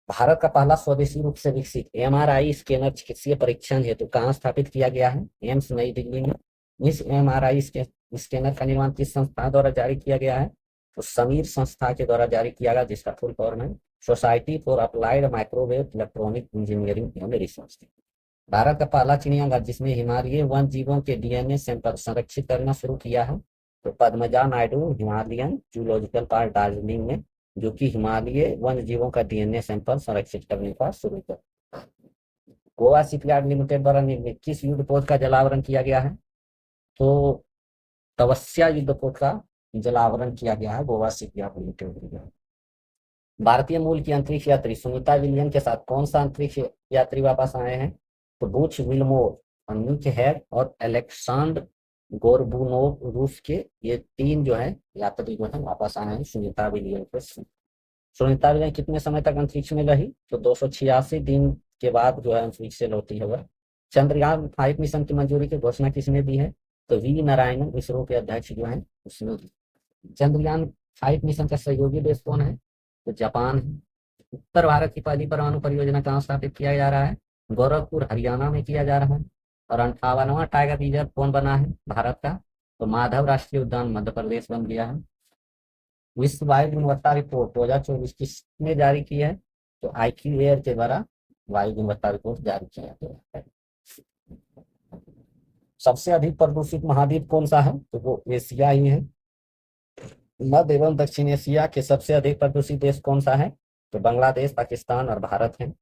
भारत का पहला स्वदेशी रूप से विकसित MRI स्कैनर चिकित्सीय परीक्षण हेतु कहाँ स्थापित किया गया है? एम्स नई दिल्ली में। इस MRI स्कैनर का निर्माण किस संस्था द्वारा जारी किया गया है? तो समीर संस्था के द्वारा जारी किया गया, जिसका फुल फॉर्म है society for applied microwave electronic engineering and research. Bharat का पहला चिड़ियाघर जिसमें हिमालयी वन जीवों के DNA सैंपल संरक्षित करना शुरू किया है, तो Padmaja Naidu Himalayan zoological park Darjeeling में, जो कि हिमालय वन जीवों का DNA सैंपल संरक्षित करने का शुरू कर। गोवा शिपयार्ड लिमिटेड द्वारा निर्मित किस युद्धपोत का जलावरण किया गया है? तो तवस्या युद्धपोत का जलावरण किया गया है गोवा शिपयार्ड लिमिटेड। भारतीय मूल की अंतरिक्ष यात्री सुनीता विलियम के साथ कौन सा अंतरिक्ष यात्री वापस आए हैं? तो बुच विल्मोर, निक हेड और अलेक्सांडर गोरबुनोव रूस के, ये 3 जो है यात्री जो है वापस आए हैं सुनीता विलियम के। सुनीता विलियम कितने समय तक अंतरिक्ष में रही? तो 286 दिन के बाद जो है अंतरिक्ष से लौटी है वह। चंद्रयान-5 मिशन की मंजूरी की घोषणा किसने दी है? तो वी नारायणन, इसरो के अध्यक्ष जो है उसने दी। चंद्रयान-5 मिशन का सहयोगी देश कौन है? तो जापान है। उत्तर भारत की पहली परमाणु परियोजना कहाँ स्थापित किया जा रहा है? गोरखपुर, हरियाणा में किया जा रहा है। और 58वां टाइगर रिजर्व कौन बना है भारत का? तो माधव राष्ट्रीय उद्यान मध्य प्रदेश बन गया है। विश्व वायु गुणवत्ता रिपोर्ट 2024 किसने जारी की है? तो IQAir के द्वारा वायु गुणवत्ता रिपोर्ट जारी किया गया है। सबसे अधिक प्रदूषित महाद्वीप कौन सा है? तो वो एशिया ही है। मध्य एवं दक्षिण एशिया के सबसे अधिक प्रदूषित देश कौन सा है? तो बांग्लादेश, पाकिस्तान और भारत है।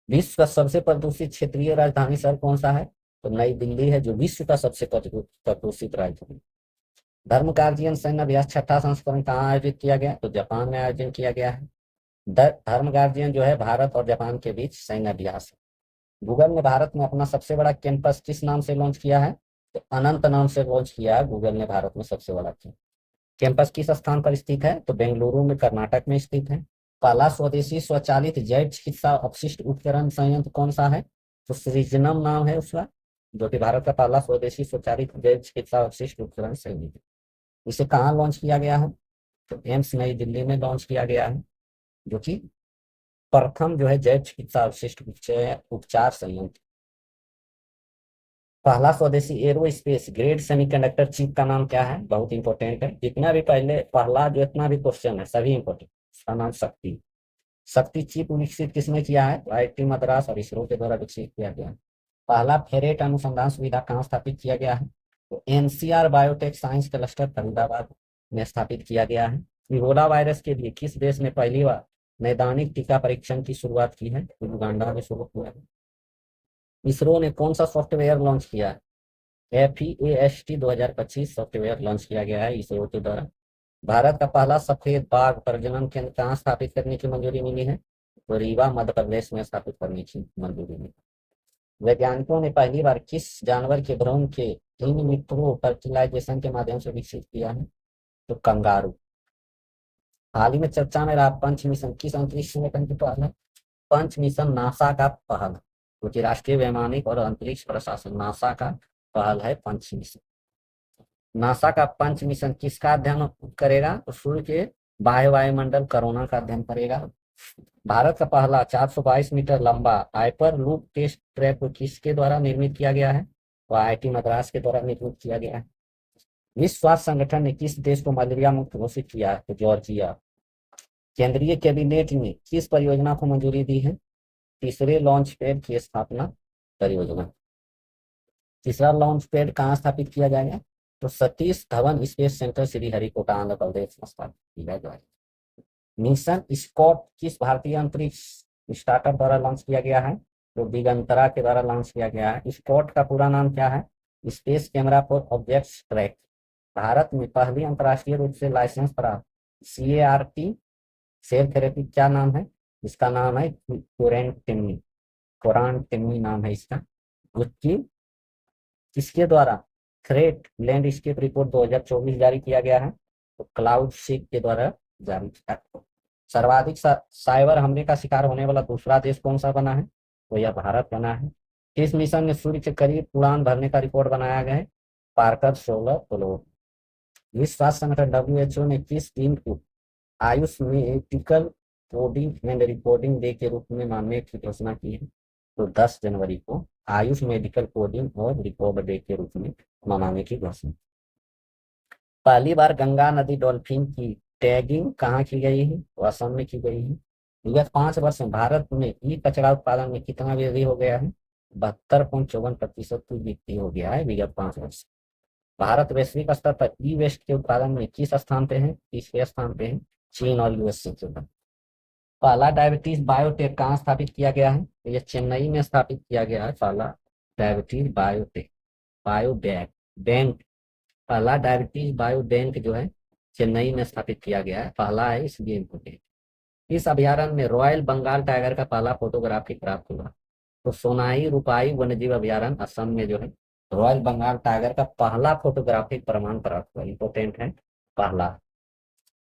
विश्व का सबसे प्रदूषित क्षेत्रीय राजधानी शहर कौन सा है? तो नई दिल्ली है, जो विश्व का सबसे प्रदूषित राजधानी। धर्म गार्जियन सैन्य अभ्यास 6ठा संस्करण कहाँ आयोजित किया गया? तो जापान में आयोजन किया गया है। धर्म गार्जियन जो है भारत और जापान के बीच सैन्य अभ्यास है। गूगल ने भारत में अपना सबसे बड़ा कैंपस किस नाम से लॉन्च किया है? तो अनंत नाम से लॉन्च किया है गूगल ने भारत में सबसे बड़ा कैंपस किस स्थान पर स्थित है? तो बेंगलुरु में, कर्नाटक में स्थित है। पहला स्वदेशी स्वचालित जैव चिकित्सा अपशिष्ट उपकरण संयंत्र कौन सा है? तो सृजनम नाम है उसका, जो कि भारत का पहला स्वदेशी स्वचालित जैव चिकित्सा अपशिष्ट उपकरण संयंत्र। इसे कहाँ लॉन्च किया गया है? तो एम्स नई दिल्ली में लॉन्च किया गया है, जो कि प्रथम जो है जैव चिकित्सा अपशिष्ट उपचार संयंत्र। पहला स्वदेशी एरोस्पेस ग्रेड सेमीकंडक्टर चिप का नाम क्या है? बहुत इंपॉर्टेंट है, जितना भी पहले पहला जितना भी क्वेश्चन है सभी इंपॉर्टेंट। उसका नाम शक्ति। शक्ति चिप विकसित किसने किया है? तो IIT मद्रास और इसरो के द्वारा विकसित किया गया है। पहला फेरेट अनुसंधान सुविधा कहाँ स्थापित किया गया है? तो NCR biotech science cluster Faridabad में स्थापित किया गया है। इबोला वायरस के लिए किस देश ने पहली बार नैदानिक टीका परीक्षण की शुरुआत की है? तो युगांडा में शुरू किया है। इसरो ने कौन सा सॉफ्टवेयर लॉन्च किया है? FEAST 2025 सॉफ्टवेयर लॉन्च किया गया है इसरो के द्वारा। भारत का पहला सफेद बाघ प्रजनन केंद्र कहाँ स्थापित करने की मंजूरी मिली है? तो रीवा मध्य प्रदेश में स्थापित करने की मंजूरी मिली। वैज्ञानिकों ने पहली बार किस जानवर के भ्रूण के इन विट्रो फर्टिलाइजेशन के माध्यम से विकसित किया है? तो कंगारू। हाल ही में चर्चा में रहा पंच मिशन किस अंतरिक्ष संगठन की पहल है? पंच मिशन नासा का पहल, क्योंकि राष्ट्रीय वैमानिक और अंतरिक्ष प्रशासन नासा का पहल है पंच मिशन। नासा का पंच मिशन किसका अध्ययन करेगा? तो सूर्य के बाह्य वायुमंडल कोरोना का अध्ययन करेगा। भारत का पहला 422 मीटर लंबा हाइपर लूप टेस्ट ट्रैक को किसके द्वारा निर्मित किया गया है? तो IIT मद्रास के द्वारा निर्मित किया गया है। विश्व स्वास्थ्य संगठन ने किस देश को मलेरिया मुक्त घोषित किया है? तो जॉर्जिया। केंद्रीय कैबिनेट ने किस परियोजना को मंजूरी दी है? तीसरे लॉन्च पैड की स्थापना परियोजना। तीसरा लॉन्च पैड कहाँ स्थापित किया जाएगा? तो सतीश धवन स्पेस सेंटर श्रीहरिकोटा आंध्र प्रदेश में स्थापित किया जाएगा। मिशन स्कॉट किस भारतीय अंतरिक्ष स्टार्टअप द्वारा लॉन्च किया गया है? तो दिगंतरा के द्वारा लॉन्च किया गया है। स्कॉट का पूरा नाम क्या है? Space camera for objects track. Bharat में पहली अंतर्राष्ट्रीय रूप से लाइसेंस प्राप्त CART सेल थेरेपी क्या नाम है? इसका नाम है कुरैन टिम्मी नाम है इसका। उसकी किसके द्वारा थ्रेट लैंडस्केप रिपोर्ट 2024 जारी किया गया है? तो क्लाउड सीक के द्वारा जारी किया। सर्वाधिक साइबर हमले का शिकार होने वाला दूसरा देश कौन सा बना है? तो यह भारत बना है। किस मिशन ने सूर्य के करीब उड़ान भरने का रिकॉर्ड बनाया गया है? Parker 16 probe. विश्व स्वास्थ्य संगठन WHO ने किस दिन को Ayush medical coding and recording day के रूप में मानने की घोषणा की है? तो 10 जनवरी को आयुष मेडिकल कोडिंग और रिकॉर्ड डे के रूप में मनाने की घोषणा। पहली बार गंगा नदी डॉल्फिन की टैगिंग कहाँ की गई है? तो असम में की गई है। विगत 5 वर्ष में भारत में ई कचरा उत्पादन में कितना वृद्धि हो गया है? 72.54% की वृद्धि हो गया है विगत 5 वर्ष। भारत वैश्विक स्तर पर ई वेस्ट के उत्पादन में किस स्थान पे है? 30वें स्थान पे है, चीन और यूएसए के बाद। पहला डायबिटीज बायोटेक कहाँ स्थापित किया गया है? तो यह चेन्नई में स्थापित किया गया है। पहला डायबिटीज बायोटेक बायोबैक बैंक पहला डायबिटीज बायो बैंक जो है चेन्नई में स्थापित किया गया है। पहला है इसलिए इम्पोर्टेंट। इस अभ्यारण्य में रॉयल बंगाल टाइगर का पहला फोटोग्राफी प्राप्त हुआ? तो सोनाई रूपाई वन्यजीव अभ्यारण्य असम में जो है रॉयल बंगाल टाइगर का पहला फोटोग्राफिक प्रमाण प्राप्त हुआ। इंपोर्टेंट है पहला।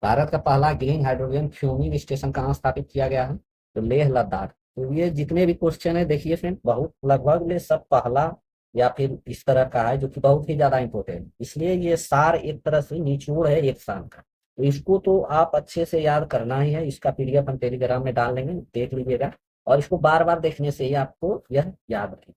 भारत का पहला ग्रीन हाइड्रोजन फ्यूमिंग स्टेशन कहाँ स्थापित किया गया है? तो लेह लद्दाख। तो ये जितने भी क्वेश्चन है देखिए फ्रेंड, बहुत लगभग ये सब पहला या फिर इस तरह का है, जो कि बहुत ही ज्यादा इंपॉर्टेंट। इसलिए ये सार एक तरह से निचोड़ है एक साल का। तो इसको तो आप अच्छे से याद करना ही है। इसका PDF हम टेलीग्राम में डाल देंगे, देख लीजिएगा। और इसको बार बार देखने से ही आपको यह याद रहे।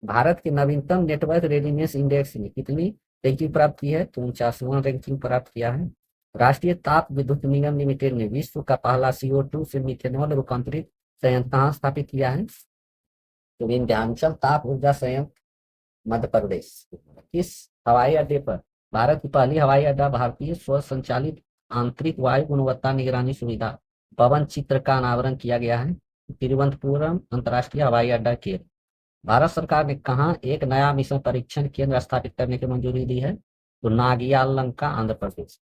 भारत के नवीनतम नेटवर्क रेडीनेस इंडेक्स में कितनी रैंकिंग प्राप्त की है? तो 49वां रैंकिंग प्राप्त किया है। राष्ट्रीय ताप विद्युत निगम लिमिटेड ने विश्व का पहला CO2 से मिथेनॉल रूपांतरित संयंत्र कहाँ स्थापित किया है? तो विंध्याचल ताप ऊर्जा संयंत्र मध्य प्रदेश। किस हवाई अड्डे पर भारत की पहली हवाई अड्डा भारतीय स्व संचालित आंतरिक वायु गुणवत्ता निगरानी सुविधा पवन चित्र का अनावरण किया गया है? तिरुवनंतपुरम अंतर्राष्ट्रीय हवाई अड्डा के। भारत सरकार ने कहाँ एक नया मिशन परीक्षण केंद्र स्थापित करने की मंजूरी दी है? तो नागियालंका आंध्र प्रदेश।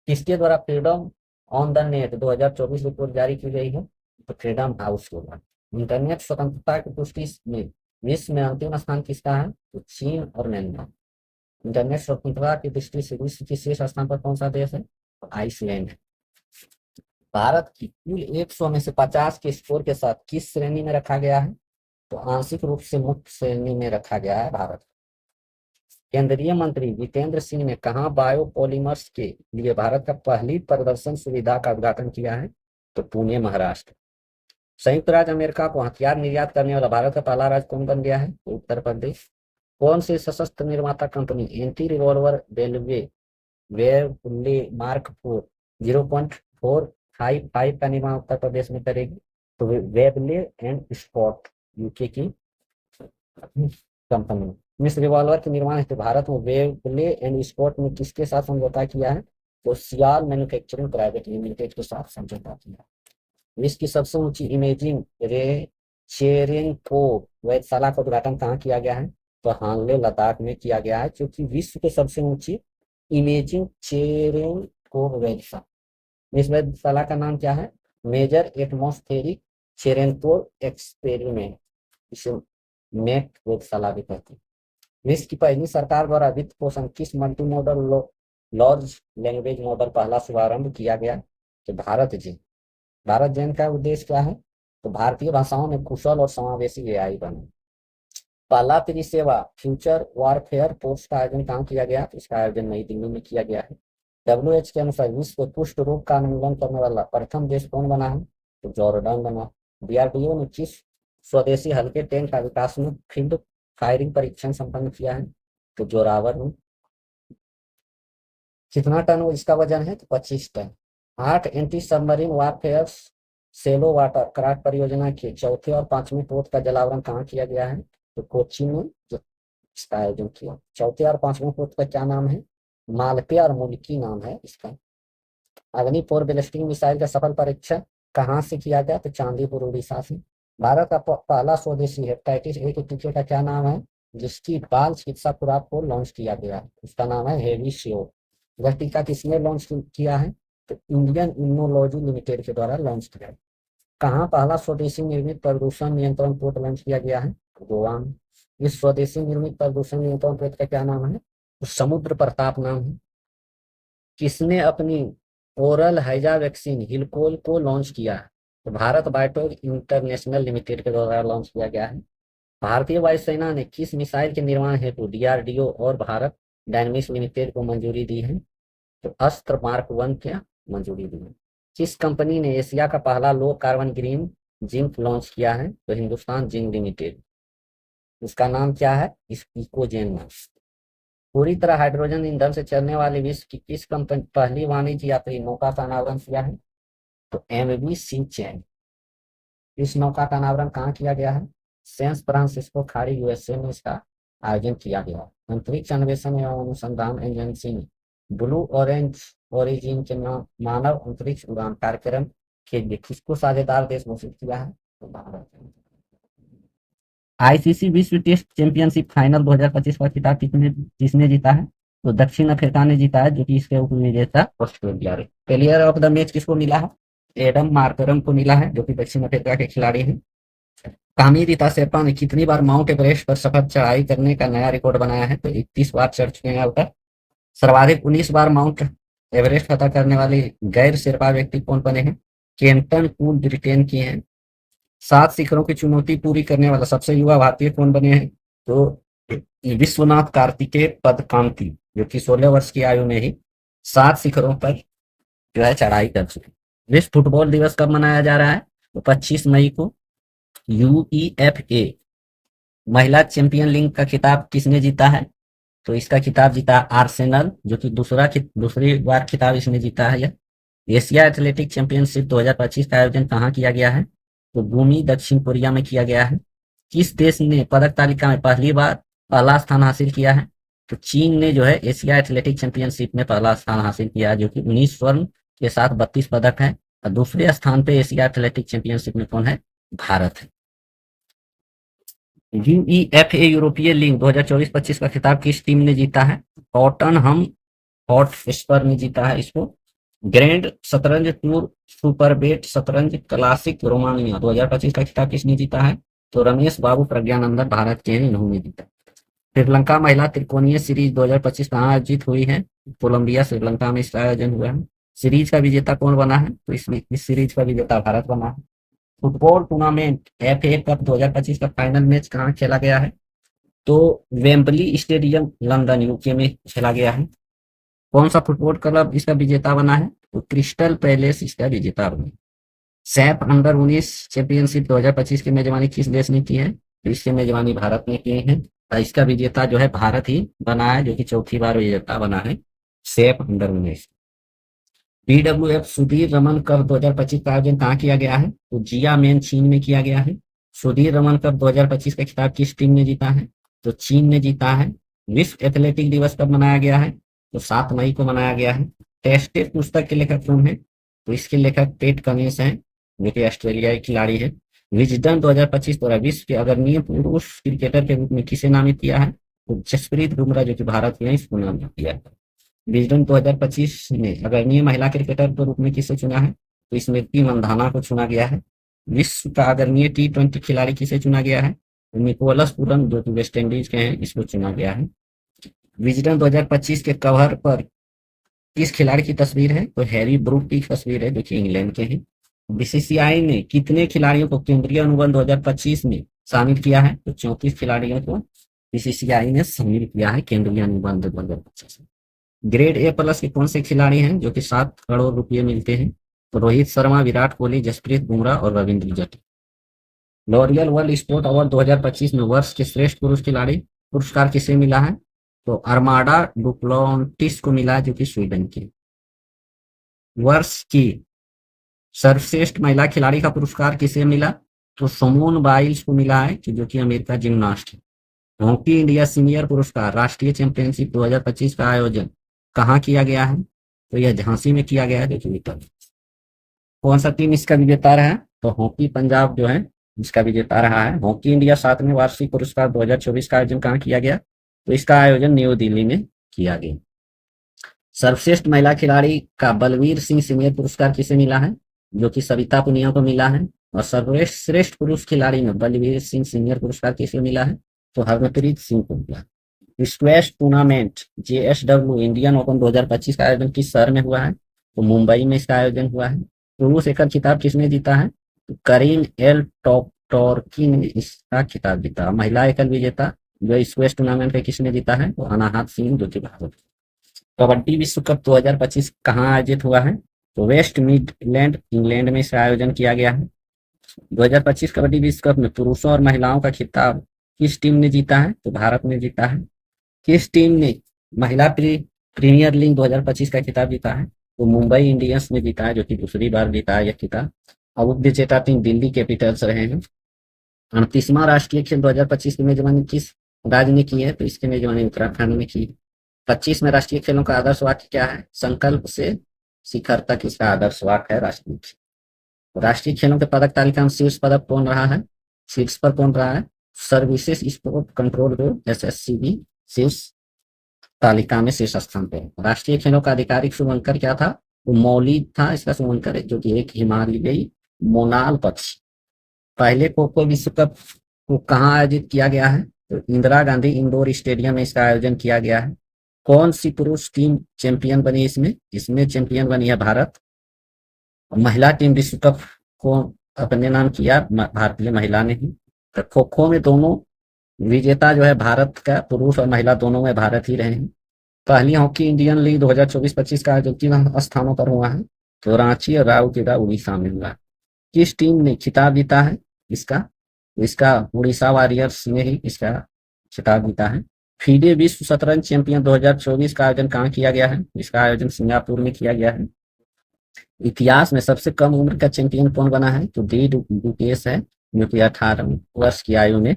किसके द्वारा freedom on the net 2024 report जारी की गई है? तो फ्रीडम हाउस के द्वारा। इंटरनेट स्वतंत्रता की पुष्टि में विश्व में अंतिम स्थान किसका है? तो चीन और म्यांमार। इंटरनेट स्वतंत्रता की दृष्टि से विश्व के शीर्ष स्थान पर कौन सा देश है? तो आइसलैंड है। भारत की कुल 100 में से 50 के स्कोर के साथ किस श्रेणी में रखा गया है? तो आंशिक रूप से मुक्त श्रेणी में रखा गया है भारत। केंद्रीय मंत्री जितेंद्र सिंह ने कहा बायोपॉलिमर्स के लिए भारत का पहली प्रदर्शन सुविधा का उद्घाटन किया है? तो पुणे महाराष्ट्र। संयुक्त राज्य अमेरिका को हथियार निर्यात करने वाला भारत का पहला राज्य कौन बन गया है? तो उत्तर प्रदेश। कौन सी सशस्त्र निर्माता कंपनी एंटी रिवॉल्वर बेलवे वेवले मार्क 4 0.455 का निर्माण उत्तर प्रदेश में करेगी? तो वेबले एंड स्कॉट यूके की कंपनी। मिस रिवॉल्वर के निर्माण हेतु भारत में वेबले एंड स्कॉट ने किसके साथ समझौता किया है? तो सियाल मैन्युफैक्चरिंग प्राइवेट लिमिटेड के साथ समझौता किया। विश्व की सबसे ऊंची इमेजिंग रे चेरेंको वेधशाला का उद्घाटन कहाँ किया गया है? तो हानले लद्दाख में किया गया है, क्योंकि विश्व की सबसे ऊंची इमेजिंग चेरेंको वेधशाला। इस वेधशाला का नाम क्या है? मेजर एटमॉस्फेरिक चेरेंको एक्सपेरिमेंट, इसे मेट वेधशाला भी कहते हैं। विश्व की पहली सरकार द्वारा वित्त पोषण किस multi modal large language model पहला शुभारंभ किया गया? तो भारत जेन का उद्देश्य क्या है? तो भारतीय भाषाओं में कुशल और समावेशी AI बने। पहला त्रिसेवा फ्यूचर वॉरफेयर पोस्ट का आयोजन कहाँ किया गया? तो इसका आयोजन नई दिल्ली में किया गया है। WHO के अनुसार विश्व में कुष्ठ रोग का उन्मूलन करने वाला प्रथम देश कौन बना है? तो जॉर्डन बना। DRDO ने किस स्वदेशी हल्के टैंक का विकास में फील्ड फायरिंग परीक्षण संपन्न किया है? तो जोरावर में। कितना टन इसका वजन है? तो 25 ton. 8 anti submarine warfare shallow water craft परियोजना के चौथे और 5वें पोत का जलावरण कहाँ किया गया है? तो कोच्चि में इसका आयोजन किया। चौथे और 5वें पोत का क्या नाम है? मालपे और मुल्की नाम है इसका। अग्नि 4 बैलिस्टिक मिसाइल का सफल परीक्षण कहाँ से किया गया? तो चांदीपुर उड़ीसा से। भारत का पहला स्वदेशी हेपेटाइटिस A के टीके का क्या नाम है, जिसकी बाल चिकित्सा खुराक को लॉन्च किया गया? उसका नाम है हेविशियोर। यह टीका किसने लॉन्च किया है? तो इंडियन इम्यूनोलॉजी लिमिटेड के द्वारा लॉन्च किया। कहाँ पहला स्वदेशी निर्मित प्रदूषण नियंत्रण पोत लॉन्च किया गया है? गोवा में। इस स्वदेशी निर्मित प्रदूषण नियंत्रण पोत का क्या नाम है? समुद्र प्रताप नाम है। किसने अपनी ओरल हैजा वैक्सीन हिलकोल को लॉन्च किया है? तो भारत बायोटेक इंटरनेशनल लिमिटेड के द्वारा लॉन्च किया गया है। भारतीय वायुसेना ने किस मिसाइल के निर्माण हेतु डीआरडीओ और भारत डायनेमिक्स लिमिटेड को मंजूरी दी है? तो अस्त्र मार्क 1 क्या मंजूरी दी है। किस कंपनी ने एशिया का पहला low carbon green zinc launch किया है? तो हिंदुस्तान जिंक लिमिटेड। उसका नाम क्या है? इकोजेन नाम। पूरी तरह हाइड्रोजन ईंधन से चलने वाली विश्व की किस कंपनी पहली वाणिज्य यात्री नौका का अनावरण किया है? तो एमवी सी चैन। इस नौका का अनावरण कहाँ किया गया है? सैन फ्रांसिस्को खाड़ी यूएसए में इसका आयोजन किया गया। अंतरिक्ष अन्वेषण एवं अनुसंधान एजेंसी ने ब्लू ऑरेंज ओरिजिन के नाम मानव अंतरिक्ष उड़ान कार्यक्रम के लिए किसको साझेदार देश घोषित किया है? तो भारत। आईसीसी विश्व टेस्ट चैंपियनशिप फाइनल 2025 का खिताब किसने जीता है? तो दक्षिण अफ्रीका ने जीता है, जो कि इसके उप विजेता ऑस्ट्रेलिया है। प्लेयर ऑफ द मैच किसको मिला है? एडम मार्करम को मिला है, जो कि दक्षिण अफ्रीका के खिलाड़ी हैं। कामी रीता शेरपा ने कितनी बार माउंट एवरेस्ट पर सफल चढ़ाई करने का नया रिकॉर्ड बनाया है? तो 31 बार चढ़ चुके हैं अब तक। सर्वाधिक 19 बार माउंट एवरेस्ट फतह करने वाले गैर शेरपा व्यक्ति कौन बने हैं? केंटन कूल ब्रिटेन की हैं। 7 शिखरों की चुनौती पूरी करने वाला सबसे युवा भारतीय कौन बने हैं? तो विश्वनाथ कार्तिकेय पदकांति, जो कि 16 वर्ष की आयु में ही 7 शिखरों पर जो है चढ़ाई कर चुके। विश्व फुटबॉल दिवस कब मनाया जा रहा है? तो 25 मई को। यूईएफए महिला चैंपियन लीग का खिताब किसने जीता है? तो इसका खिताब जीता आर्सेनल, जो कि दूसरी बार खिताब इसने जीता है। एशिया एथलेटिक चैंपियनशिप 2025 का आयोजन कहाँ किया गया है? तो भूमि दक्षिण कोरिया में किया गया है। किस देश ने पदक तालिका में पहली बार पहला स्थान हासिल किया है? तो चीन ने जो है एशिया एथलेटिक चैंपियनशिप में पहला स्थान हासिल किया है, जो कि 19 स्वर्ण के साथ 32 पदक है। और दूसरे स्थान पे एशिया एथलेटिक चैंपियनशिप में कौन है? भारत है। यूईएफए यूरोपीय लीग 2024-25 का खिताब किस टीम ने जीता है? टॉटनहम हॉटस्पर ने जीता है इसको। ग्रैंड शतरंज टूर सुपरबेट शतरंज क्लासिक रोमानिया 2025 का खिताब किसने जीता है? तो रमेश बाबू प्रज्ञानंदन भारत के हैं, इन्होंने जीता। श्रीलंका महिला त्रिकोणीय सीरीज 2025 कहाँ आयोजित हुई है? कोलंबिया श्रीलंका में इसका आयोजन हुआ है। सीरीज का विजेता कौन बना है? तो इस सीरीज का विजेता भारत बना है। फुटबॉल टूर्नामेंट एफए कप 2025 का फाइनल मैच कहाँ खेला गया है? तो वेम्बली स्टेडियम लंदन यूके में खेला गया है। कौन सा फुटबॉल क्लब इसका विजेता बना है? तो क्रिस्टल पैलेस इसका विजेता बना। सैफ अंडर 19 चैंपियनशिप 2025 की मेजबानी किस देश ने की है? तो इसकी मेजबानी भारत ने की है। इसका विजेता जो है भारत ही बना है, जो कि चौथी बार विजेता बना है Saif under 19। BWF Sudhir Raman cup 2025 का आयोजन कहाँ किया गया है? तो जियामेन चीन में किया गया है। सुधीर रमन कप 2025 का खिताब किस टीम ने जीता है? तो चीन ने जीता है। विश्व एथलेटिक दिवस कब मनाया गया है? तो 7 मई को मनाया गया है। टेस्टेड पुस्तक के लेखक कौन है? तो इसके लेखक पेट कमिंस हैं, जो कि ऑस्ट्रेलियाई खिलाड़ी है। विजडन 2025 द्वारा विश्व के अग्रणी पुरुष क्रिकेटर के रूप में किसे नामित किया है? तो जसप्रीत बुमराह, जो कि भारत के हैं, इसको नामित किया है। विजडन 2025 में अग्रणी महिला क्रिकेटर के रूप में किसे चुना है? तो स्मृति मंधाना को चुना गया है। विश्व का अग्रणी T20 खिलाड़ी किसे चुना गया है? तो निकोलस पूरन, जो कि वेस्ट इंडीज के हैं, इसको चुना गया है। विजडन 2025 के कवर पर किस खिलाड़ी की तस्वीर है? तो हैरी ब्रूक की तस्वीर है, जो कि इंग्लैंड के हैं। बीसीसीआई ने कितने खिलाड़ियों को केंद्रीय अनुबंध 2025 में शामिल किया है? तो 34 खिलाड़ियों को बीसीसीआई ने शामिल किया है केंद्रीय अनुबंध 2025 में। ग्रेड ए प्लस के कौन से खिलाड़ी हैं जो कि 7 करोड़ रुपए मिलते हैं? तो रोहित शर्मा, विराट कोहली, जसप्रीत बुमराह और Ravindra Jadeja. L'Oréal world sport award 2025 में वर्ष के श्रेष्ठ पुरुष खिलाड़ी पुरस्कार किसे मिला है? तो अरमाडा डुप्लोंटिस को मिला, जो कि स्वीडन की। वर्ष की सर्वश्रेष्ठ महिला खिलाड़ी का पुरस्कार किसे मिला? तो सिमोन बाइल्स को मिला है, जो कि अमेरिका जिम्नास्ट है। हॉकी इंडिया सीनियर पुरस्कार राष्ट्रीय चैंपियनशिप 2025 का आयोजन कहाँ किया गया है? तो यह झांसी में किया गया है, जो कि कौन सा टीम इसका विजेता रहा है? तो हॉकी पंजाब जो है इसका विजेता रहा है। हॉकी इंडिया 7वें वार्षिक पुरस्कार 2024 का आयोजन कहाँ किया गया? तो इसका आयोजन न्यू दिल्ली में किया गया। सर्वश्रेष्ठ महिला खिलाड़ी का बलवीर सिंह सीनियर पुरस्कार किसे मिला है? जो कि सविता पुनिया को मिला है। और सर्वश्रेष्ठ श्रेष्ठ पुरुष खिलाड़ी में बलवीर सिंह सीनियर पुरस्कार किसे मिला है? तो हरमनप्रीत सिंह को मिला। Squash tournament JSW Indian open 2025 का आयोजन किस शहर में हुआ है? तो मुंबई में इसका आयोजन हुआ है। पुरुष एकल खिताब किसने जीता है? तो करीम एल टॉप टॉर्की ने इसका खिताब जीता। महिला एकल विजेता जो स्क्वैश टूर्नामेंट में किसने जीता है? तो अनाहत सिंह जो कि भारत। कबड्डी विश्व कप 2025 कहाँ आयोजित हुआ है? तो वेस्ट मिडलैंड इंग्लैंड में इसका आयोजन किया गया है। 2025 कबड्डी विश्व कप में पुरुषों और महिलाओं का खिताब किस टीम ने जीता है? तो भारत ने जीता है। किस टीम ने महिला प्रीमियर लीग 2025 का खिताब जीता है? तो मुंबई इंडियंस ने जीता है, जो कि दूसरी बार जीता है यह खिताब। अब उप विजेता टीम दिल्ली कैपिटल्स रहे हैं। 38वां राष्ट्रीय खेल 2025 की मेजबानी किस राज्य ने की है? तो इसकी मेजबानी उत्तराखंड ने की। 25 में राष्ट्रीय खेलों का आदर्श वाक्य क्या है? संकल्प से शिखर तक इसका आदर्श वाक्य है राष्ट्रीय खेलों के पदक तालिका में शीर्ष पदक कौन रहा है? शीर्ष पर कौन रहा है? Services sport control board SSCB शीर्ष तालिका में शीर्ष स्थान पे है। राष्ट्रीय खेलों का आधिकारिक शुभंकर क्या था? वो मौलिक था इसका शुभंकर, जो कि एक हिमालयी मोनाल पक्षी। पहले खो खो विश्व कप को कहाँ आयोजित किया गया है? तो इंदिरा गांधी इंडोर स्टेडियम में इसका आयोजन किया गया है। कौन सी पुरुष टीम चैंपियन बनी इसमें चैंपियन बनी है भारत। महिला टीम विश्व कप को अपने नाम किया भारतीय महिला ने ही। तो खो खो में दोनों विजेता जो है भारत का, पुरुष और महिला दोनों में भारत ही रहे हैं। पहली हॉकी इंडियन लीग 2024-25 का आयोजन किन स्थानों पर हुआ है? तो रांची और राउरकेला उड़ीसा में हुआ। किस टीम ने खिताब जीता है इसका उड़ीसा वॉरियर्स ने ही इसका खिताब जीता है। फीडे विश्व शतरंज चैंपियन 2024 का आयोजन कहाँ किया गया है? इसका आयोजन सिंगापुर में किया गया है। इतिहास में सबसे कम उम्र का चैंपियन कौन बना है? तो डी डुकेस है, जो कि 18 वर्ष की आयु में।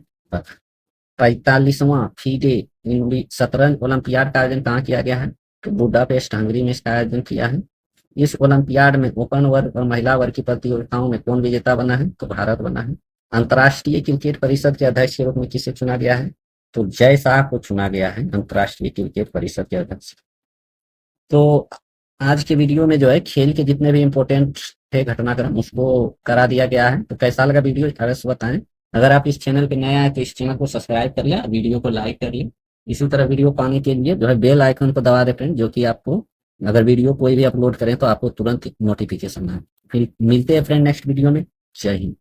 45वां फीडे शतरंज ओलंपियाड का आयोजन कहाँ किया गया है? तो बुडापेस्ट हंगरी में इसका आयोजन किया है। इस ओलंपियाड में ओपन वर्ग और महिला वर्ग की प्रतियोगिताओं में कौन विजेता बना है? तो भारत बना है। अंतर्राष्ट्रीय क्रिकेट परिषद के अध्यक्ष के रूप में किसे चुना गया है? तो जय शाह को चुना गया है अंतर्राष्ट्रीय क्रिकेट परिषद के अध्यक्ष। तो आज के वीडियो में जो है खेल के जितने भी इम्पोर्टेंट थे घटनाक्रम उसको करा दिया गया है। तो कैसा लगा वीडियो अवश्य बताएं। अगर आप इस चैनल पे नए आए तो इस चैनल को सब्सक्राइब कर लें, वीडियो को लाइक कर लें। इसी तरह वीडियो पाने के लिए जो है बेल आइकन को दबा दे फ्रेंड, जो कि आपको अगर वीडियो कोई भी अपलोड करें तो आपको तुरंत नोटिफिकेशन आए। फिर मिलते हैं फ्रेंड नेक्स्ट वीडियो में। जय हिंद।